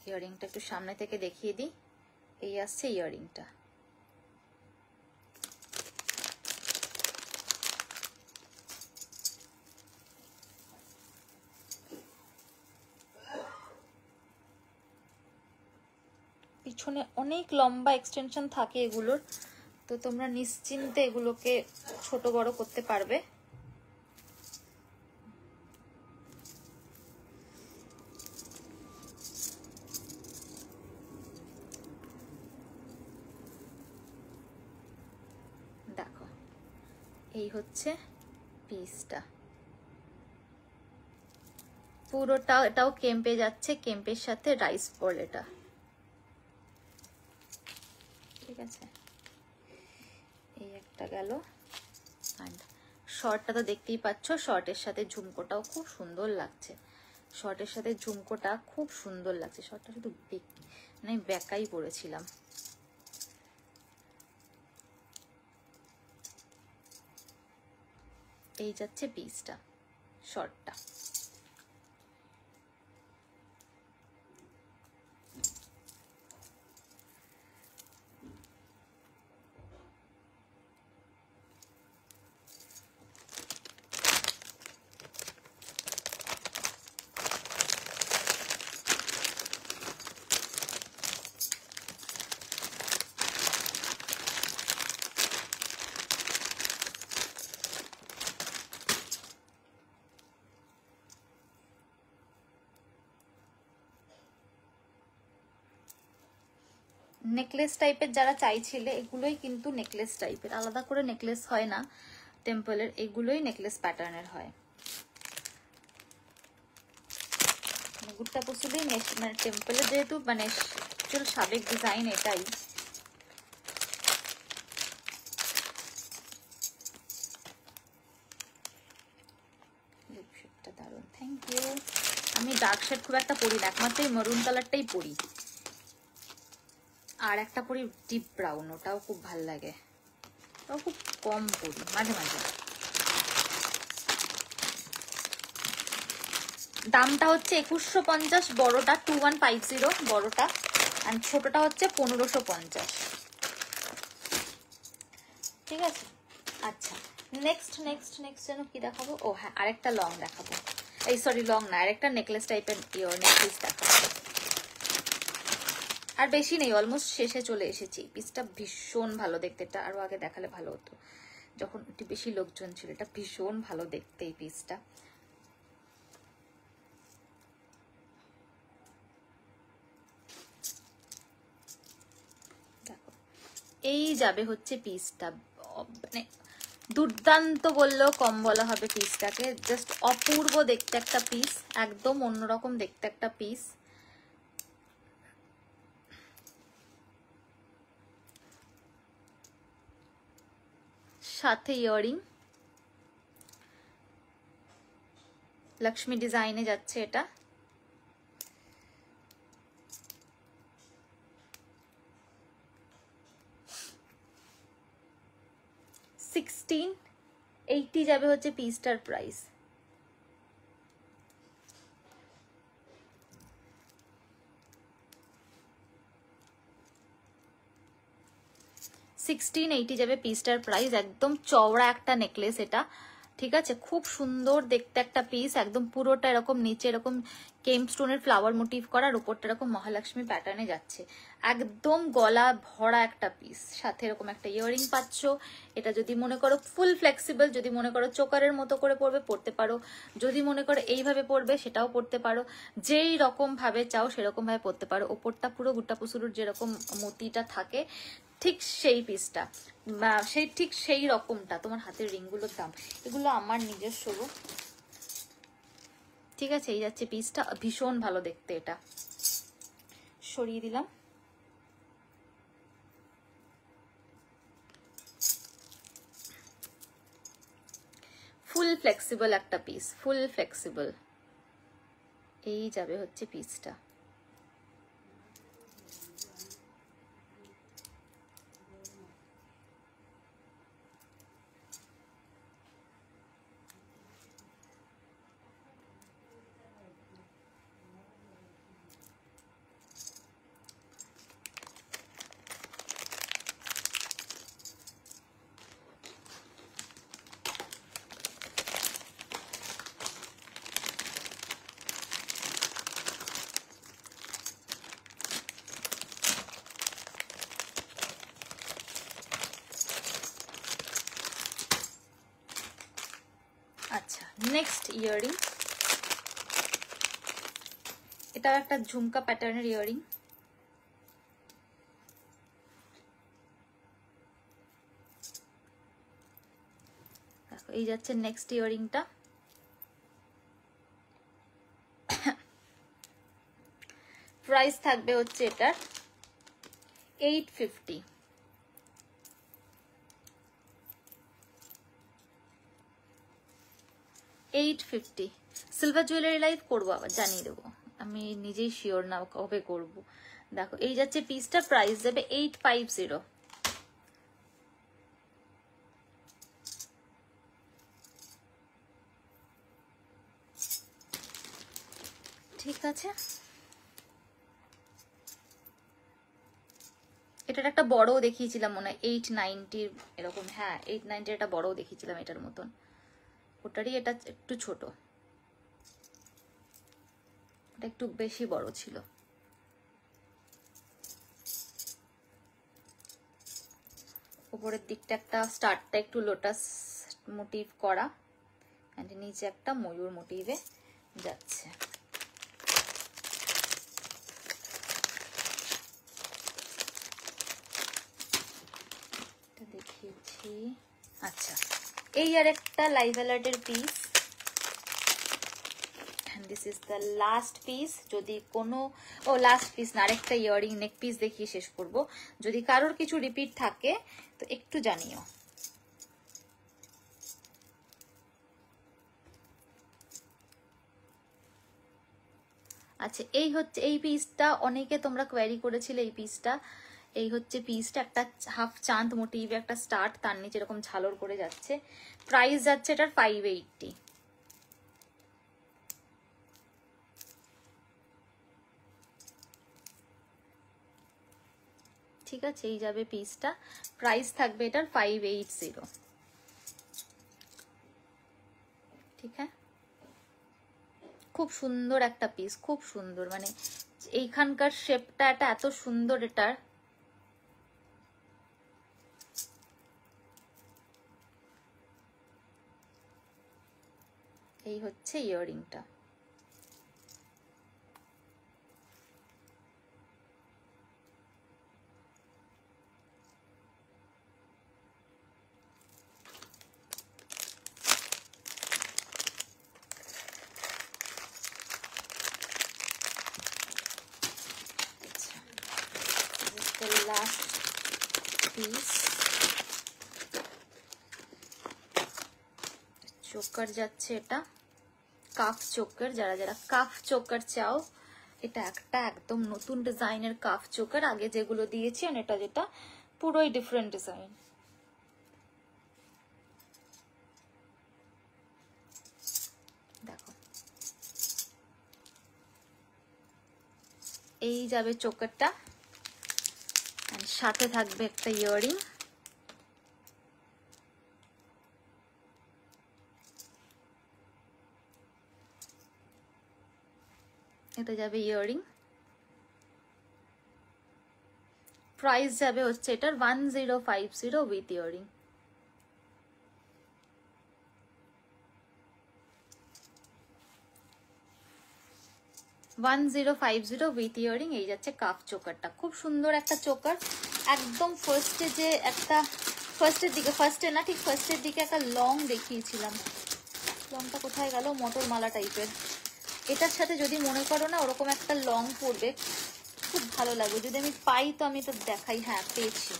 ইয়াররিংটা একটু সামনে থেকে দেখিয়ে দিই, এই আসছে ইয়াররিংটা। পিছনে অনেক লম্বা এক্সটেনশন থাকে এগুলোর, তো তোমরা নিশ্চিন্তে এগুলোকে ছোট বড় করতে পারবে। দেখো এই হচ্ছে পিসটা, পুরোটা এটাও কেম্পে যাচ্ছে, কেম্পের সাথে রাইস বল এটা, ঠিক আছে। এই একটা গেল। অ্যান্ড শর্টটা তো দেখতেই পাচ্ছ, শর্টের সাথে ঝুমকোটাও খুব সুন্দর লাগছে, শর্টের সাথে ঝুমকোটা খুব সুন্দর লাগছে। শর্টটা শুধু মানে ব্যাকাই পরেছিলাম। এই যাচ্ছে পিসটা, শর্টটা। নেকলেস টাইপের যারা চাইছিলে, এগুলোই কিন্তু নেকলেস টাইপের, আলাদা করে নেকলেস হয় না টেম্পলের, এগুলোই নেকলেস প্যাটার্নের হয়। গুট্টা পশুলেই মানে টেম্পলের যেহেতু মানে সাবেক ডিজাইন এটাই। লিপস্টিকটা দারুণ, থ্যাংক ইউ। আমি ডার্ক শেড খুব একটা পরি না, একমাত্র এই মেরুন কালারটাই পরি, আর একটা পরি ডিপ ব্রাউন, ওটাও খুব ভাল লাগে, ওটাও খুব কম পরি, মাঝে মাঝে। দামটা হচ্ছে 2150, বড়টা 2150 বড়টা, আর ছোটটা হচ্ছে 1550, ঠিক আছে। আচ্ছা নেক্সট নেক্সট নেক্সট যেন কি দেখাবো, ও হ্যাঁ আরেকটা লং দেখাবো, এই সরি লং না, আরেকটা নেকলেস টাইপের নেকলেস দেখাবো। আর বেশি নেই, অলমোস্ট শেষে চলে এসেছি। পিসটা ভীষণ ভালো দেখতে, এটা আরো আগে দেখালে ভালো হতো, যখন একটু বেশি লোকজন ছিল। এটা ভীষণ ভালো দেখতে এই পিসটা। দেখো এই যাবে হচ্ছে পিসটা, মানে দুর্দান্ত বললেও কম বলা হবে পিসটাকে, জাস্ট অপূর্ব দেখতে একটা পিস, একদম অন্যরকম দেখতে একটা পিস। সাথে ইয়াররিং, লক্ষ্মী ডিজাইনে যাচ্ছে এটা। $1680 যাবে হচ্ছে পিসটার প্রাইস। $1680 যাবে পিসটার প্রাইস। একদম চওড়া একটা নেকলেস এটা, ঠিক আছে, খুব সুন্দর দেখতে একটা পিস, একদম পুরোটা এরকম নিচে এরকম কেম স্টোনের ফ্লাওয়ার মোটিভ করা, আর উপরটা এরকম মহালক্ষ্মী প্যাটার্নে যাচ্ছে। একদম গলা ভরা একটা পিস, সাথে এরকম একটা ইয়াররিং পাচ্ছ। এটা যদি মনে করো ফুল ফ্লেক্সিবল, যদি মনে করো চোকারের মতো করে পরবে পরতে পারো, যদি মনে করো এইভাবে পরবে সেটাও পরতে পারো, যেই রকম ভাবে চাও সেরকম ভাবে পরতে পারো। ওপরটা পুরো গুট্টা পুসুরুর যেরকম মতিটা থাকে ঠিক সেই পিসটা, ঠিক সেই রকমটা। তোমার হাতের রিংগুলোর দাম, এগুলো আমার নিজস্ব, ঠিক আছে। এই যাচ্ছে পিসটা, ভীষণ ভালো দেখতে। এটা সরিয়ে দিলাম। ফুল ফ্লেক্সিবল একটা পিস, ফুল ফ্লেক্সিবল। এই যাবে হচ্ছে পিসটা। আচ্ছা, নেক্সট ইয়াররিং। এটা একটা ঝুমকা প্যাটার্নের ইয়াররিং। দেখো এই যাচ্ছে নেক্সট ইয়াররিংটা। প্রাইস থাকবে হচ্ছে এটার 850। সিলভার জুয়েলারি লাইভ করবো, আবার জানিয়ে দেবো, আমি নিজেই শিওর না কবে করবো। দেখো এই যাচ্ছে পিসটা, প্রাইস দেবে 850। ঠিক আছে, এটার একটা বড় দেখিয়েছিলাম মনে হয় 890 এরকম। হ্যাঁ 890 একটা বড় দেখিয়েছিলাম এটার মতন, ওটারই এটা একটু ছোট, এটা একটু বেশি বড় ছিল। উপরের দিকটা একটা স্টার্টটা একটু লোটাস মোটিভ করা, এন্ড নিচে একটা ময়ূর মোটিভে যাচ্ছে। দেখিয়েছি। আচ্ছা, এই আর একটা লাইভ অ্যালার্টের piece, and this is the last piece। যদি কোনো লাস্ট পিস না, আরেকটা ইয়াররিং নেক পিস দেখিয়ে শেষ করব। যদি কারোর কিছু রিপিট থাকে তো একটু জানিও। আচ্ছা, এই হচ্ছে এই পিসটা, অনেকে তোমরা কোয়েরি করেছিলে এই পিসটা। এই হচ্ছে পিসটা, একটা হাফ চাঁদ মোটিভে একটা স্টার্ট, তার নিচে এরকম ঝালর করে যাচ্ছে। প্রাইস যাচ্ছে এটার 580। ঠিক আছে, এই যাবে পিসটা, প্রাইস থাকবে এটার 580। ঠিক আছে, খুব সুন্দর একটা পিস, খুব সুন্দর, মানে এইখানকার শেপটা এটা এত সুন্দর। এটার এই হচ্ছে ইয়াররিংটা। লাস্ট পিস, চোকার যাচ্ছে এটা, কাফ চোকার। যারা যারা কাফ চোকার চাও, এটা একটা একদম নতুন ডিজাইনের কাফ চোকার। আগে যেগুলো দিয়েছি আর এটা যেটা পুরোই ডিফারেন্ট ডিজাইন। দেখো এই যাবে চোকারটা, সাথে থাকবে একটা ইয়াররিং। এটা যাবে ইয়াররিং, প্রাইস যাবে হচ্ছে এটার 1050 উইথ ইয়াররিং। With earring. এই যাচ্ছে কাফ চোকারটা, খুব সুন্দর একটা চোকার। একদম ফার্স্টে যে একটা ফার্স্টের দিকে একটা লং দেখিয়েছিলাম, লংটা কোথায় গেল, মটর মালা টাইপের। এটার সাথে যদি মনে করো না ওরকম একটা লং পরবে, খুব ভালো লাগবে। যদি আমি পাই তো আমি এটা দেখাই। হ্যাঁ পেয়েছি।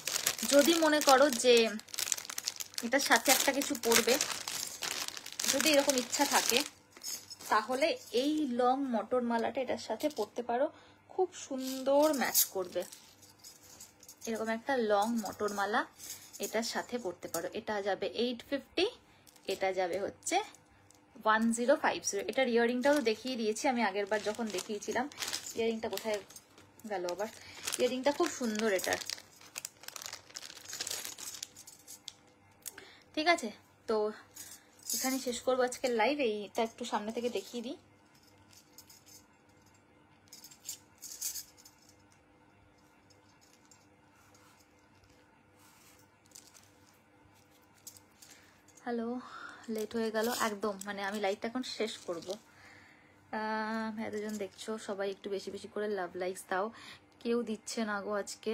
যদি মনে করো যে এটার সাথে একটা কিছু পরবে, যদি এরকম ইচ্ছা থাকে, তাহলে এই লং মটর মালাটা এটার সাথে পরতে পারো, খুব সুন্দর ম্যাচ করবে। এরকম একটা লং মটর মালা এটার সাথে পরতে পারো। এটা যাবে 850, এটা যাবে হচ্ছে 1050। এটার ইয়াররিংটাও দেখিয়ে দিয়েছি আমি আগের বার যখন দেখিয়েছিলাম। ইয়াররিংটা কোথায় গেল আবার, ইয়াররিংটা খুব সুন্দর এটার। ঠিক আছে, তো এখানে শেষ করবো আজকের লাইভ। এইটা একটু সামনে থেকে দেখিয়ে দিই। হ্যালো, লেট হয়ে গেল একদম, মানে আমি লাইভটা এখন শেষ করব। এতজন দেখছো, সবাই একটু বেশি বেশি করে লাভ লাইকস দাও। কেউ দিচ্ছে না গো আজকে।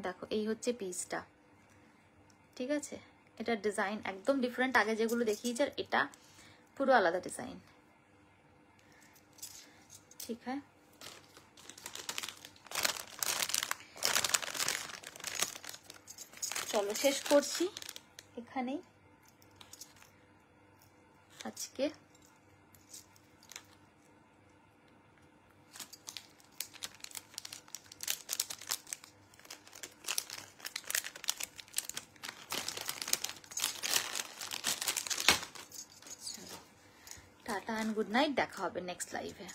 দেখো এই হচ্ছে পিসটা, ঠিক আছে। এটার ডিজাইন একদম ডিফারেন্ট, আগে যেগুলো দেখিয়েছে আর এটা পুরো আলাদা ডিজাইন। ঠিক আছে, চলো শেষ করছি এখানেই আজকে। টাটা অ্যান্ড গুড নাইট, দেখা হবে নেক্সট লাইভে।